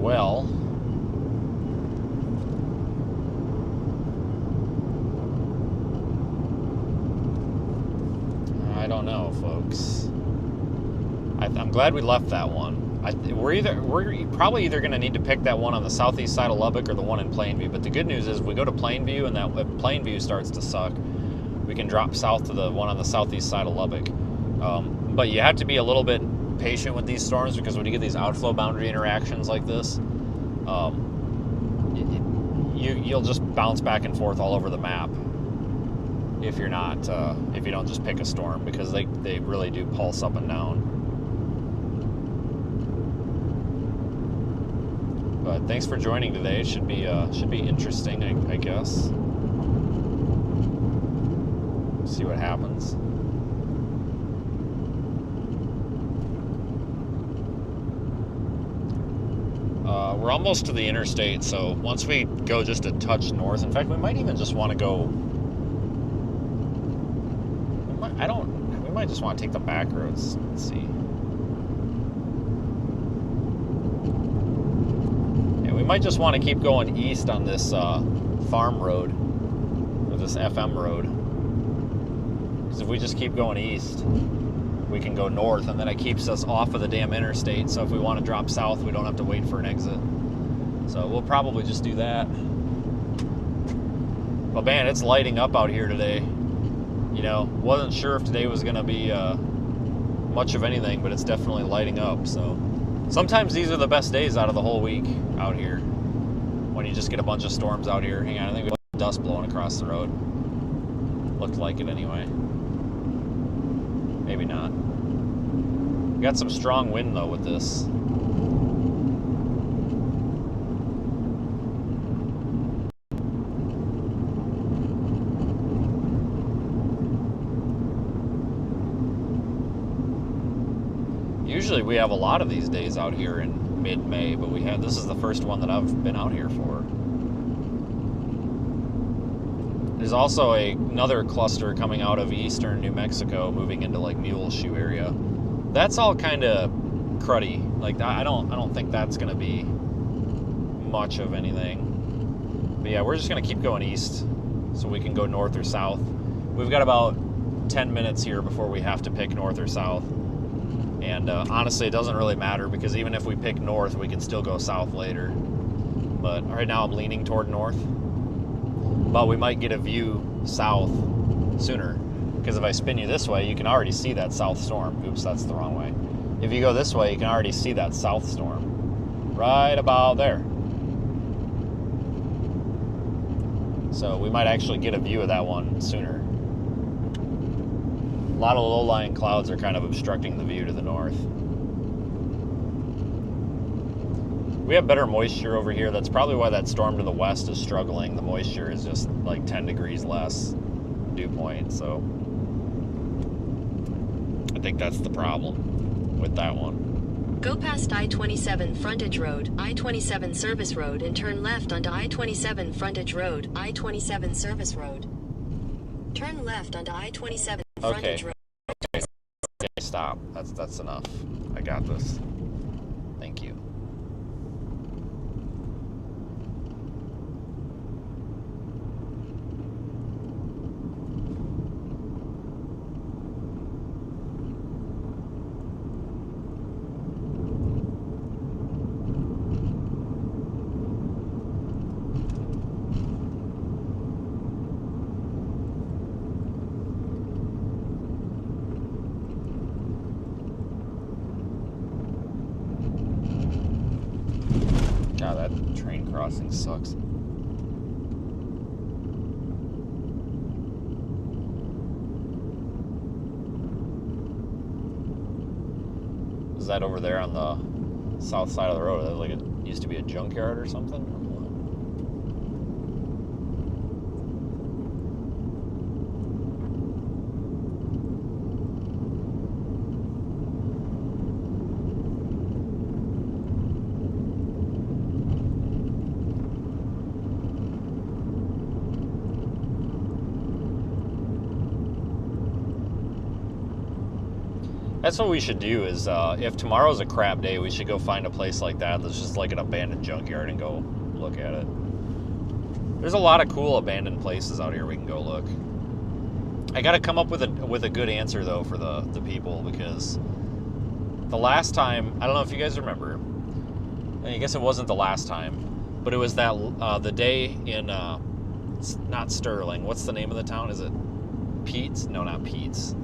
Well, I don't know, folks. I'm glad we left that one. We're probably either going to need to pick that one on the southeast side of Lubbock or the one in Plainview. But the good news is, if we go to Plainview and that if Plainview starts to suck, we can drop south to the one on the southeast side of Lubbock. But you have to be a little bit patient with these storms, because when you get these outflow boundary interactions like this, you'll just bounce back and forth all over the map if you're not if you don't just pick a storm, because they really do pulse up and down. But thanks for joining today. It should be interesting, I guess. See what happens. We're almost to the interstate, so once we go just a touch north, in fact, we might even just want to go. We might just want to take the back roads. Let's see. Yeah, we might just want to keep going east on this farm road, or this FM road. Because if we just keep going east, we can go north, and then it keeps us off of the damn interstate. So if we want to drop south, we don't have to wait for an exit. So we'll probably just do that. But man, it's lighting up out here today. You know, wasn't sure if today was going to be much of anything, but it's definitely lighting up. So sometimes these are the best days out of the whole week out here, when you just get a bunch of storms out here. Hang on, I think we got dust blowing across the road. Looked like it anyway. Maybe not. We got some strong wind though with this. Usually we have a lot of these days out here in mid-May, but this is the first one that I've been out here for. There's also another cluster coming out of eastern New Mexico, moving into like Muleshoe area. That's all kind of cruddy. Like I don't think that's going to be much of anything. But yeah, we're just going to keep going east, so we can go north or south. We've got about 10 minutes here before we have to pick north or south. And honestly, it doesn't really matter, because even if we pick north, we can still go south later. But right now I'm leaning toward north. But we might get a view south sooner, because if I spin you this way, you can already see that south storm. Oops, that's the wrong way. If you go this way, you can already see that south storm right about there. So we might actually get a view of that one sooner. lot of low-lying clouds are kind of obstructing the view to the north. We have better moisture over here. That's probably why that storm to the west is struggling. The moisture is just like 10 degrees less dew point, so I think that's the problem with that one. Go past I-27 Frontage Road, I-27 Service Road, and turn left onto I-27 Frontage Road, I-27 Service Road. Turn left onto I-27 Frontage Road. Okay, stop. That's enough. I got this. Thank you. God, that train crossing sucks. Is that over there on the south side of the road? Is that like it used to be a junkyard or something? That's what we should do is, if tomorrow's a crap day, we should go find a place like that that's just like an abandoned junkyard and go look at it. There's a lot of cool abandoned places out here we can go look. I gotta come up with a good answer, though, for the people, because the last time, I don't know if you guys remember, I guess it wasn't the last time, but it was that, the day in, it's not Sterling, what's the name of the town? Is it Pete's? No, not Pete's.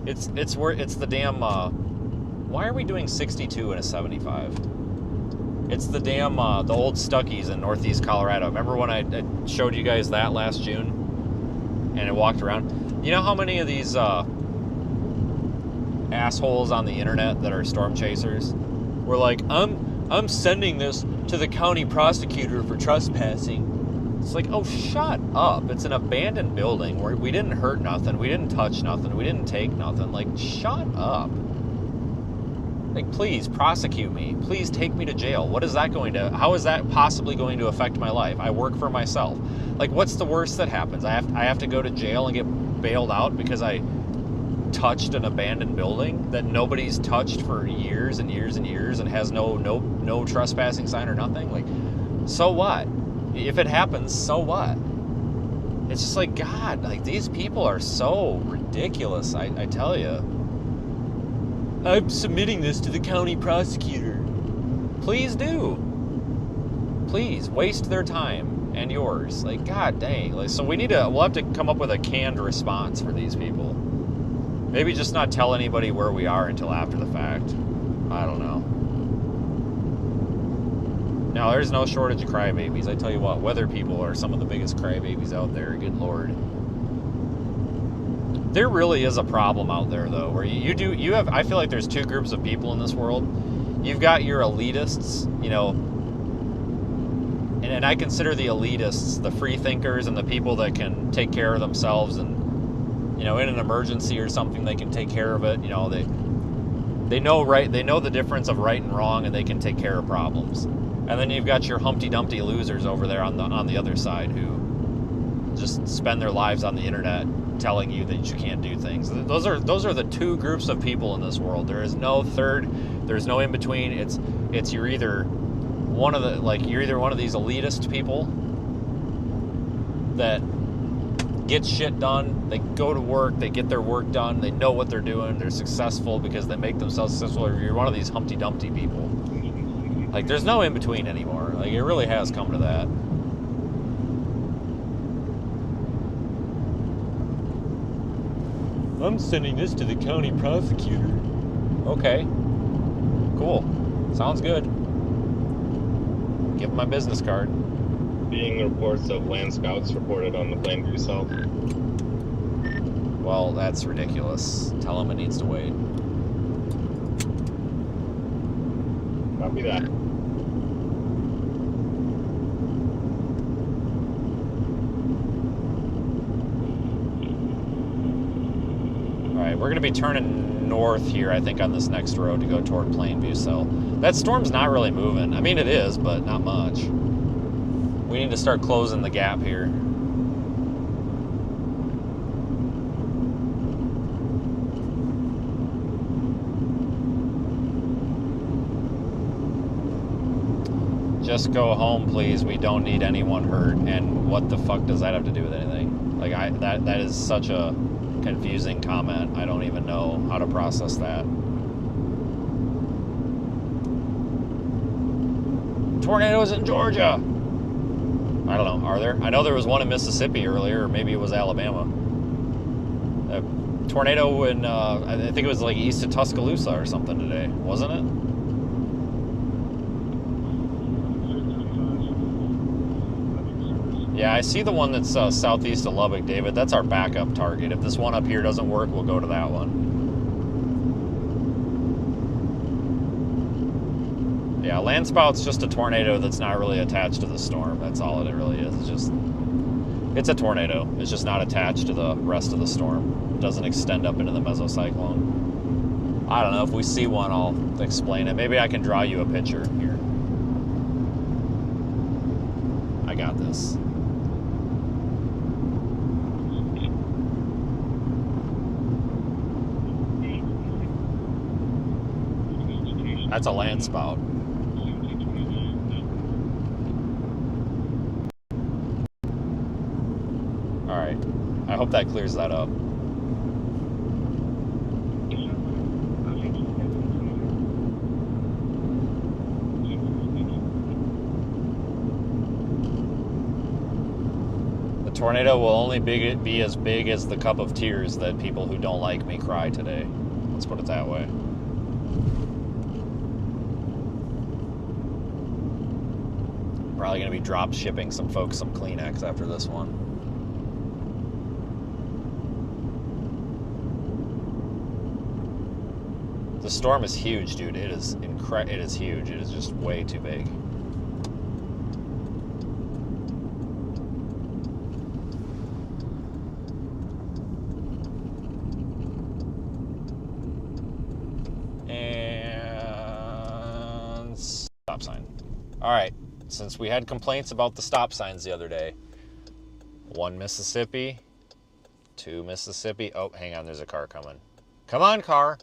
It's the damn, why are we doing 62 and a 75? It's the damn, the old Stuckey's in Northeast Colorado. Remember when I showed you guys that last June? And I walked around? You know how many of these, assholes on the internet that are storm chasers were like, I'm sending this to the county prosecutor for trespassing. It's like, oh, shut up. It's an abandoned building where we didn't hurt nothing. We didn't touch nothing. We didn't take nothing. Like, shut up. Like, please, prosecute me. Please take me to jail. How is that possibly going to affect my life? I work for myself. Like, what's the worst that happens? I have to go to jail and get bailed out because I touched an abandoned building that nobody's touched for years and years and years and has no trespassing sign or nothing? Like, so what? If it happens, so what? It's just like, God, like, these people are so ridiculous, I tell you. I'm submitting this to the county prosecutor. Please do. Please, waste their time and yours. Like, God dang. Like, so we'll have to come up with a canned response for these people. Maybe just not tell anybody where we are until after the fact. I don't know. Now, there's no shortage of crybabies. I tell you what, weather people are some of the biggest crybabies out there. Good Lord. There really is a problem out there, though, where you have. I feel like there's two groups of people in this world. You've got your elitists, you know, and I consider the elitists the free thinkers and the people that can take care of themselves, and, you know, in an emergency or something, they can take care of it. You know, they know the difference of right and wrong, and they can take care of problems. And then you've got your Humpty Dumpty losers over there on the other side who just spend their lives on the internet telling you that you can't do things. Those are the two groups of people in this world. There is no third. There's no in between. It's you're either one of these elitist people that gets shit done. They go to work. They get their work done. They know what they're doing. They're successful because they make themselves successful. Or you're one of these Humpty Dumpty people. Like, there's no in-between anymore. Like, it really has come to that. I'm sending this to the county prosecutor. Okay. Cool. Sounds good. Give him my business card. Being reports of land scouts reported on the Plainview South. Well, that's ridiculous. Tell him it needs to wait. Copy that. Alright, we're going to be turning north here, I think, on this next road to go toward Plainview. So that storm's not really moving. I mean, it is, but not much. We need to start closing the gap here. Just go home, please. We don't need anyone hurt. And what the fuck does that have to do with anything? Like, that is such a confusing comment. I don't even know how to process that. Tornadoes in Georgia. I don't know. Are there? I know there was one in Mississippi earlier, or maybe it was Alabama. A tornado in, I think it was like east of Tuscaloosa or something today, wasn't it? Yeah, I see the one that's southeast of Lubbock, David. That's our backup target. If this one up here doesn't work, we'll go to that one. Yeah, landspout's just a tornado that's not really attached to the storm. That's all it really is. It's a tornado. It's just not attached to the rest of the storm. It doesn't extend up into the mesocyclone. I don't know. If we see one, I'll explain it. Maybe I can draw you a picture here. I got this. That's a landspout. All right. I hope that clears that up. The tornado will only be as big as the cup of tears that people who don't like me cry today. Let's put it that way. Probably going to be drop shipping some folks some Kleenex after this one. The storm is huge, dude. It is it is huge. It is just way too big. And stop sign. All right. Since we had complaints about the stop signs the other day, 1 Mississippi, 2 Mississippi. Oh, hang on, there's a car coming. Come on, car.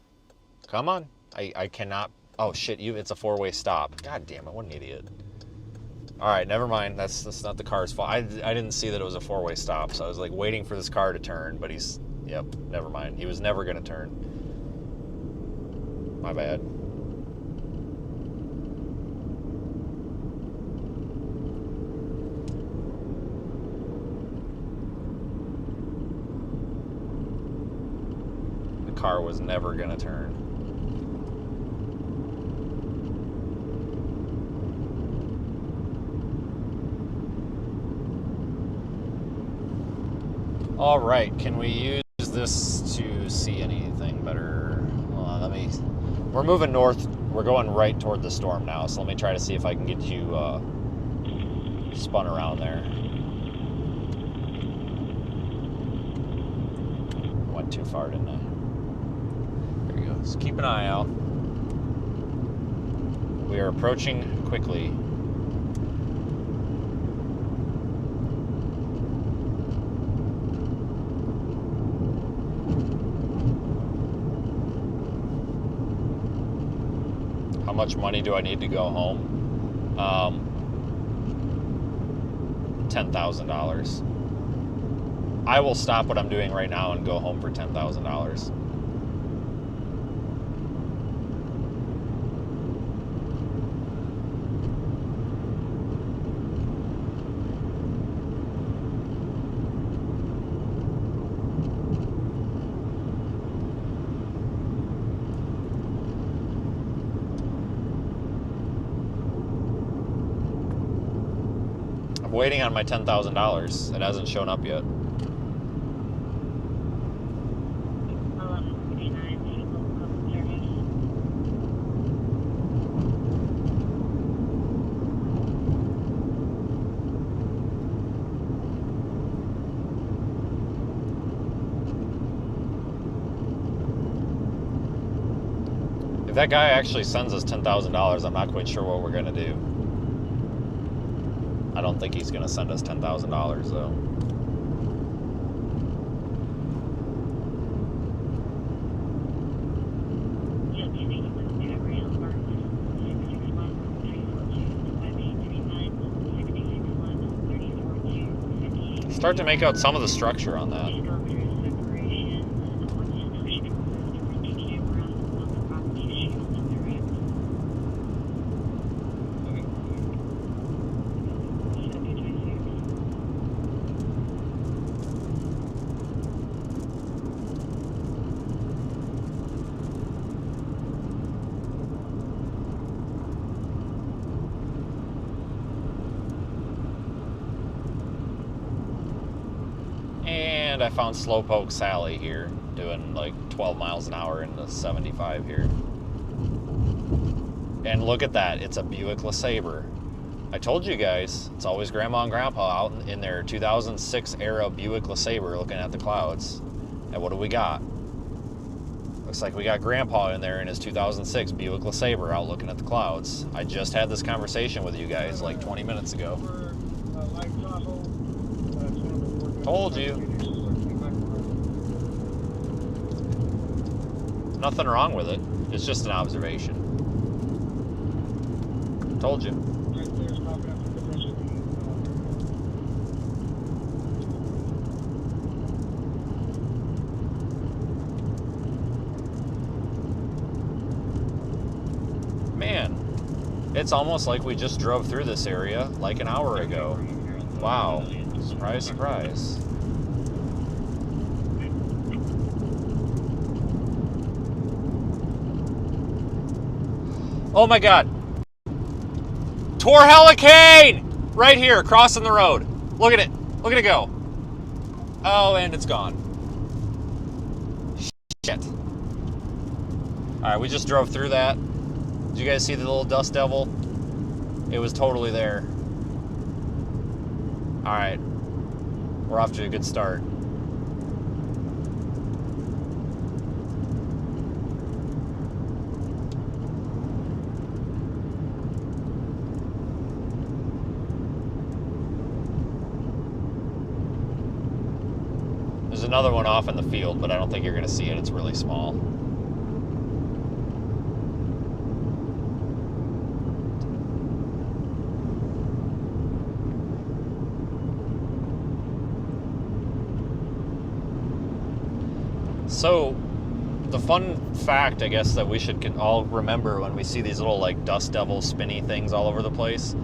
Come on. I cannot. Oh, shit, it's a 4-way stop. God damn it, what an idiot. All right, never mind. That's not the car's fault. I didn't see that it was a 4-way stop, so I was like waiting for this car to turn, but yep, never mind. He was never going to turn. My bad. Car was never gonna turn. All right, can we use this to see anything better? Hold on, we're moving north. We're going right toward the storm now, so let me try to see if I can get you spun around there. Went too far, didn't I? So keep an eye out. We are approaching quickly. How much money do I need to go home? $10,000. I will stop what I'm doing right now and go home for $10,000. Waiting on my $10,000. It hasn't shown up yet. If that guy actually sends us $10,000, I'm not quite sure what we're going to do. I don't think he's going to send us $10,000, though. Start to make out some of the structure on that. And I found Slowpoke Sally here, doing like 12 miles an hour in the 75 here. And look at that, it's a Buick LeSabre. I told you guys, it's always Grandma and Grandpa out in their 2006 era Buick LeSabre looking at the clouds. And what do we got? Looks like we got Grandpa in there in his 2006 Buick LeSabre out looking at the clouds. I just had this conversation with you guys like 20 minutes ago. Told you. Nothing wrong with it. It's just an observation. Told you. Man, it's almost like we just drove through this area like an hour ago. Wow. Surprise, surprise. Oh my God. Tor Hurricane! Right here, crossing the road. Look at it. Look at it go. Oh, and it's gone. Shit. Alright, we just drove through that. Did you guys see the little dust devil? It was totally there. Alright. We're off to a good start. There's another one off in the field, but I don't think you're going to see it. It's really small. So, the fun fact, I guess, that we should all remember when we see these little, like, dust devil spinny things all over the place,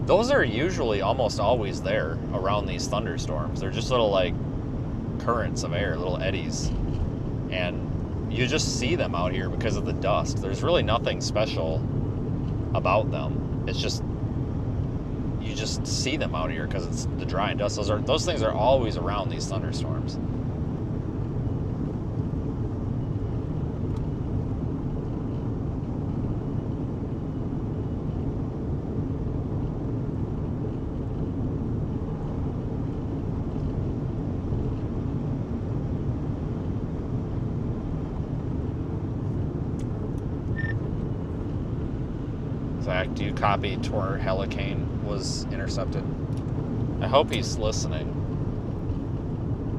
those are usually almost always there around these thunderstorms. They're just little, like, currents of air, little eddies. And you just see them out here because of the dust. There's really nothing special about them. It's just, you just see them out here because it's the dry and dust. Those things are always around these thunderstorms. Zach, do you copy Tor Hurricane was intercepted? I hope he's listening.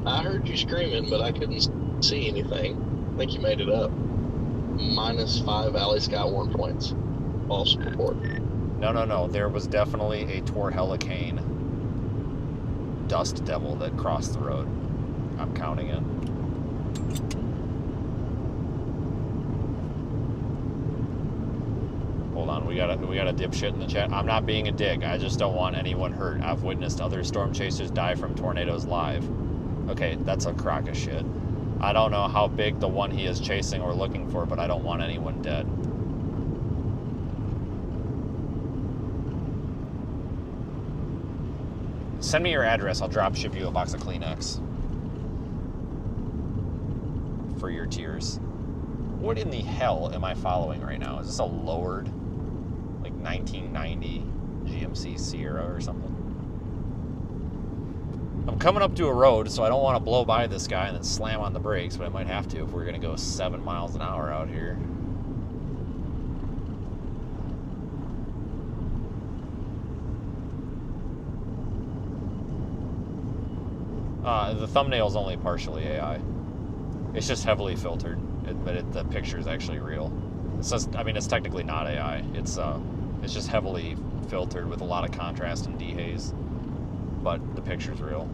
I heard you screaming, but I couldn't see anything. I think you made it up. -5 Alley Sky warning points. False report. No. There was definitely a Tor Hurricane dust devil that crossed the road. I'm counting it. Hold on, we got a dipshit in the chat. I'm not being a dick. I just don't want anyone hurt. I've witnessed other storm chasers die from tornadoes live. Okay, that's a crock of shit. I don't know how big the one he is chasing or looking for, but I don't want anyone dead. Send me your address. I'll drop ship you a box of Kleenex. For your tears. What in the hell am I following right now? Is this a lowered, like 1990 GMC Sierra or something? I'm coming up to a road, so I don't want to blow by this guy and then slam on the brakes, but I might have to if we're going to go 7 miles an hour out here. The thumbnail's only partially AI. It's just heavily filtered, but the picture is actually real. It says, I mean, it's technically not AI. It's just heavily filtered with a lot of contrast and dehaze, but the picture's real.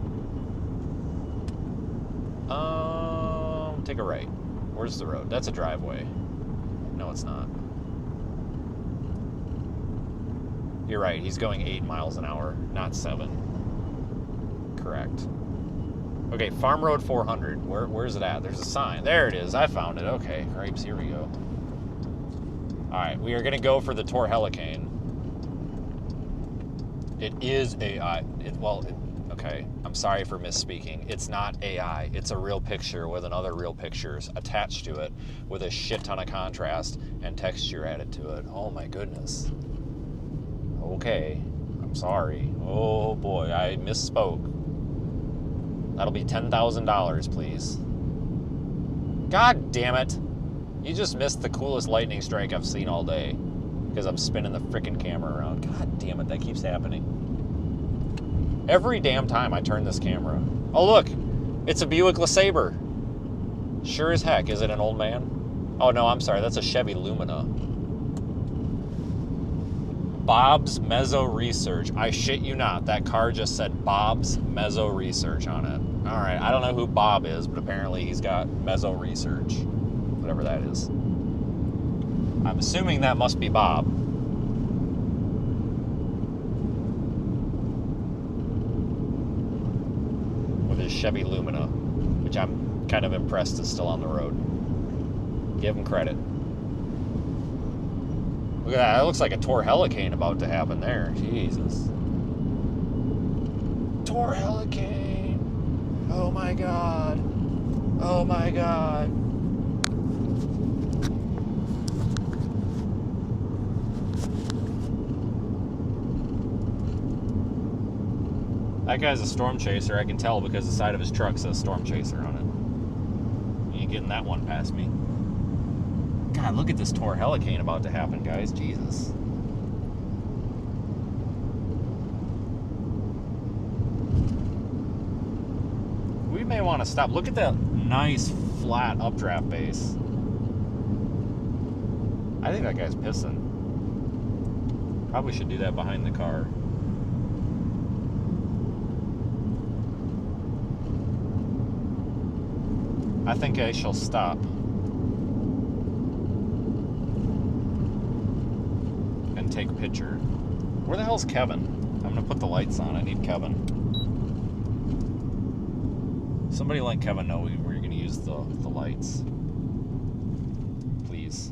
Take a right. Where's the road? That's a driveway. No, it's not. You're right. He's going 8 miles an hour, not 7. Correct. Okay, Farm Road 400. Where's it at? There's a sign. There it is. I found it. Okay, grapes. Here we go. All right, we are going to go for the Tor Helicane. It is AI. Okay, I'm sorry for misspeaking. It's not AI. It's a real picture with another real pictures attached to it with a shit ton of contrast and texture added to it. Oh my goodness. Okay, I'm sorry. Oh boy, I misspoke. That'll be $10,000, please. God damn it. You just missed the coolest lightning strike I've seen all day because I'm spinning the frickin' camera around. God damn it, that keeps happening. Every damn time I turn this camera. Oh, look. It's a Buick LeSabre. Sure as heck. Is it an old man? Oh, no, I'm sorry. That's a Chevy Lumina. Bob's Mezzo Research. I shit you not. That car just said Bob's Mezzo Research on it. All right. I don't know who Bob is, but apparently he's got Mezzo Research. Whatever that is. I'm assuming that must be Bob. His Chevy Lumina, which I'm kind of impressed is still on the road. Give him credit. Look at that. That looks like a Tor Helicane about to happen there. Jesus. Tor Helicane. Oh my god. Oh my god. That guy's a storm chaser, I can tell because the side of his truck says storm chaser on it. You ain't getting that one past me. God, look at this Tor Helicane about to happen, guys. Jesus. We may want to stop. Look at that nice flat updraft base. I think that guy's pissing. Probably should do that behind the car. I think I shall stop and take a picture. Where the hell's Kevin? I'm gonna put the lights on. I need Kevin. Somebody let Kevin know we're gonna use the lights. Please.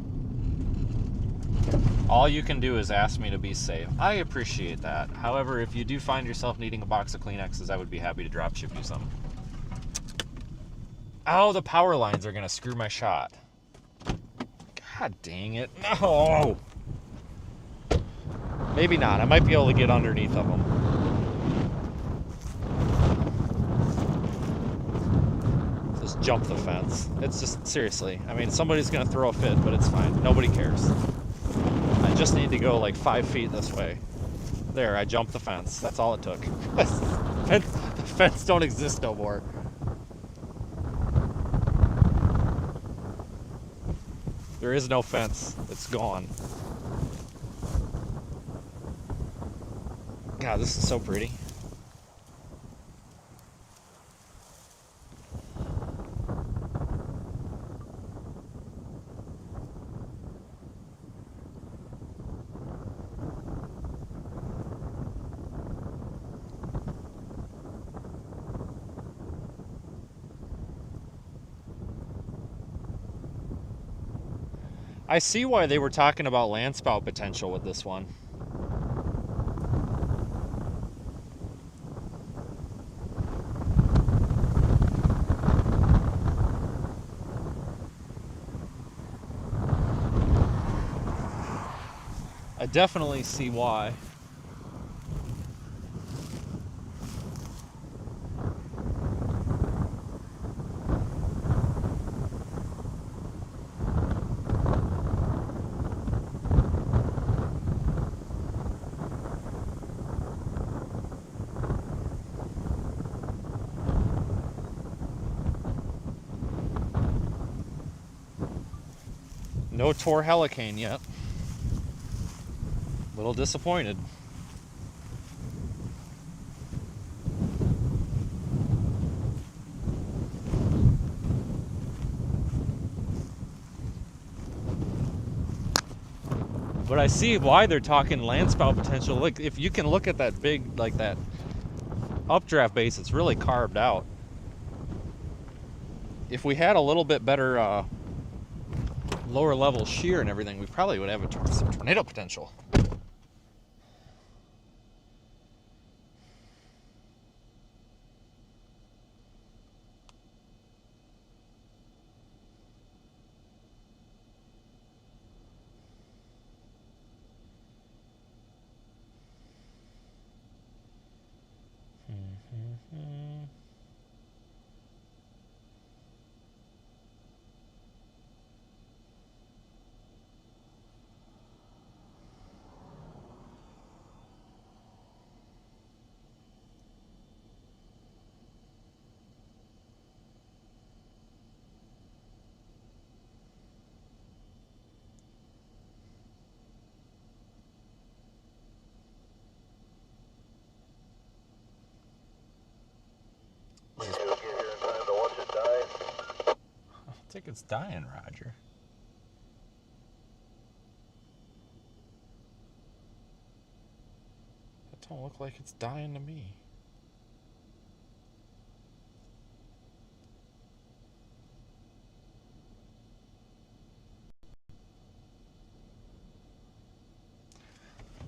All you can do is ask me to be safe. I appreciate that. However, if you do find yourself needing a box of Kleenexes, I would be happy to drop ship you some. Oh, the power lines are going to screw my shot. God dang it. No! Maybe not. I might be able to get underneath of them. Just jump the fence. It's just, seriously. I mean, somebody's going to throw a fit, but it's fine. Nobody cares. I just need to go like 5 feet this way. There, I jumped the fence. That's all it took. The fence don't exist no more. There is no fence. It's gone. God, this is so pretty. I see why they were talking about land spout potential with this one. I definitely see why. No Tor Helicane yet. A little disappointed. But I see why they're talking land spout potential. Look, if you can look at that big, like that updraft base, it's really carved out. If we had a little bit better lower level shear and everything, we probably would have some tornado potential. You get here in time to watch it die. I think it's dying, Roger. That don't look like it's dying to me.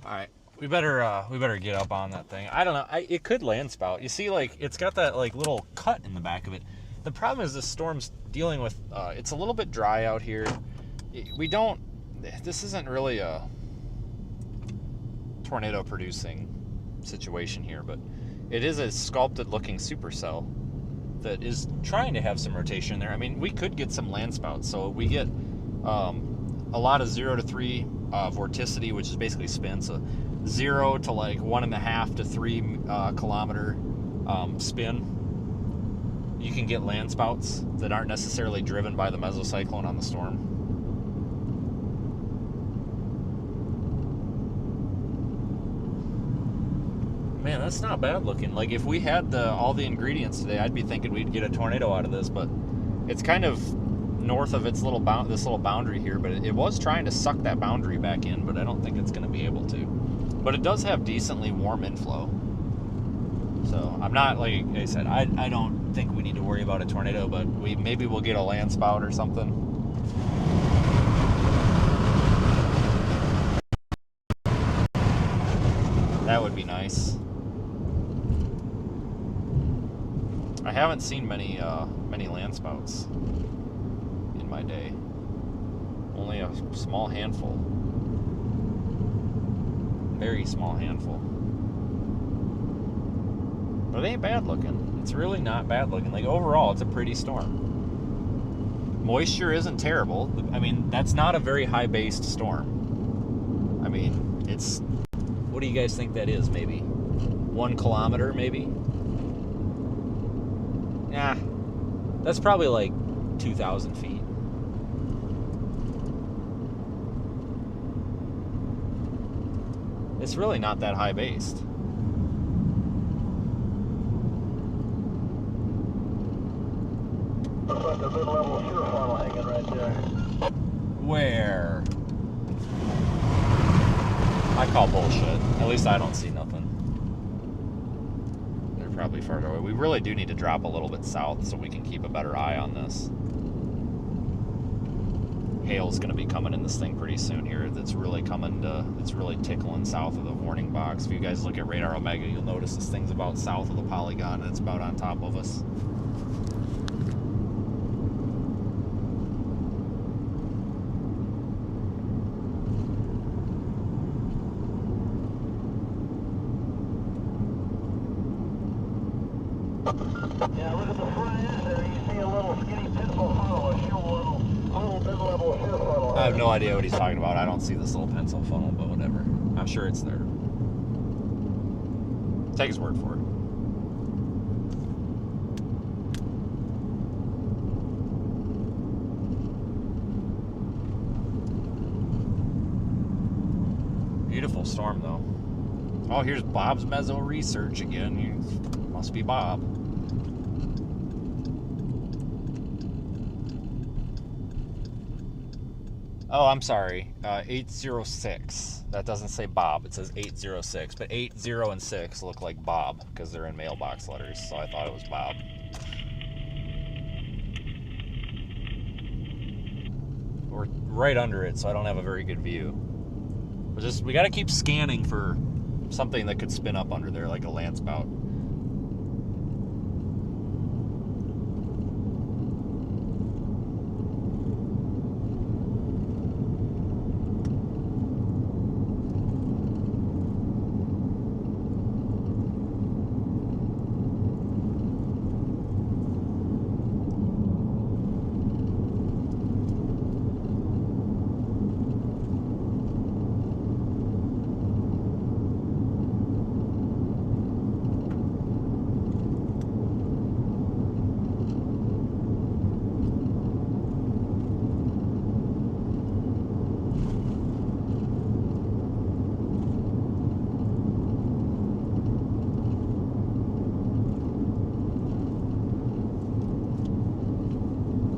All right, we better get up on that thing. I don't know. It could land spout. You see, like, it's got that like little cut in the back of it. The problem is this storm's dealing with. It's a little bit dry out here. This isn't really a tornado producing situation here, but it is a sculpted looking supercell that is trying to have some rotation there. I mean, we could get some land spouts, so we get a lot of 0 to 3 vorticity, which is basically spin. So 0 to like 1.5 to 3 kilometer spin. You can get land spouts that aren't necessarily driven by the mesocyclone on the storm. Man, that's not bad looking. Like, if we had all the ingredients today, I'd be thinking we'd get a tornado out of this, but it's kind of north of its this little boundary here, but it was trying to suck that boundary back in, but I don't think it's going to be able to. But it does have decently warm inflow. So I'm not, like I said, I don't think we need to worry about a tornado, but maybe we'll get a land spout or something. That would be nice. I haven't seen many land spouts in my day. Only a small handful. Very small handful. But it ain't bad looking. It's really not bad looking. Like, overall, it's a pretty storm. Moisture isn't terrible. I mean, that's not a very high-based storm. I mean, it's... What do you guys think that is, maybe? 1 kilometer, maybe? Nah. That's probably like 2,000 feet. It's really not that high-based. Looks like a mid-level shear funnel hanging right there. Where? I call bullshit. At least I don't see nothing. They're probably further away. We really do need to drop a little bit south so we can keep a better eye on this. Hail's going to be coming in this thing pretty soon here. It's really tickling south of the warning box. If you guys look at Radar Omega, you'll notice this thing's about south of the polygon and it's about on top of us. Yeah, look at the front edge there. You see a little skinny pencil funnel, a little mid-level shear funnel. I have no idea what he's talking about. I don't see this little pencil funnel, but whatever. I'm sure it's there. Take his word for it. Beautiful storm, though. Oh, here's Bob's Mezzo Research again. Must be Bob. Oh, I'm sorry. 806. That doesn't say Bob. It says 806. But 80 and 6 look like Bob because they're in mailbox letters. So I thought it was Bob. We're right under it, so I don't have a very good view. We got to keep scanning for something that could spin up under there, like a land spout.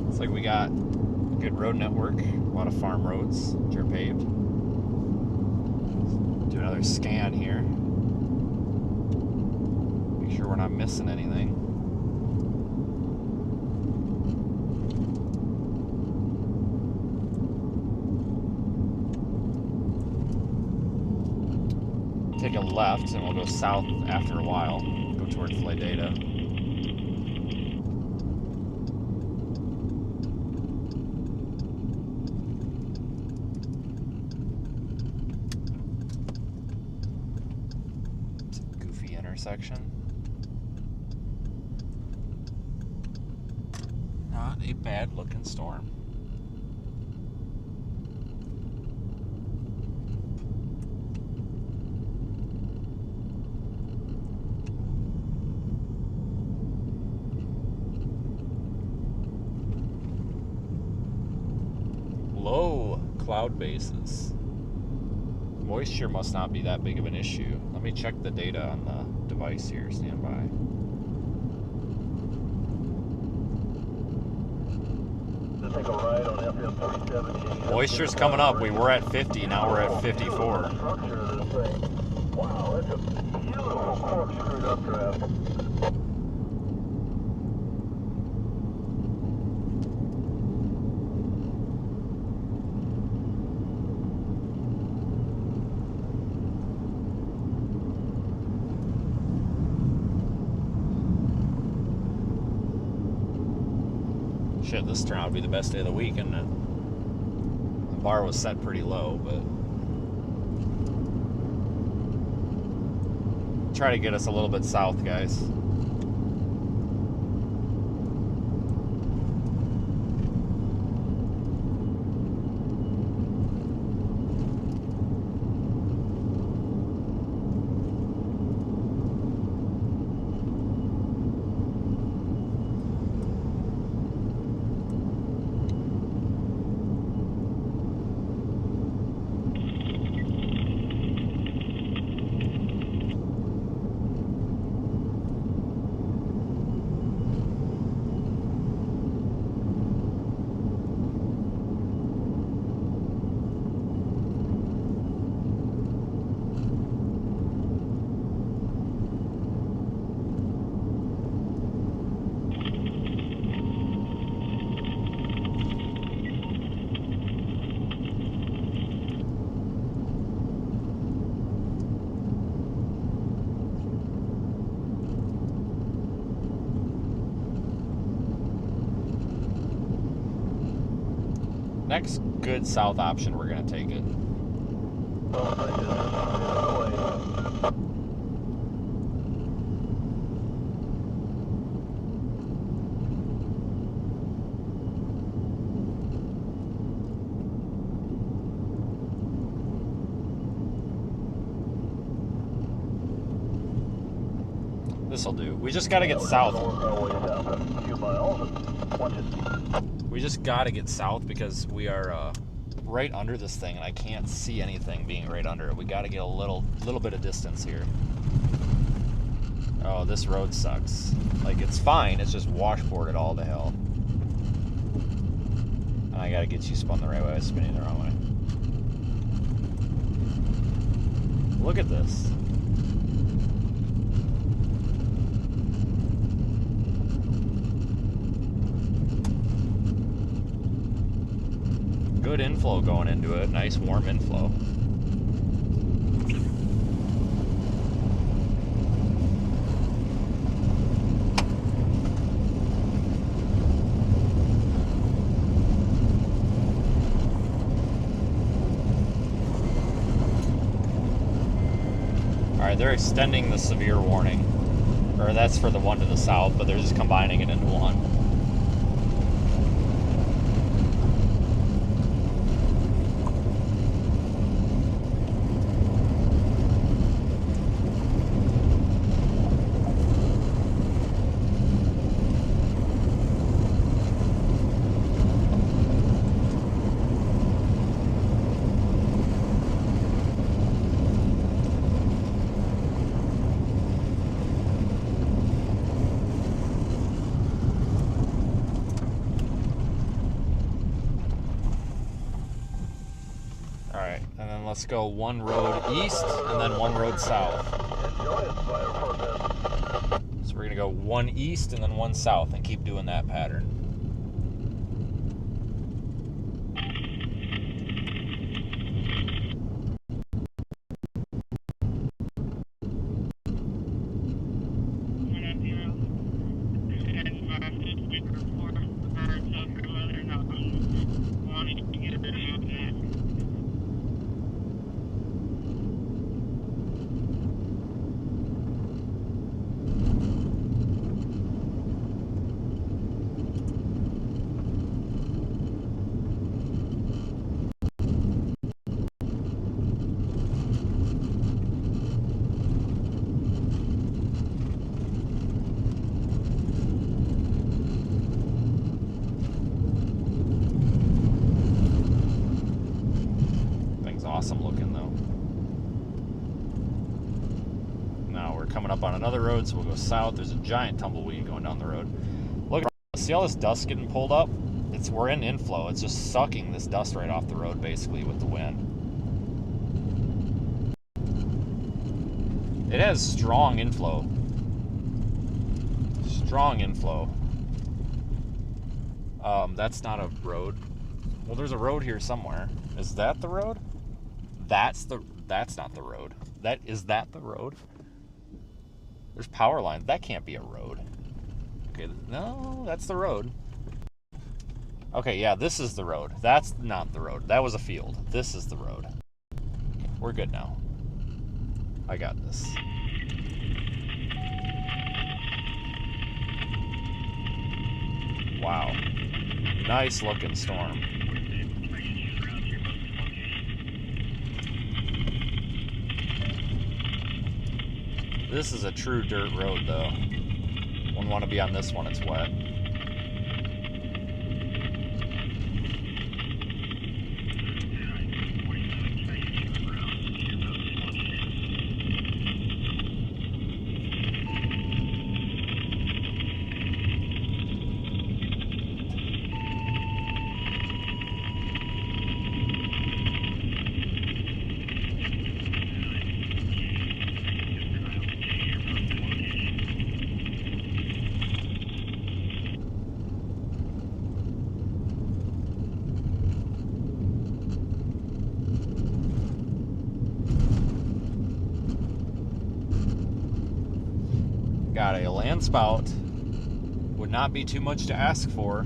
Looks like we got good road network, a lot of farm roads, which are paved. Do another scan here. Make sure we're not missing anything. Take a left and we'll go south after a while, go toward Data. Intersection. Not a bad looking storm. Low cloud bases. Moisture must not be that big of an issue. Let me check the data on the device here. Stand by. Take a ride on FM 317. Moisture's coming up. We were at 50, now we're at 54. Structure of this thing. Wow, that's a beautiful corkscrewed updraft. Shit, this turned out to be the best day of the week, and the bar was set pretty low, but try to get us a little bit south, guys. Next good south option, we're going to take it. This'll do. We just got to get south. We just got to get south because we are right under this thing, and I can't see anything being right under it. We got to get a little bit of distance here. Oh, this road sucks. Like, it's fine. It's just washboarded all to hell. And I got to get you spun the right way. I was spinning the wrong way. Look at this. Good inflow going into it. Nice warm inflow. Alright, they're extending the severe warning. Or that's for the one to the south, but they're just combining it into one. Let's go one road east and then one road south. So we're going to go one east and then one south and keep doing that pattern. Awesome looking though. Now we're coming up on another road, so we'll go south. There's a giant tumbleweed going down the road. Look, see all this dust getting pulled up? We're in inflow. It's just sucking this dust right off the road basically with the wind. It has strong inflow. Strong inflow. That's not a road. Well, there's a road here somewhere. Is that the road? That's not the road. Is that the road? There's power lines. That can't be a road. Okay, no, that's the road. Okay, yeah, this is the road. That's not the road. That was a field. This is the road. Okay, we're good now. I got this. Wow. Nice looking storm. This is a true dirt road, though. Wouldn't want to be on this one, it's wet. Got a land spout. Would not be too much to ask for.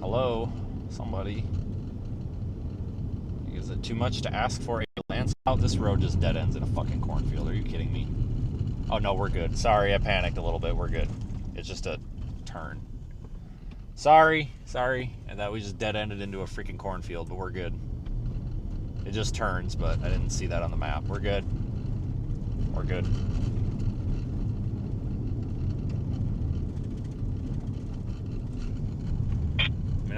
Hello, somebody. Is it too much to ask for a land spout? This road just dead ends in a fucking cornfield. Are you kidding me? Oh no, we're good. Sorry, I panicked a little bit. We're good. It's just a turn. Sorry. And that we just dead ended into a freaking cornfield, but we're good. It just turns, but I didn't see that on the map. We're good. We're good. I mean,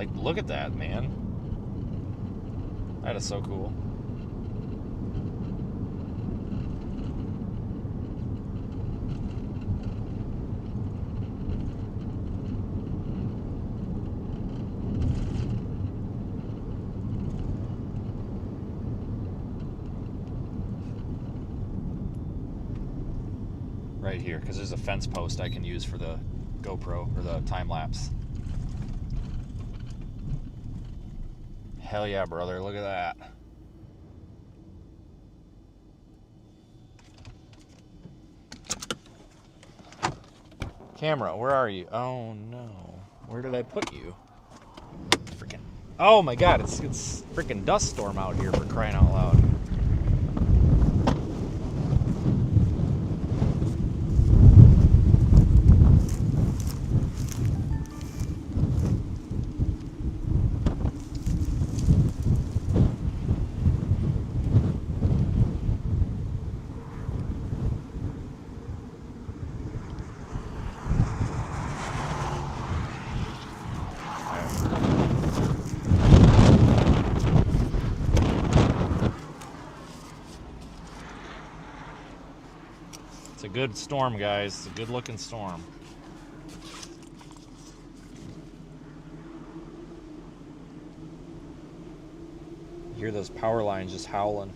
Like, look at that, man. That is so cool. Right here, because there's a fence post I can use for the GoPro or the time lapse. Hell yeah, brother, look at that. Camera, where are you? Oh no. Where did I put you? Freaking. Oh my god, it's freaking dust storm out here, for crying out loud. It's a good storm, guys. It's a good looking storm. You hear those power lines just howling.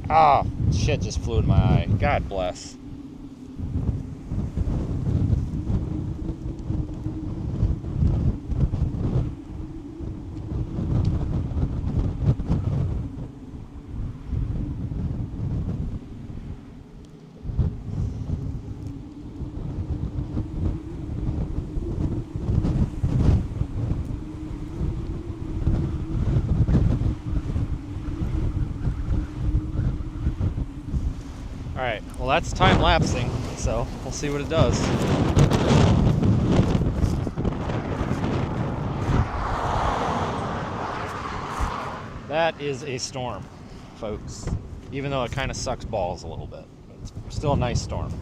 Ah, shit just flew in my eye. God bless. Alright, well that's time lapsing, so we'll see what it does. That is a storm, folks. Even though it kind of sucks balls a little bit. But it's still a nice storm.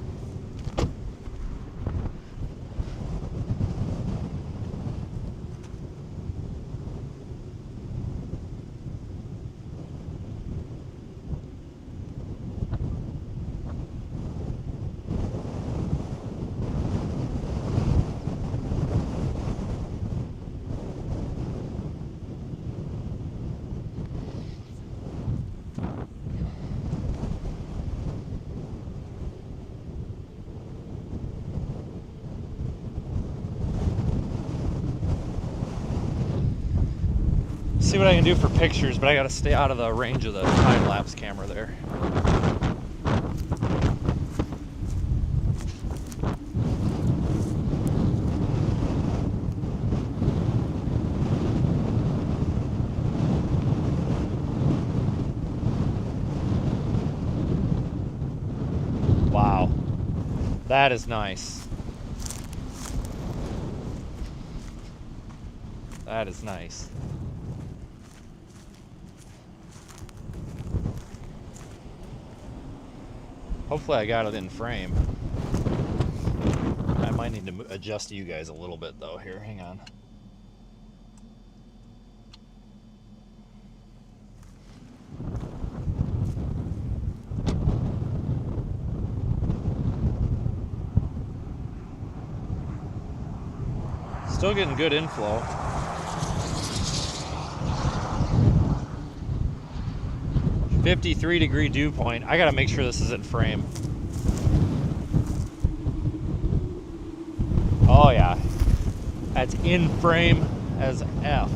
See what I can do for pictures, but I gotta stay out of the range of the time-lapse camera there. Wow, that is nice. That is nice. Hopefully I got it in frame. I might need to adjust you guys a little bit though. Here, hang on. Still getting good inflow. .53-degree dew point. I gotta make sure this is in frame. Oh yeah, that's in frame as F.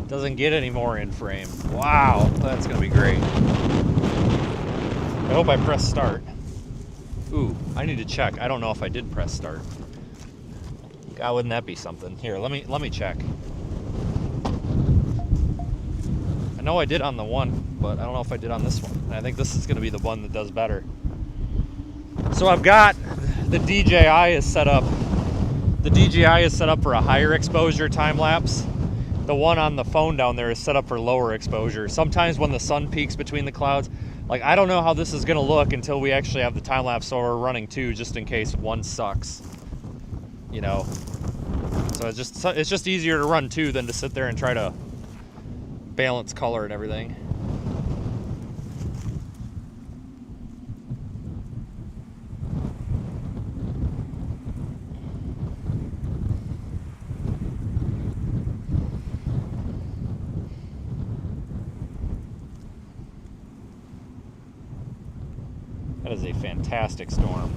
Doesn't get any more in frame. Wow, that's gonna be great. I hope I press start. Ooh, I need to check. I don't know if I did press start. God, wouldn't that be something? Here, let me check. I know I did on the one, but I don't know if I did on this one. And I think this is going to be the one that does better. So I've got the DJI is set up. The DJI is set up for a higher exposure time lapse. The one on the phone down there is set up for lower exposure. Sometimes when the sun peaks between the clouds, like I don't know how this is gonna look until we actually have the time lapse, so we're running two just in case one sucks. You know. So it's just easier to run two than to sit there and try to balance color and everything. That is a fantastic storm.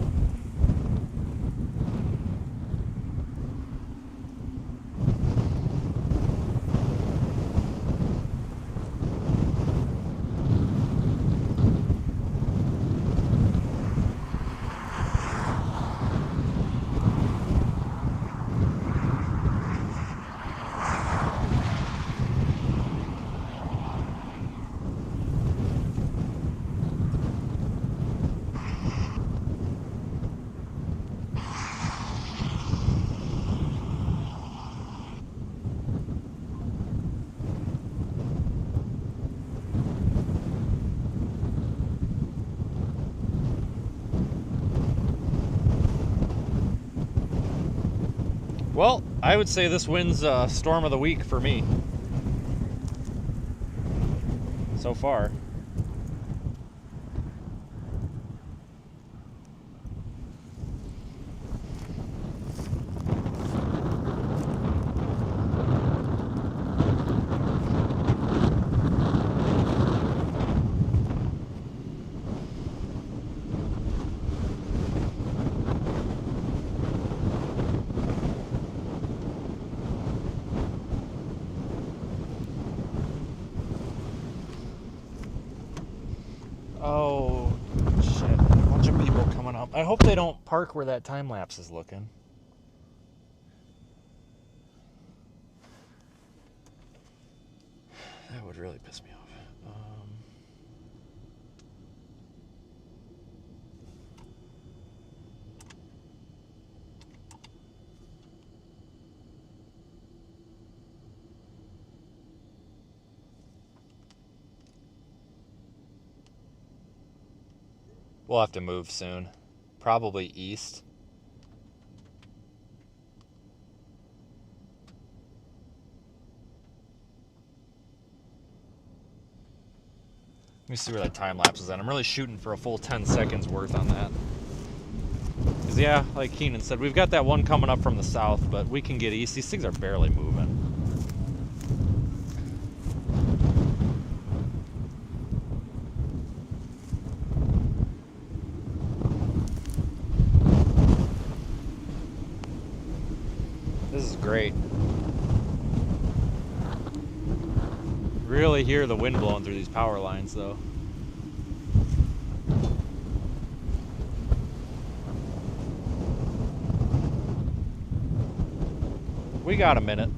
Well, I would say this wins storm of the week for me so far. Oh, shit. A bunch of people coming up. I hope they don't park where that time lapse is looking. That would really piss me off. We'll have to move soon. Probably east. Let me see where that time lapse is at. I'm really shooting for a full 10 seconds worth on that. Because, yeah, like Keenan said, we've got that one coming up from the south, but we can get east. These things are barely moving. This is great. Really hear the wind blowing through these power lines, though. We got a minute.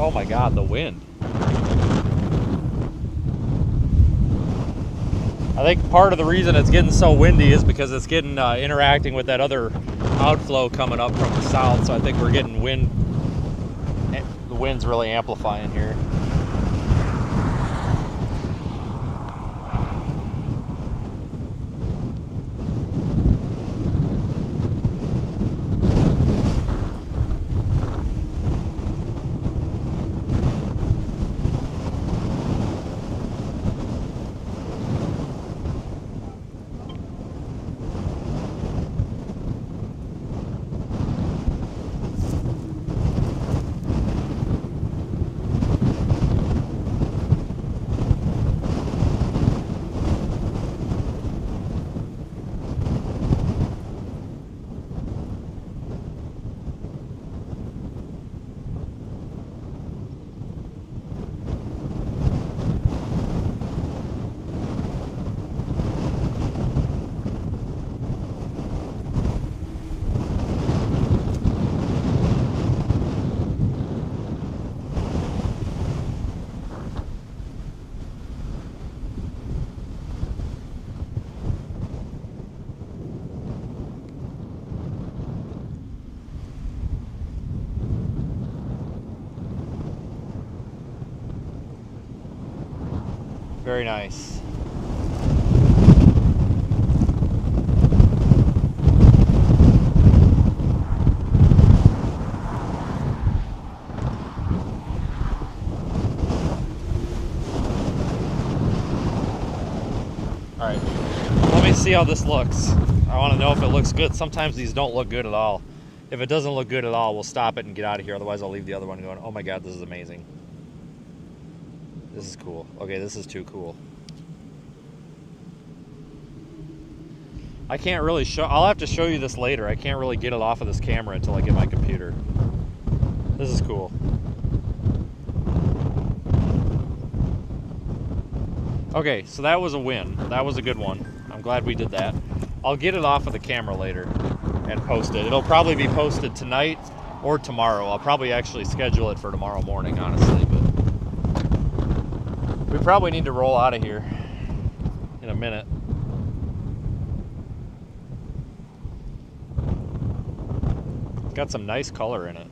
Oh my God, the wind. I think part of the reason it's getting so windy is because it's getting interacting with that other outflow coming up from the south, so I think we're getting wind. The wind's really amplifying here. Very nice. Alright, let me see how this looks. I want to know if it looks good. Sometimes these don't look good at all. If it doesn't look good at all, we'll stop it and get out of here. Otherwise, I'll leave the other one going, oh my god, this is amazing. This is cool. Okay, this is too cool. I can't really show... I'll have to show you this later. I can't really get it off of this camera until I get my computer. This is cool. Okay, so that was a win. That was a good one. I'm glad we did that. I'll get it off of the camera later and post it. It'll probably be posted tonight or tomorrow. I'll probably actually schedule it for tomorrow morning, honestly, but we probably need to roll out of here in a minute. It's got some nice color in it.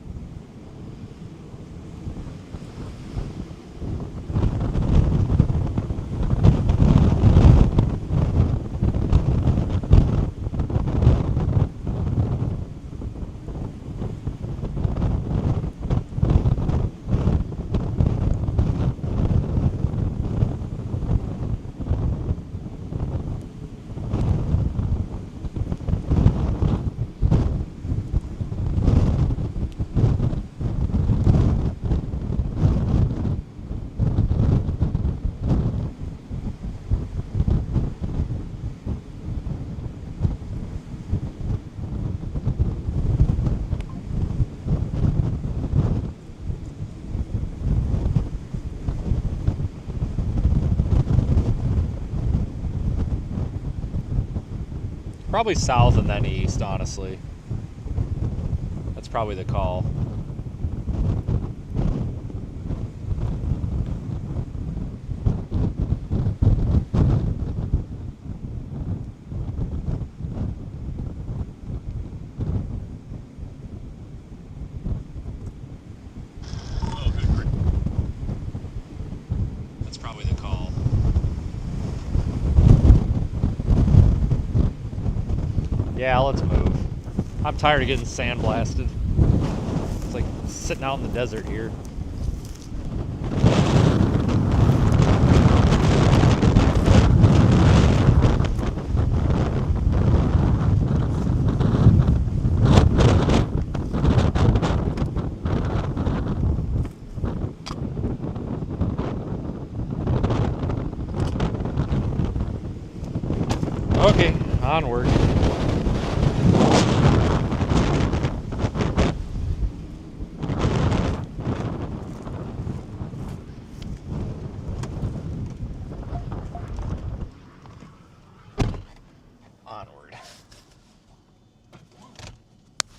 Probably south and then east, honestly. That's probably the call. That's probably the call. Yeah, let's move. I'm tired of getting sandblasted. It's like sitting out in the desert here. Okay, onward.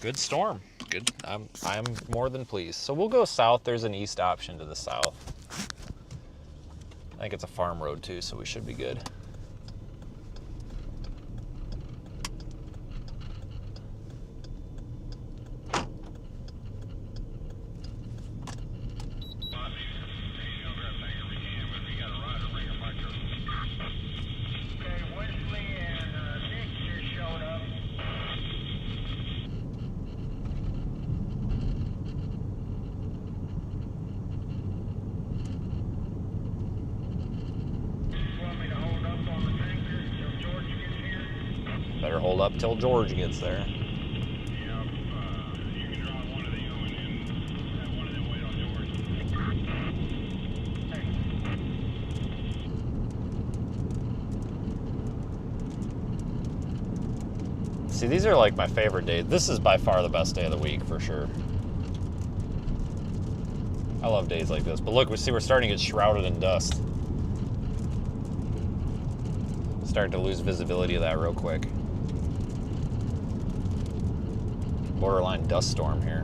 Good storm. Good. I'm more than pleased. So we'll go south. There's an east option to the south. I think it's a farm road too, so we should be good. Better hold up till George gets there. See, these are like my favorite days. This is by far the best day of the week for sure. I love days like this. But look, we see we're starting to get shrouded in dust. Starting to lose visibility of that real quick. Borderline dust storm here.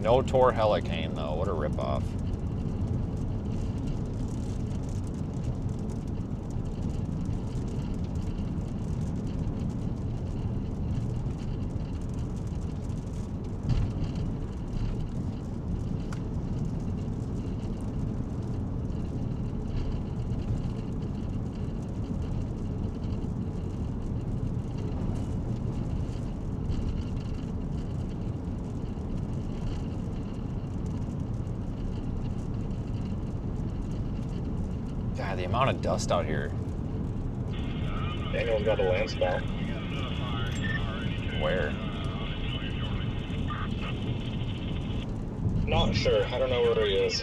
No Tor Helicane, though. What a ripoff. God, the amount of dust out here. Daniel's got a land spout. Where? Not sure. I don't know where he is.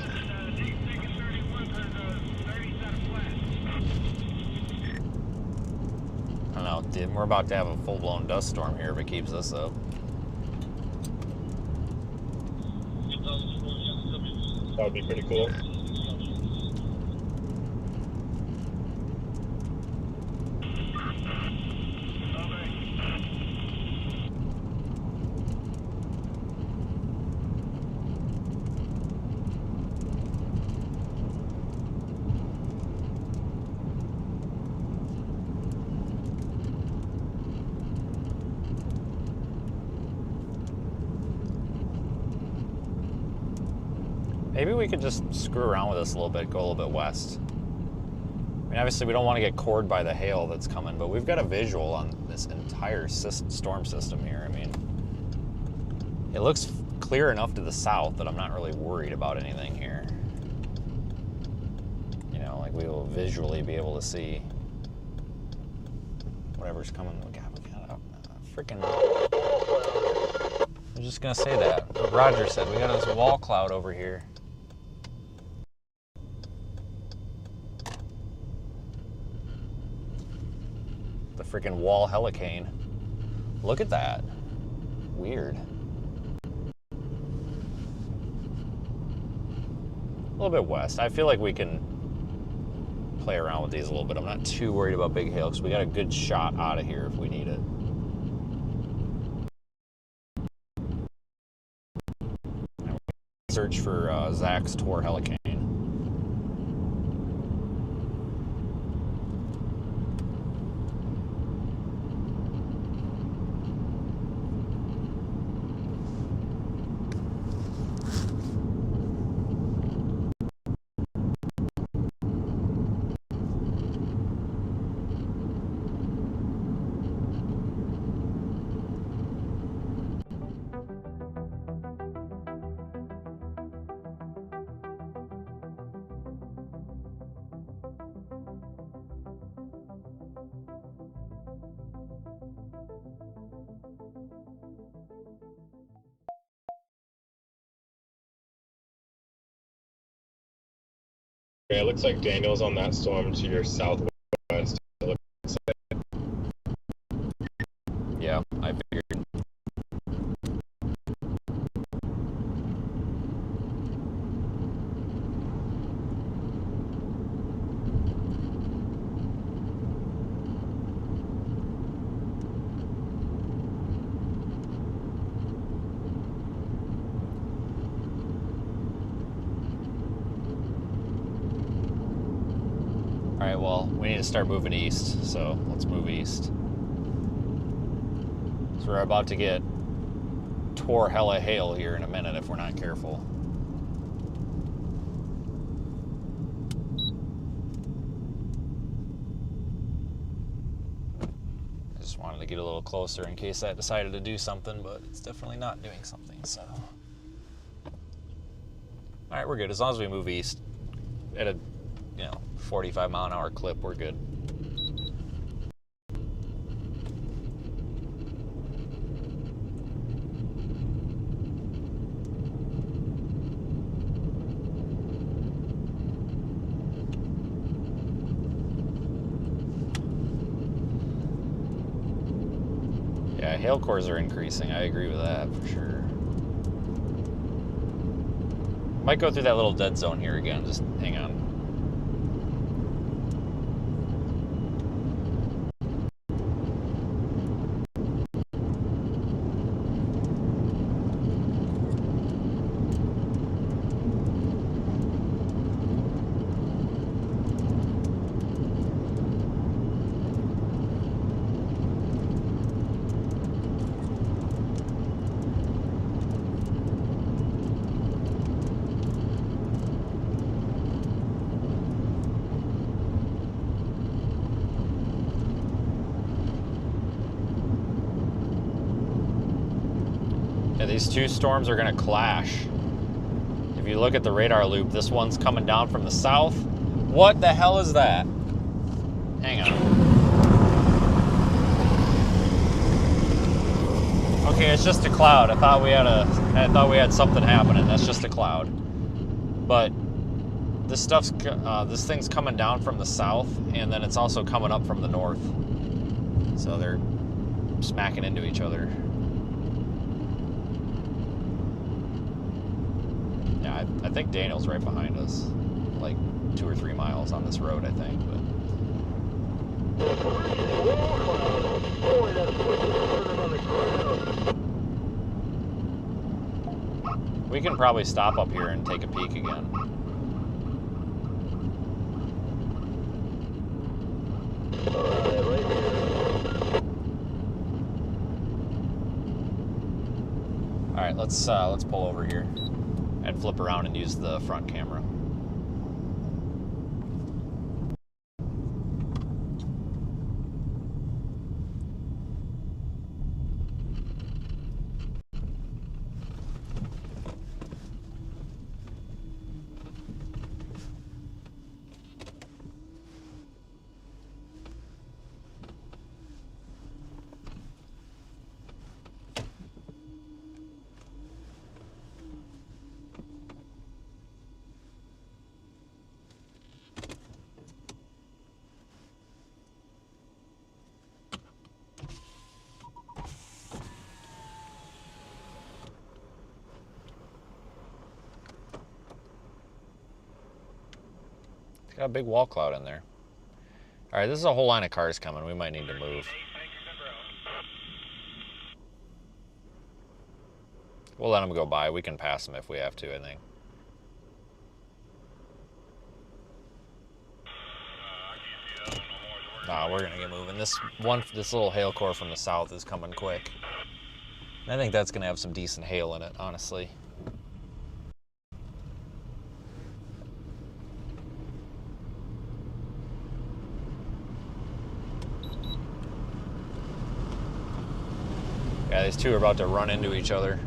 I don't know. Dude, we're about to have a full-blown dust storm here if it keeps this up. That would be pretty cool. Maybe we could just screw around with this a little bit, go a little bit west. I mean, obviously we don't want to get cored by the hail that's coming, but we've got a visual on this entire storm system here. I mean, it looks clear enough to the south that I'm not really worried about anything here. You know, like we will visually be able to see whatever's coming. God, we got a freaking... I was just gonna say that. What Roger said, we got this wall cloud over here. The freaking wall helicane. Look at that. Weird. A little bit west. I feel like we can play around with these a little bit. I'm not too worried about big hail because we got a good shot out of here if we need it. Search for Zach's Tor Helicane. Okay, it looks like Daniel's on that storm to your southwest. It looks like. Yeah, I figured. Alright, well, we need to start moving east, so let's move east. So we're about to get Tor hella hail here in a minute if we're not careful. I just wanted to get a little closer in case that decided to do something, but it's definitely not doing something, so. Alright, we're good. As long as we move east at a 45-mile-an-hour clip, we're good. Yeah, hail cores are increasing. I agree with that for sure. Might go through that little dead zone here again. Just hang on. Yeah, these two storms are gonna clash. If you look at the radar loop, this one's coming down from the south. What the hell is that? Hang on. Okay, it's just a cloud. I thought we had something happening. That's just a cloud. But this thing's coming down from the south, and then it's also coming up from the north. So they're smacking into each other. Yeah, I think Daniel's right behind us, like 2 or 3 miles on this road, I think. But we can probably stop up here and take a peek again. All right, let's pull over here and flip around and use the front camera. Got a big wall cloud in there. All right, this is a whole line of cars coming. We might need to move. We'll let them go by. We can pass them if we have to, I think. Nah, we're gonna get moving. This little hail core from the south is coming quick. I think that's gonna have some decent hail in it, honestly. Yeah, these two are about to run into each other.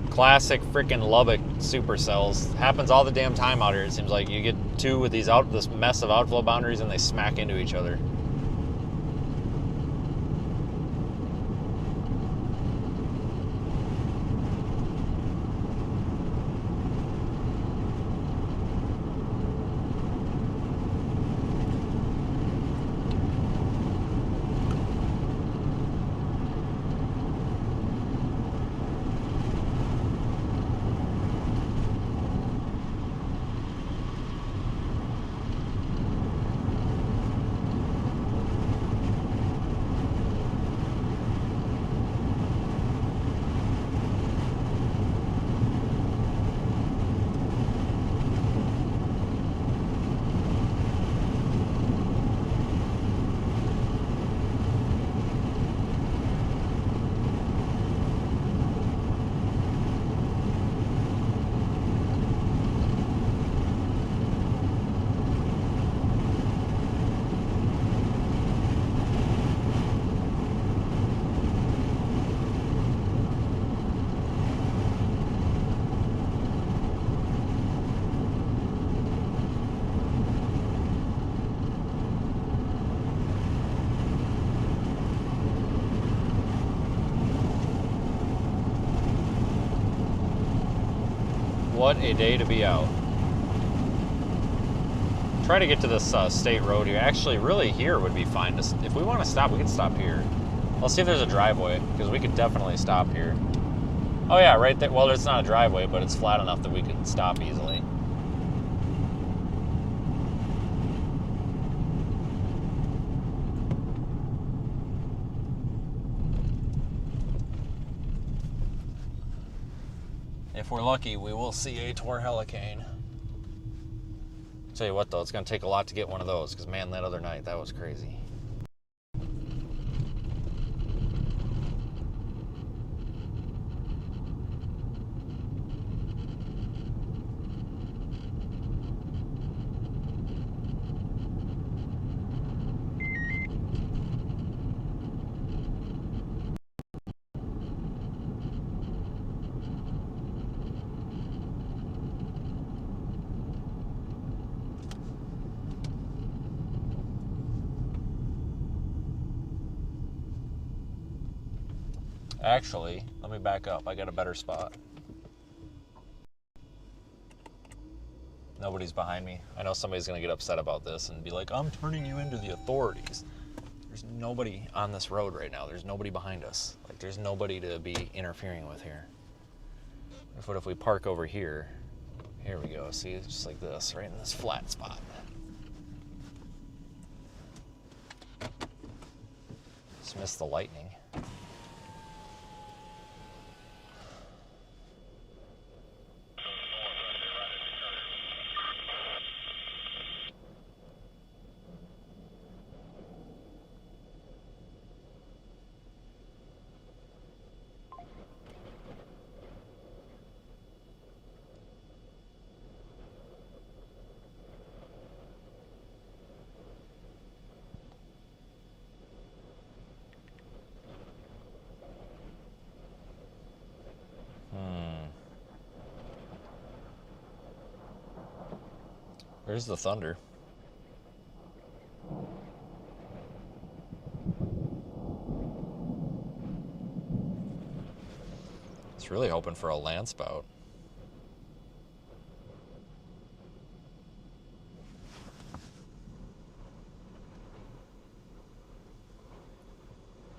Classic freaking Lubbock supercells. Happens all the damn time out here. It seems like you get two with this mess of outflow boundaries and they smack into each other. What a day to be out. Try to get to this state road here. Actually, really here would be fine. If we want to stop, we can stop here. Let's see if there's a driveway, because we could definitely stop here. Oh yeah, right there. Well, it's not a driveway, but it's flat enough that we could stop easily. If we're lucky, we will see a torhurricane. Tell you what though, it's gonna take a lot to get one of those, because man, that other night, that was crazy. Actually, let me back up. I got a better spot. Nobody's behind me. I know somebody's going to get upset about this and be like, I'm turning you into the authorities. There's nobody on this road right now. There's nobody behind us. Like, there's nobody to be interfering with here. What if we park over here? Here we go. See, it's just like this, right in this flat spot. Just missed the lightning. There's the thunder. It's really hoping for a land spout.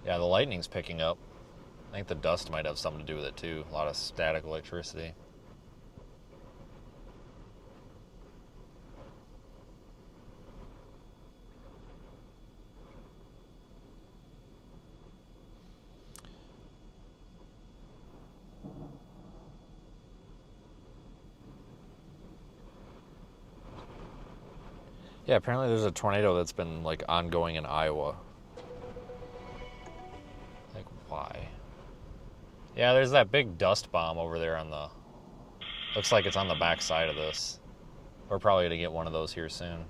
Yeah, the lightning's picking up. I think the dust might have something to do with it too. A lot of static electricity. Yeah, apparently there's a tornado that's been like ongoing in Iowa. Like, why? Yeah, there's that big dust bomb over there on the... Looks like it's on the back side of this. We're probably gonna get one of those here soon.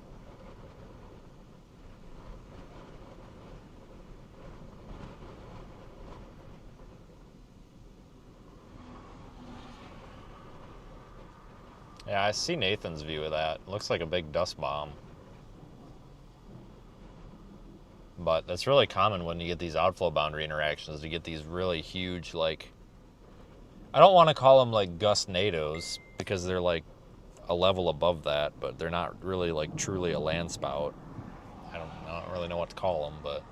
Yeah, I see Nathan's view of that. It looks like a big dust bomb. But that's really common when you get these outflow boundary interactions, to get these really huge, like... I don't want to call them like gust-nados, because they're like a level above that, but they're not really like truly a land spout. I don't really know what to call them, but...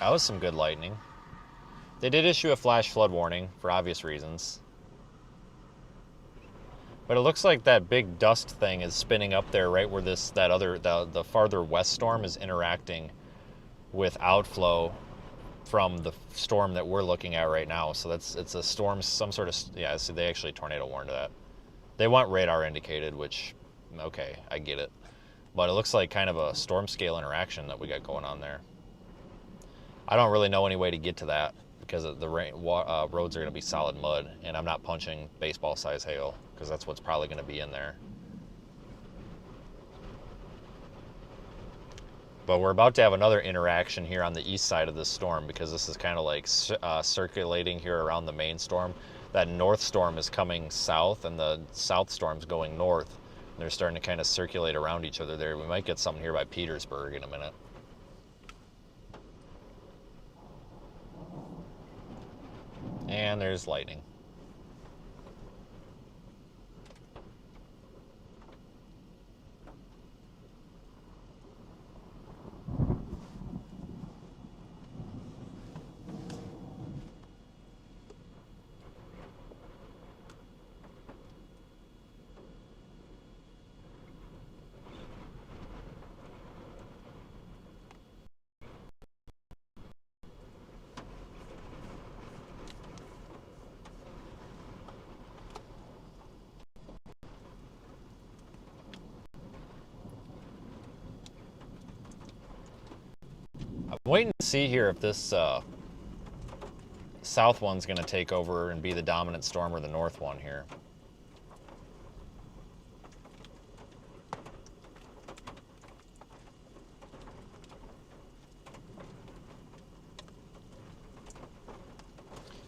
That was some good lightning. They did issue a flash flood warning for obvious reasons. But it looks like that big dust thing is spinning up there right where the farther west storm is interacting with outflow from the storm that we're looking at right now. So it's a storm, some sort of, yeah, see, they actually tornado warned that. They want radar indicated, which, okay, I get it. But it looks like kind of a storm scale interaction that we got going on there. I don't really know any way to get to that because the roads are going to be solid mud, and I'm not punching baseball-size hail because that's what's probably going to be in there. But we're about to have another interaction here on the east side of this storm, because this is kind of like circulating here around the main storm. That north storm is coming south, and the south storm's going north. And they're starting to kind of circulate around each other there. We might get something here by Petersburg in a minute. And there's lightning. I'm waiting to see here if this south one's going to take over and be the dominant storm, or the north one here.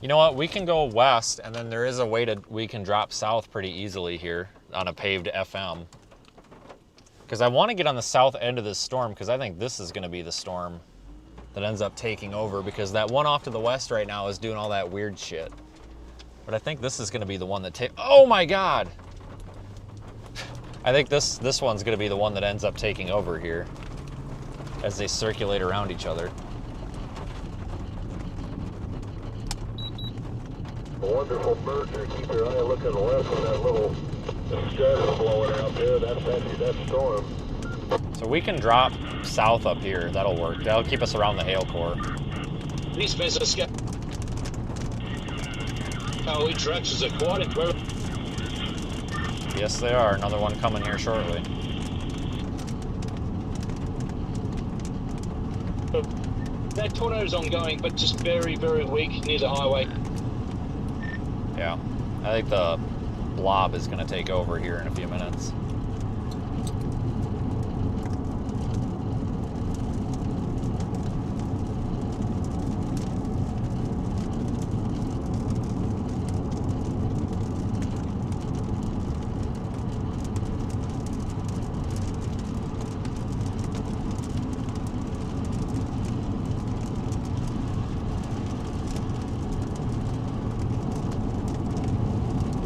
You know what? We can go west, and then there is a way we can drop south pretty easily here on a paved FM. Because I want to get on the south end of this storm, because I think this is going to be the storm that ends up taking over, because that one off to the west right now is doing all that weird shit. But I think this is going to be the one that oh my God! I think this one's going to be the one that ends up taking over here as they circulate around each other. A wonderful merger. Keep your eye looking west when that little scud blowing out there. That's storm. So we can drop south up here. That'll work. That'll keep us around the hail core. These missiles get. Oh, each directions are quite incredible. Yes, they are. Another one coming here shortly. That tornado's ongoing, but just very, very weak near the highway. Yeah. I think the blob is going to take over here in a few minutes.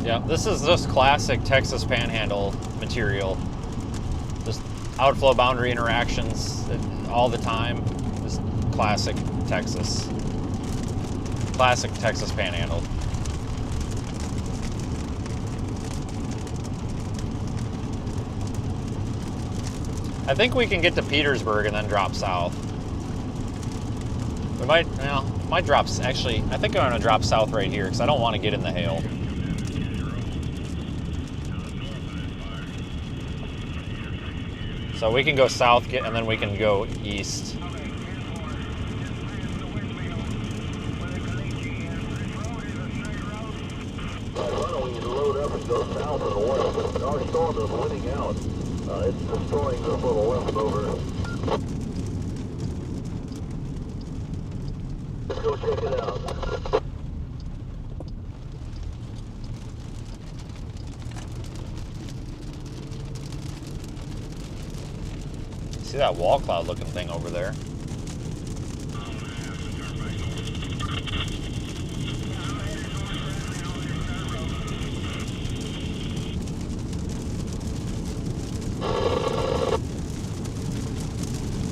Yeah, this is just classic Texas Panhandle material. Just outflow boundary interactions all the time. Just classic Texas. Classic Texas Panhandle. I think we can get to Petersburg and then drop south. We might, might drop, actually, I think I'm gonna drop south right here because I don't want to get in the hail. So we can go south, and then we can go east. Why don't we load up and go south and west? Our storm is winning out. It's destroying this little leftover. Let's go check it out. See that wall cloud looking thing over there?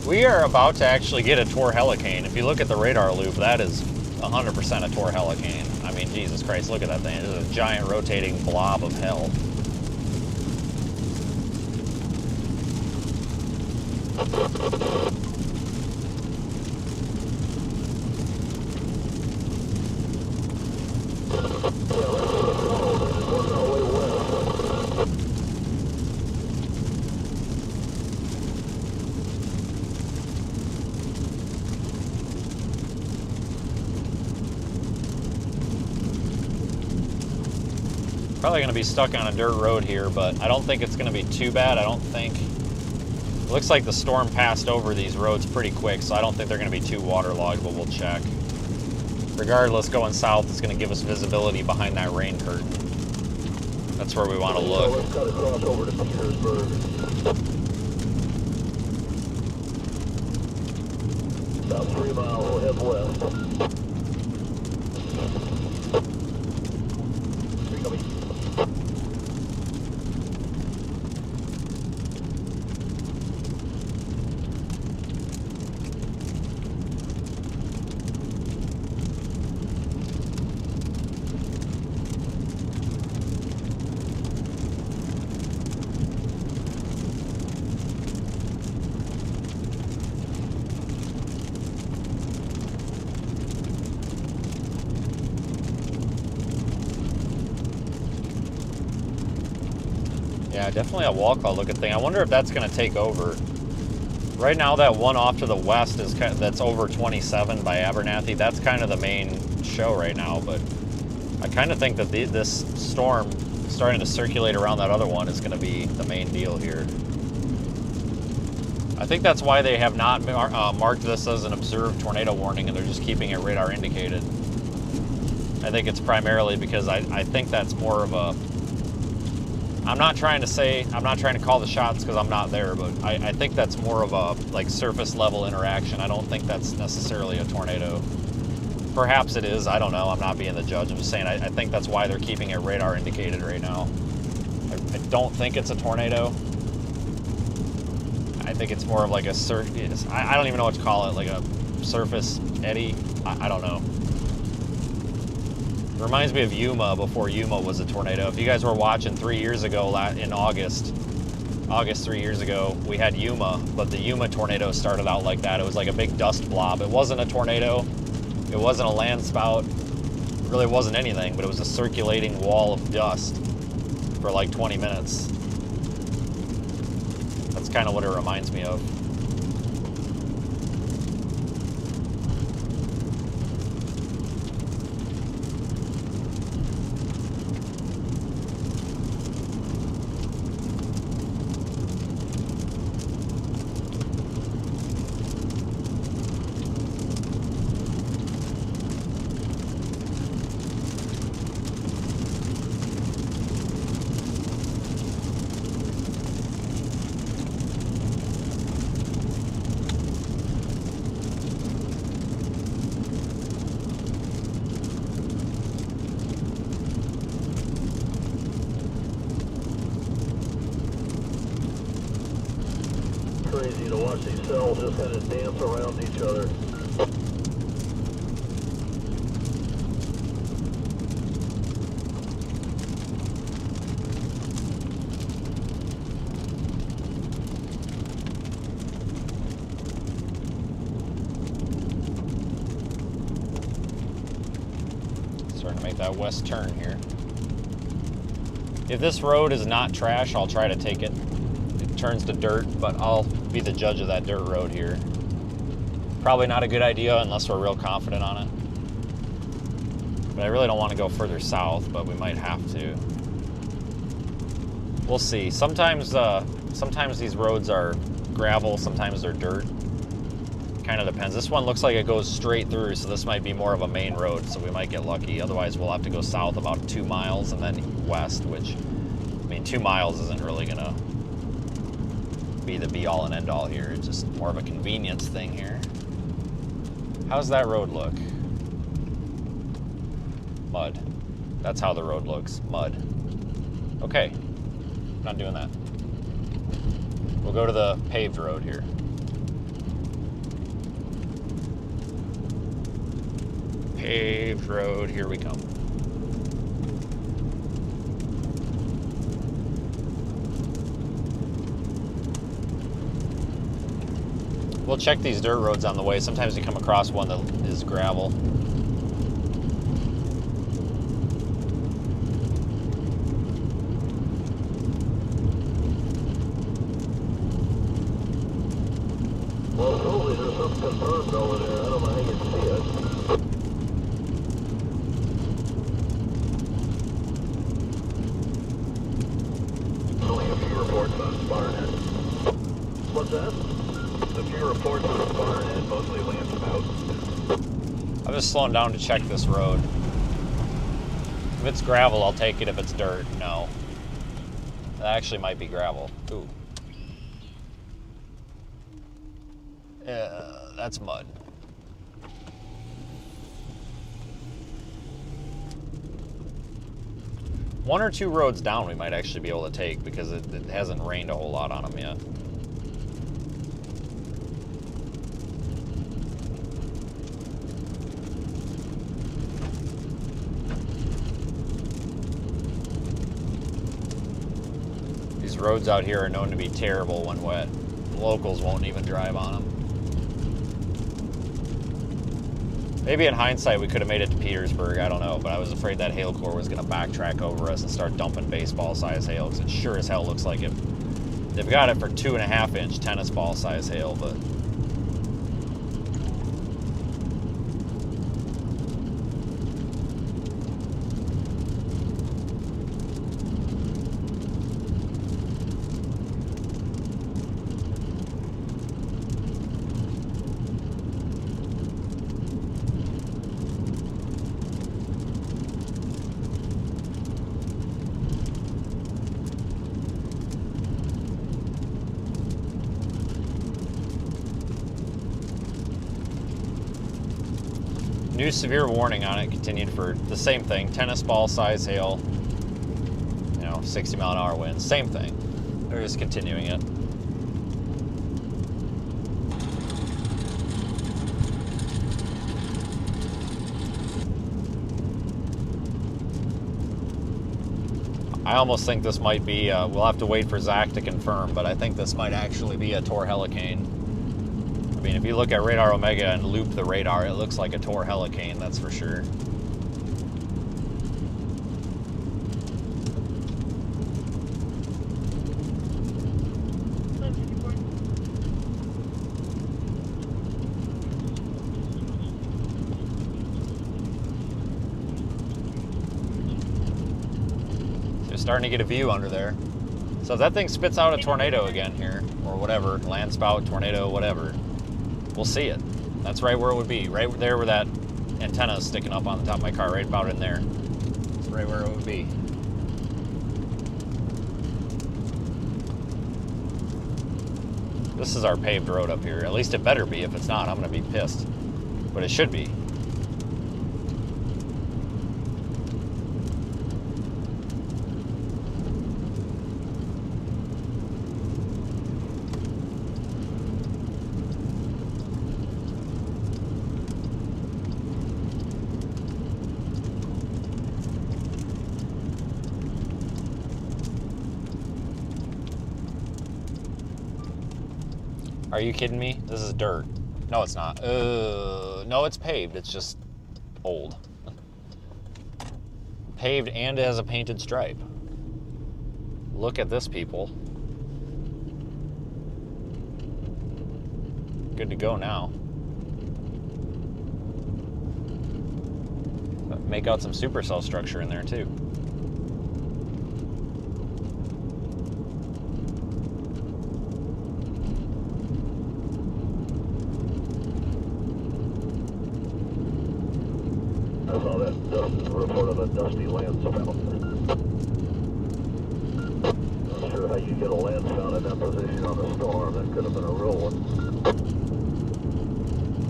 We are about to actually get a torhelicane. If you look at the radar loop, that is 100% a torhelicane. I mean, Jesus Christ, look at that thing. It's a giant rotating blob of hell. Probably going to be stuck on a dirt road here, but I don't think it's going to be too bad. I don't think. It looks like the storm passed over these roads pretty quick, so I don't think they're going to be too waterlogged, but we'll check. Regardless, going south is going to give us visibility behind that rain curtain. That's where we want to look. Let's cut across over to Petersburg. About 3 miles, we'll head west. Yeah, definitely a wall cloud looking thing. I wonder if that's going to take over. Right now, that one off to the west is that's over 27 by Abernathy. That's kind of the main show right now, but I kind of think that this storm starting to circulate around that other one is going to be the main deal here. I think that's why they have not marked this as an observed tornado warning, and they're just keeping it radar indicated. I think it's primarily because I think that's more of a... I'm not trying to call the shots because I'm not there, but I think that's more of a like surface level interaction. I don't think that's necessarily a tornado. Perhaps it is, I don't know, I'm not being the judge. I'm just saying I think that's why they're keeping it radar indicated right now. I don't think it's a tornado. I think it's more of like a I don't even know what to call it, like a surface eddy. I don't know. It reminds me of Yuma before Yuma was a tornado. If you guys were watching 3 years ago in August 3 years ago, we had Yuma, but the Yuma tornado started out like that. It was like a big dust blob. It wasn't a tornado. It wasn't a land spout. It really wasn't anything, but it was a circulating wall of dust for like 20 minutes. That's kind of what it reminds me of. Crazy to watch these cells just kind of dance around each other. Starting to make that west turn here. If this road is not trash, I'll try to take it. It turns to dirt, but I'll be the judge of that dirt road here. Probably not a good idea unless we're real confident on it. But I really don't want to go further south, but we might have to. We'll see. Sometimes these roads are gravel, sometimes they're dirt. Kind of depends. This one looks like it goes straight through, so this might be more of a main road, so we might get lucky. Otherwise, we'll have to go south about 2 miles and then west, which, I mean, 2 miles isn't really gonna be the be-all and end-all here. It's just more of a convenience thing here. How's that road look? Mud. That's how the road looks. Mud. Okay. Not doing that. We'll go to the paved road here. Paved road, here we come. We'll check these dirt roads on the way. Sometimes you come across one that is gravel. Well, hopefully there's something confirmed over there. I don't know how you can see it. Only a few reports on Sparnet. What's that? A few reports on Sparnet, mostly landspouts. I'm just slowing down to check this road. If it's gravel, I'll take it. If it's dirt, no. That actually might be gravel. Ooh. That's mud. One or two roads down we might actually be able to take because it hasn't rained a whole lot on them yet. These roads out here are known to be terrible when wet. Locals won't even drive on them. Maybe in hindsight we could have made it to Petersburg, I don't know, but I was afraid that hail core was going to backtrack over us and start dumping baseball-sized hail, because it sure as hell looks like it. They've got it for 2.5-inch tennis ball-sized hail, but... New severe warning on it continued for the same thing. Tennis ball size hail. 60 mile an hour winds. Same thing. They're just continuing it. I almost think this might be, we'll have to wait for Zach to confirm, but I think this might actually be a Tor Helicane. I mean, if you look at Radar Omega and loop the radar, it looks like a Tor Helicane, that's for sure. Starting to get a view under there. So if that thing spits out a tornado again here, or whatever, land spout, tornado, whatever, we'll see it. That's right where it would be, right there where that antenna is sticking up on the top of my car, right about in there. That's right where it would be. This is our paved road up here. At least it better be. If it's not, I'm gonna be pissed. But it should be. Are you kidding me? This is dirt. No, it's not. No, it's paved. It's just old. Paved and it has a painted stripe. Look at this, people. Good to go now. Make out some supercell structure in there too. I saw that report of a dusty land spout. Not sure how you get a land spout in that position on a storm. That could have been a real one.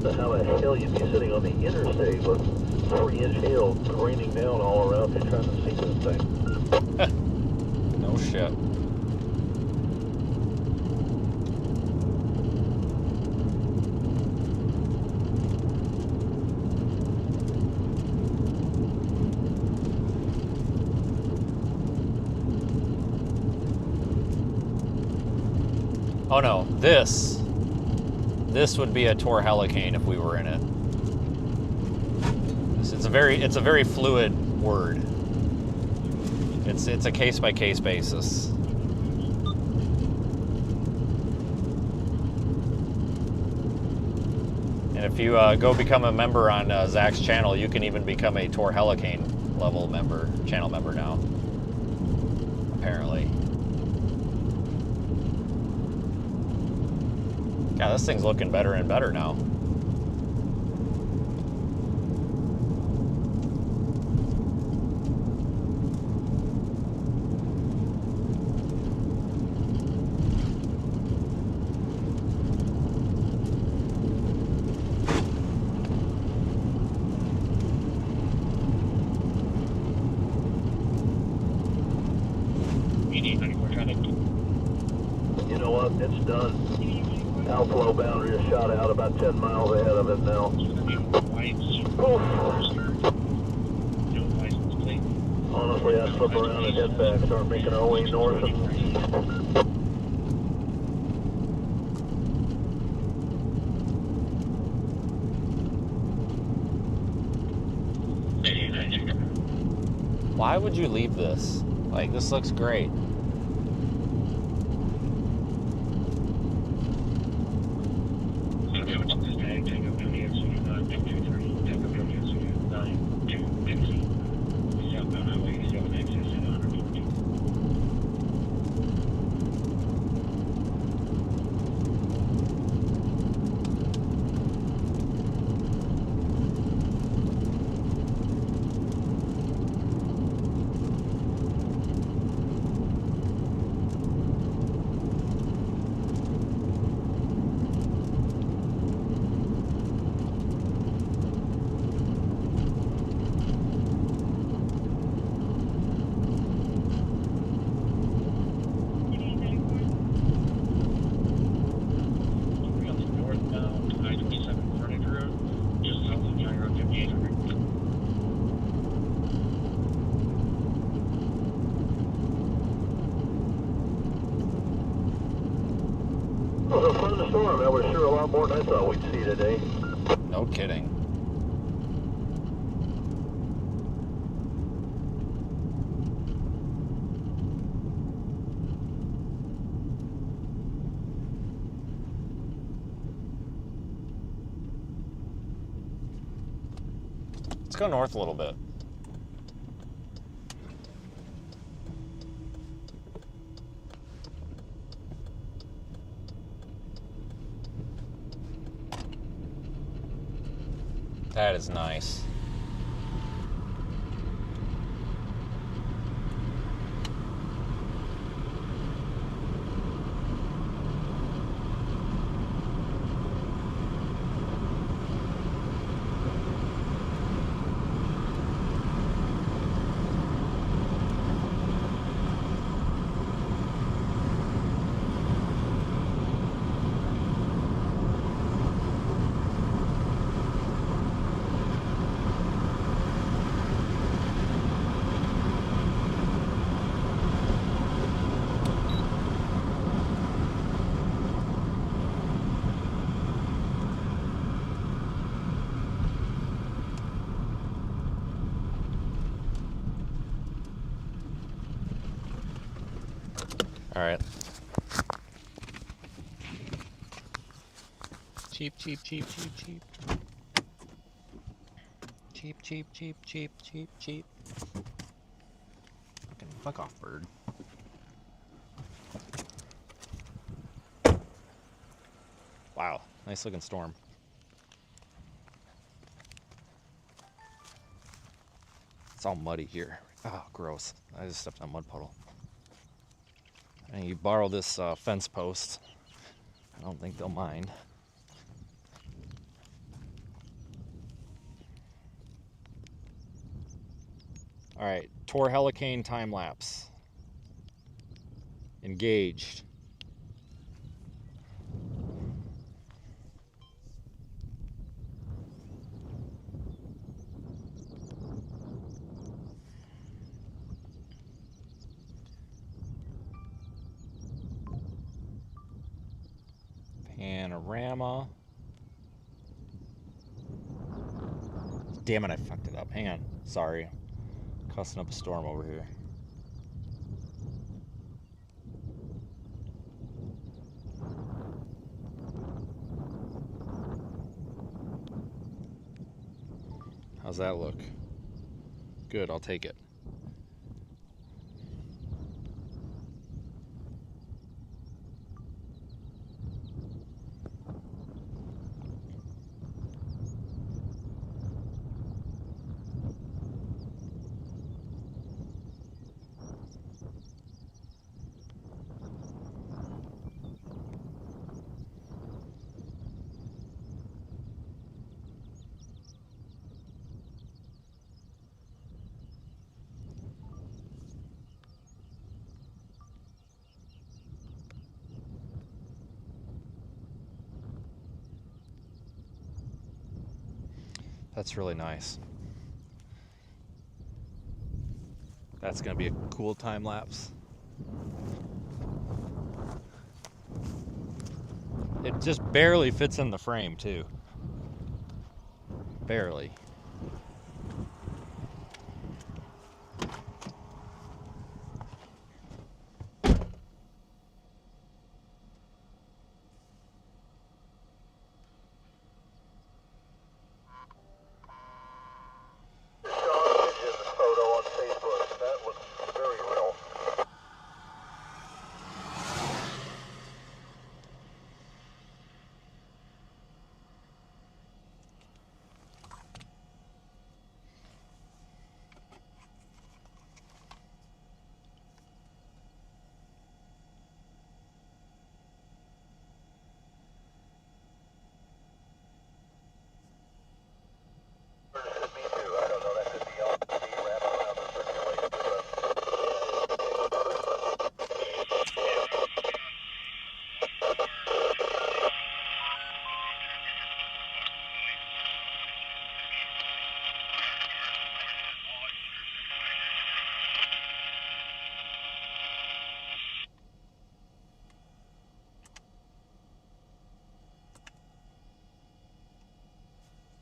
So how the hell you'd be sitting on the interstate with 3-inch hail raining down all around you trying to see this thing? No shit. Oh no, this would be a Tor Helicane if we were in it. It's a very fluid word. It's a case by case basis. And if you go become a member on Zach's channel, you can even become a Tor Helicane level member, channel member now. Apparently. God, this thing's looking better and better now. You know what? It's done. Outflow boundary is shot out about 10 miles ahead of it now. Honestly, I'd flip around and head back, start making our way north and east. Why would you leave this? Like, this looks great. storm. That was sure a lot more than I thought we'd see today. No kidding. Let's go north a little bit. That is nice. All right. Cheap, cheap, cheap, cheap, cheap. Cheap, cheap, cheap, cheap, cheap, cheap. Fucking fuck off, bird. Wow, nice looking storm. It's all muddy here. Oh, gross. I just stepped on a mud puddle. And you borrow this fence post. I don't think they'll mind. All right, Tor Helicane time lapse. Engaged. Panorama. Damn it, I fucked it up. Hang on. Sorry. Cussing up a storm over here. How's that look? Good, I'll take it. That's really nice. That's gonna be a cool time lapse. It just barely fits in the frame too. Barely.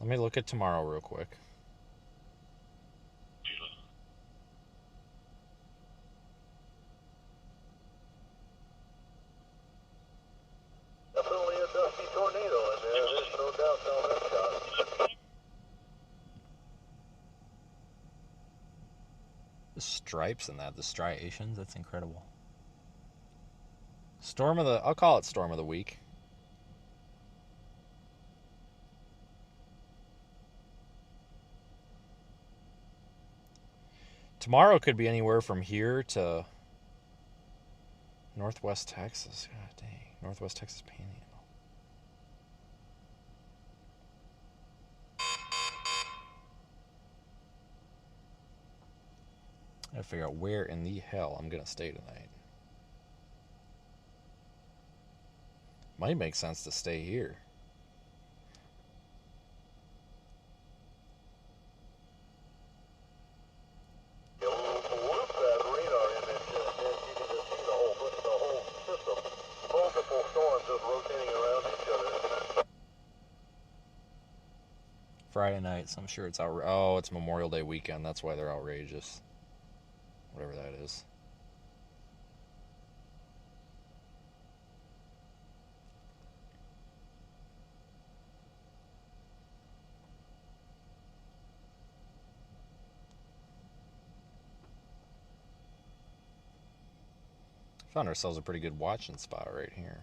Let me look at tomorrow real quick. Definitely a dusty tornado in there. There's no doubt down that shot. The stripes in that, the striations, that's incredible. Storm of the, I'll call it storm of the week. Tomorrow could be anywhere from here to Northwest Texas. God dang. Northwest Texas Panhandle. I gotta figure out where in the hell I'm gonna stay tonight. Might make sense to stay here. You loop that radar image and then you can just see the whole system. Multiple storms just rotating around each other. Friday night, so I'm sure it's out. Oh, it's Memorial Day weekend. That's why they're outrageous. Whatever that is. Found ourselves a pretty good watching spot right here.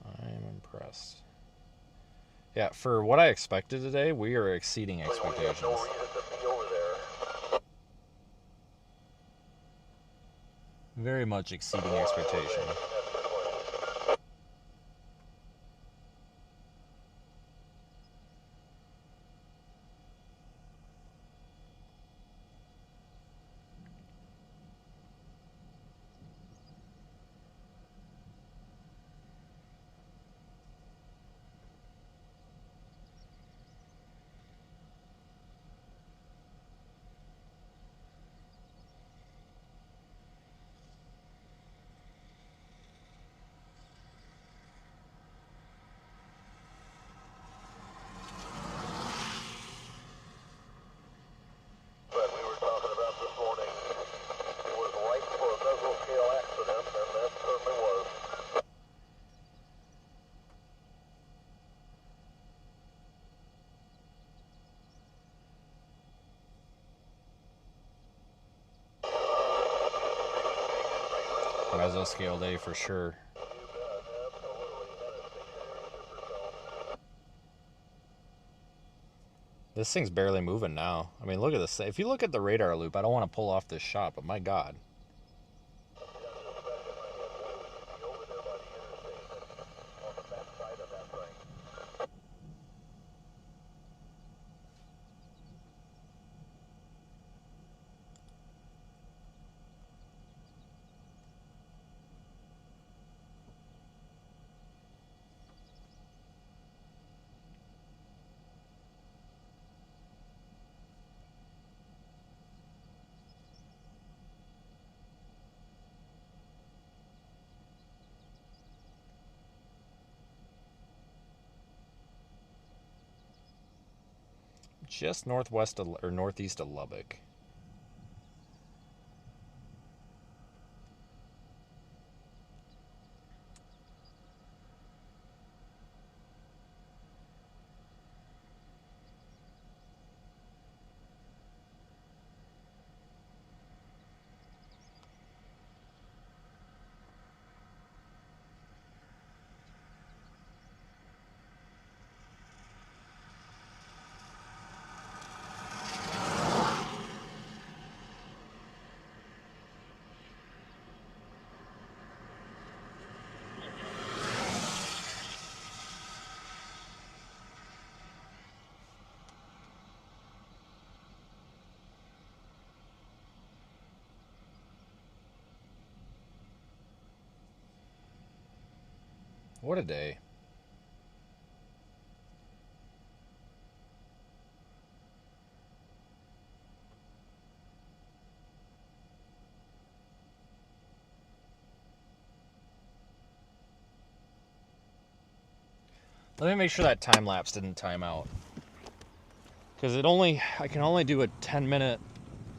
I'm impressed. Yeah, for what I expected today, we are exceeding expectations. No reason to be over there. Very much exceeding expectation. But we were talking about this morning, it was ripe for a mesoscale accident, and that certainly was. Mesoscale day for sure. This thing's barely moving now. I mean, look at this. If you look at the radar loop, I don't want to pull off this shot, but my God. Just northwest of, or northeast of Lubbock. What a day. Let me make sure that time lapse didn't time out. because I can only do a 10-minute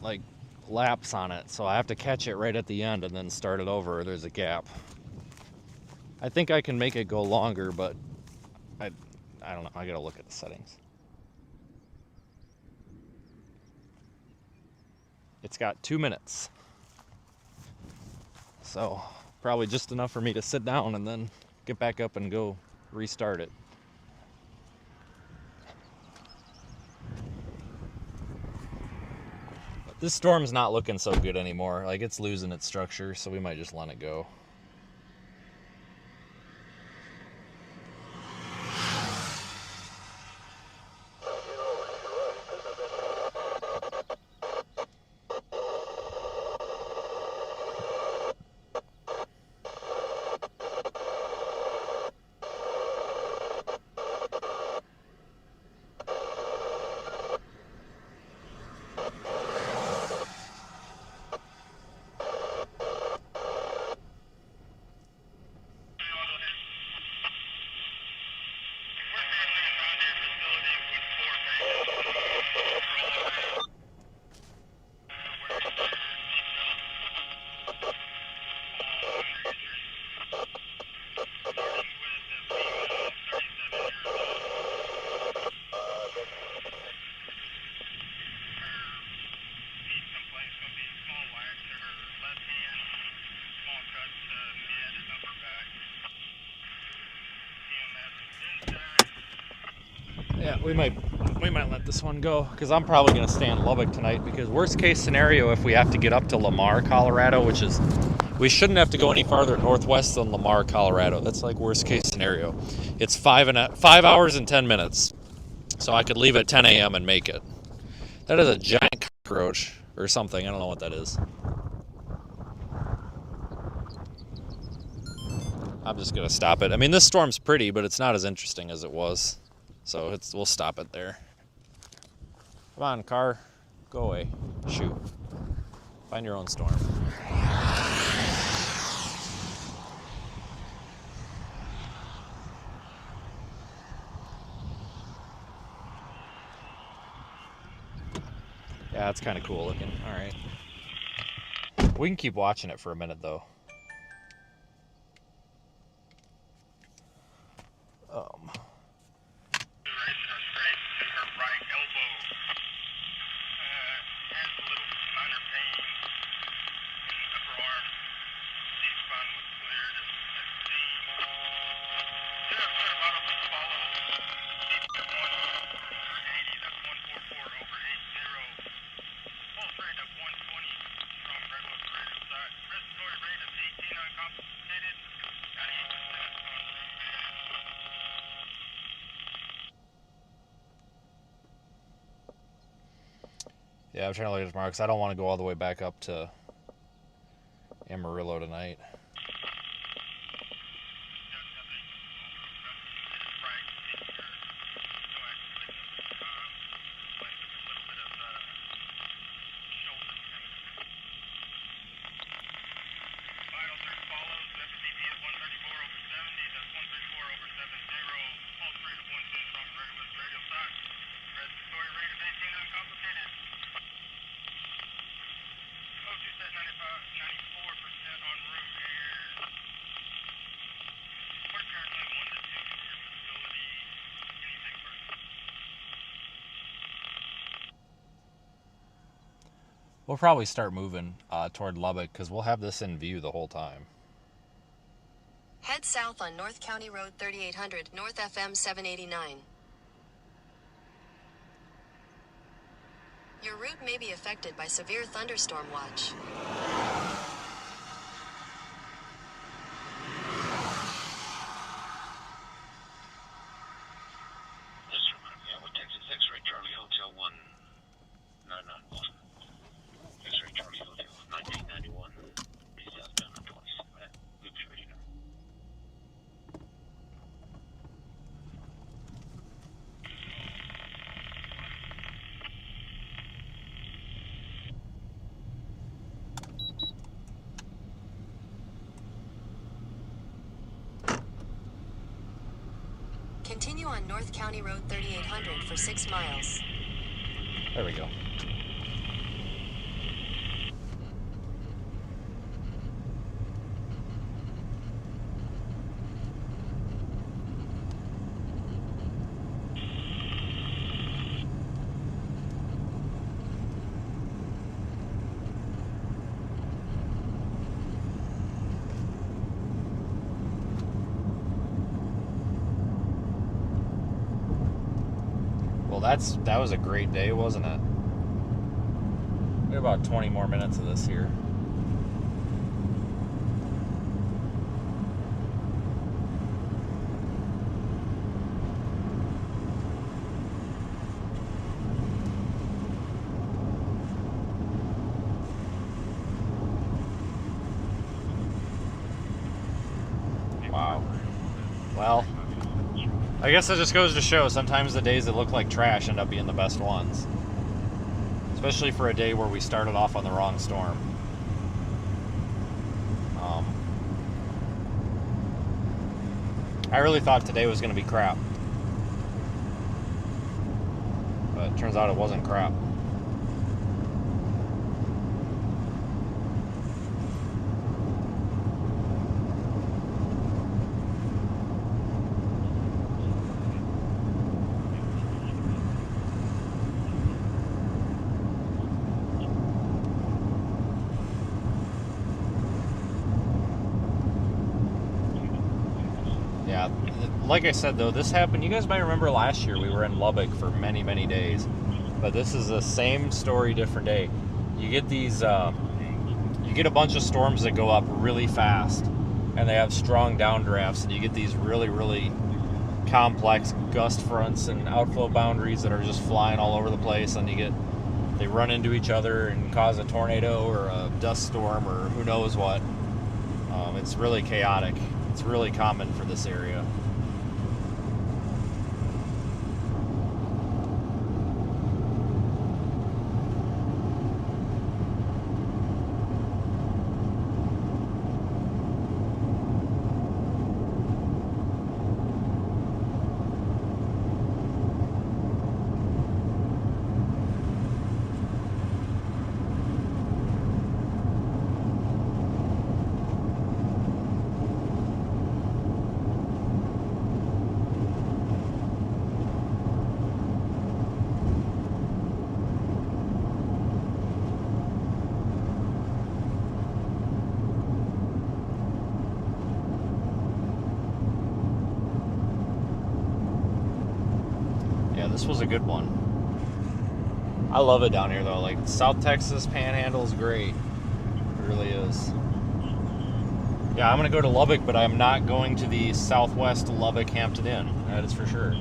like lapse on it, so I have to catch it right at the end and then start it over. There's a gap. I think I can make it go longer, but I don't know. I gotta look at the settings. It's got 2 minutes, so probably just enough for me to sit down and then get back up and go restart it. But this storm's not looking so good anymore. Like, it's losing its structure, so we might just let it go. Yeah, we might let this one go, because I'm probably going to stay in Lubbock tonight, because worst case scenario, if we have to get up to Lamar, Colorado, which is, we shouldn't have to go any farther northwest than Lamar, Colorado. That's like worst case scenario. It's 5 hours and 10 minutes, so I could leave at 10 a.m. and make it. That is a giant cockroach or something. I don't know what that is. I'm just going to stop it. I mean, this storm's pretty, but it's not as interesting as it was. So we'll stop it there. Come on, car. Go away. Shoot. Find your own storm. Yeah, it's kind of cool looking. All right. We can keep watching it for a minute, though. Yeah, I'm trying to look at tomorrow because I don't want to go all the way back up to Amarillo tonight. We'll probably start moving toward Lubbock because we'll have this in view the whole time. Head south on North County Road 3800, North FM 789. Your route may be affected by severe thunderstorm watch. Continue on North County Road 3800 for 6 miles. There we go. Well, that was a great day, wasn't it? We have about 20 more minutes of this here. Wow. Well, I guess it just goes to show sometimes the days that look like trash end up being the best ones. Especially for a day where we started off on the wrong storm. I really thought today was going to be crap. But it turns out it wasn't crap. Yeah, like I said though, this happened, you guys might remember last year we were in Lubbock for many, many days. But this is the same story, different day. You get these, you get a bunch of storms that go up really fast and they have strong downdrafts, and you get these really, really complex gust fronts and outflow boundaries that are just flying all over the place, and they run into each other and cause a tornado or a dust storm or who knows what. It's really chaotic. It's really common for this area. This was a good one. I love it down here though. Like South Texas Panhandle is great. It really is. Yeah, I'm gonna go to Lubbock, but I'm not going to the Southwest Lubbock Hampton Inn. That is for sure.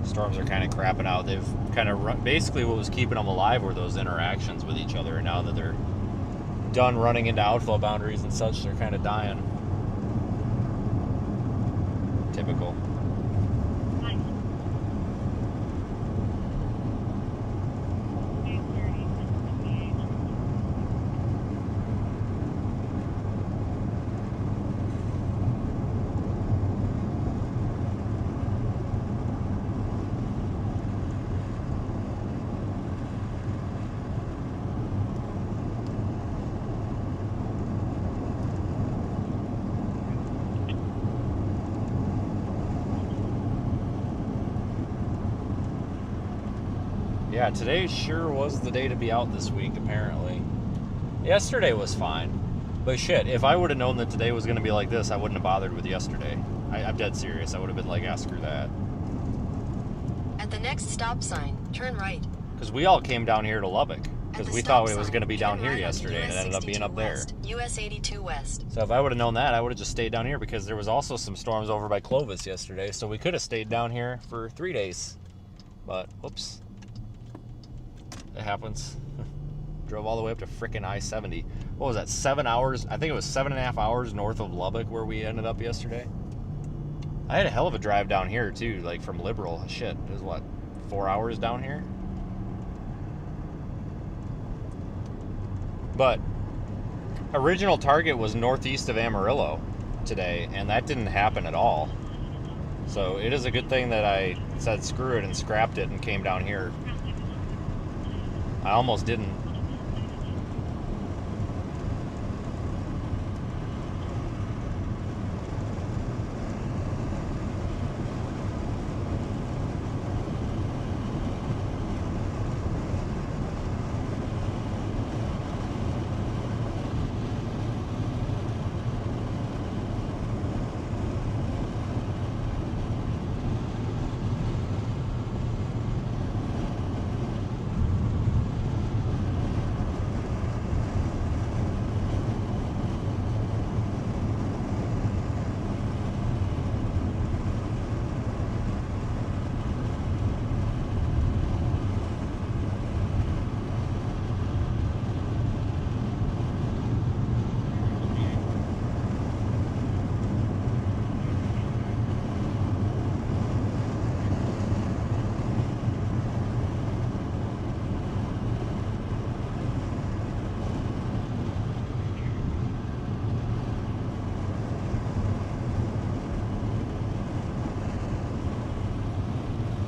Storms are kind of crapping out. They've kind of basically what was keeping them alive were those interactions with each other, and now that they're done running into outflow boundaries and such, they're kind of dying. Typical. Yeah, today sure was the day to be out this week, apparently. Yesterday was fine. But shit, if I would have known that today was going to be like this, I wouldn't have bothered with yesterday. I'm dead serious. I would have been like, ah, screw that. At the next stop sign, turn right. Because we all came down here to Lubbock. Because we thought it was going to be down here yesterday, and it ended up being up there. US 82 West. So if I would have known that, I would have just stayed down here, because there was also some storms over by Clovis yesterday, so we could have stayed down here for 3 days. But, whoops. It happens. Drove all the way up to frickin' I-70. What was that, 7 hours? I think it was 7.5 hours north of Lubbock where we ended up yesterday. I had a hell of a drive down here, too, like from Liberal. Shit, it was what, 4 hours down here? But original target was northeast of Amarillo today, and that didn't happen at all. So it is a good thing that I said screw it and scrapped it and came down here. I almost didn't.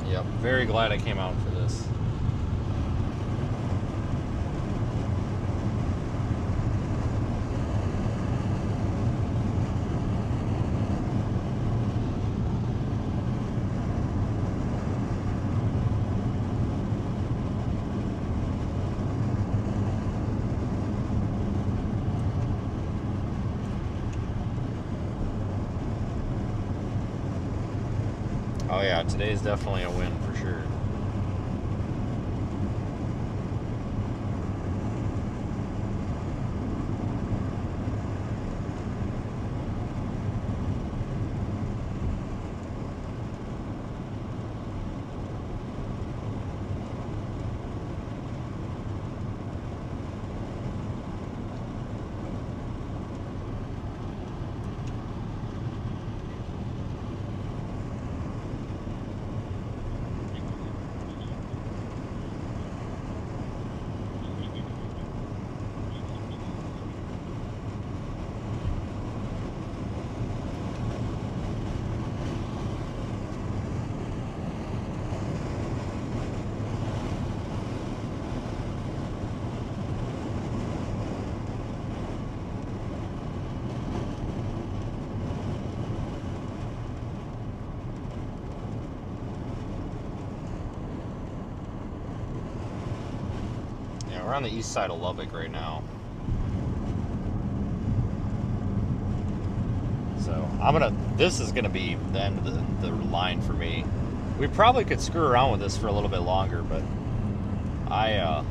Yep, very glad I came out for this. Oh yeah, today's definitely a win for sure. We're on the east side of Lubbock right now. So this is gonna be the end of the line for me. We probably could screw around with this for a little bit longer, but I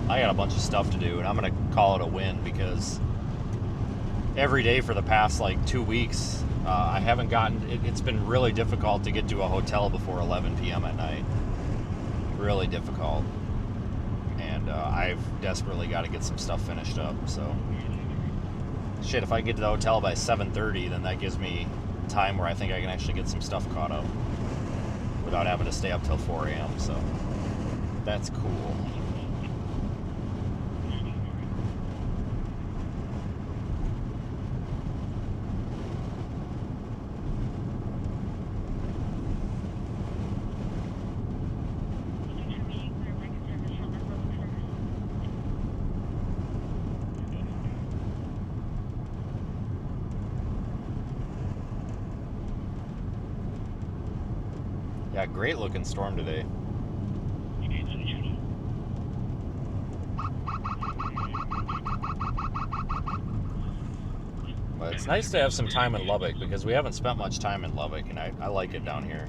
got a bunch of stuff to do, and I'm gonna call it a win, because every day for the past like 2 weeks, I haven't gotten, it's been really difficult to get to a hotel before 11 p.m. at night. Really difficult. And I've desperately got to get some stuff finished up, so shit, if I get to the hotel by 7:30, then that gives me time where I think I can actually get some stuff caught up without having to stay up till 4 a.m. So that's cool. Yeah, great looking storm today. But it's nice to have some time in Lubbock because we haven't spent much time in Lubbock, and I like it down here.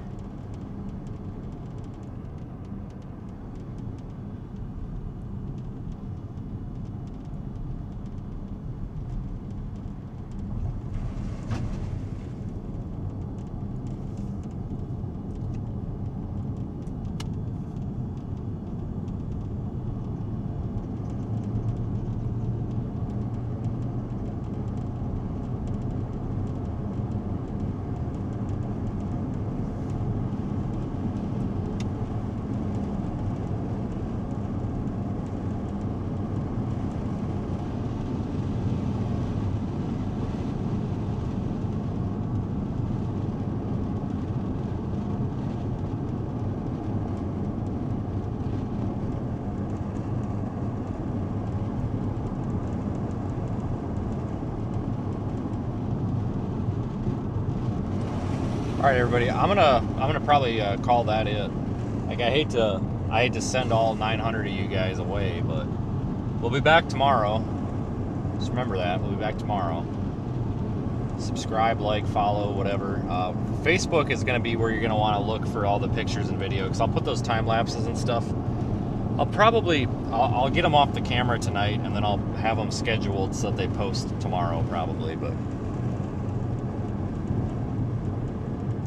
All right, everybody. I'm gonna probably call that it. Like I hate to send all 900 of you guys away, but we'll be back tomorrow. Just remember that we'll be back tomorrow. Subscribe, like, follow, whatever. Facebook is gonna be where you're gonna want to look for all the pictures and video because I'll put those time lapses and stuff. I'll get them off the camera tonight and then I'll have them scheduled so that they post tomorrow probably, but.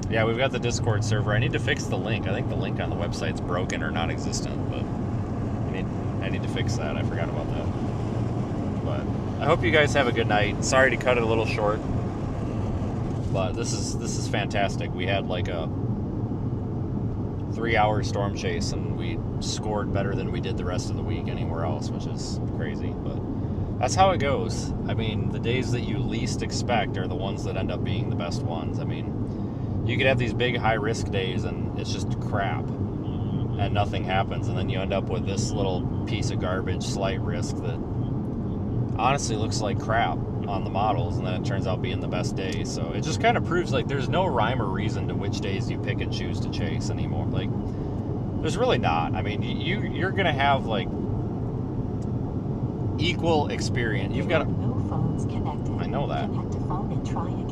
Yeah, we've got the Discord server. I need to fix the link. I think the link on the website's broken or non-existent, but I need to fix that. I forgot about that. But I hope you guys have a good night. Sorry to cut it a little short, but this is fantastic. We had like a 3-hour storm chase, and we scored better than we did the rest of the week anywhere else, which is crazy. But that's how it goes. I mean, the days that you least expect are the ones that end up being the best ones. I mean, you could have these big high-risk days and it's just crap and nothing happens, and then you end up with this little piece of garbage slight risk that honestly looks like crap on the models, and then it turns out being the best day. So it just kind of proves like there's no rhyme or reason to which days you pick and choose to chase anymore. Like there's really not. I mean, you're gonna have like equal experience. You've got no phones connected. I know that. Connect a phone and try again.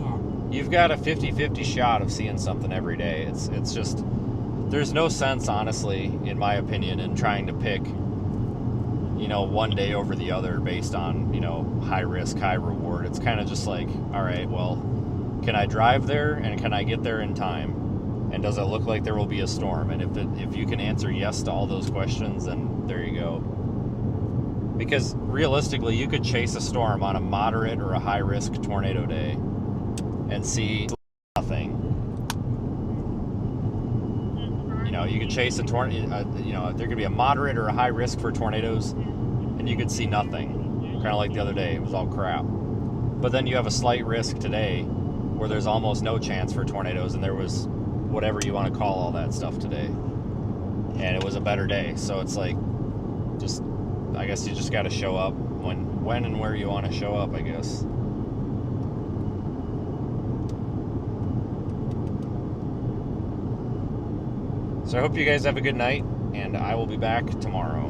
You've got a 50-50 shot of seeing something every day. It's just, there's no sense, honestly, in my opinion, in trying to pick, one day over the other based on, high risk, high reward. It's kind of just like, all right, well, can I drive there and can I get there in time? And does it look like there will be a storm? And if you can answer yes to all those questions, then there you go. Because realistically, you could chase a storm on a moderate or a high risk tornado day and see nothing. You could chase a tornado, there could be a moderate or a high risk for tornadoes, and you could see nothing. Kind of like the other day, it was all crap. But then you have a slight risk today where there's almost no chance for tornadoes, and there was whatever you want to call all that stuff today. And it was a better day. So it's like, I guess you just got to show up when and where you want to show up, I guess. So I hope you guys have a good night, and I will be back tomorrow.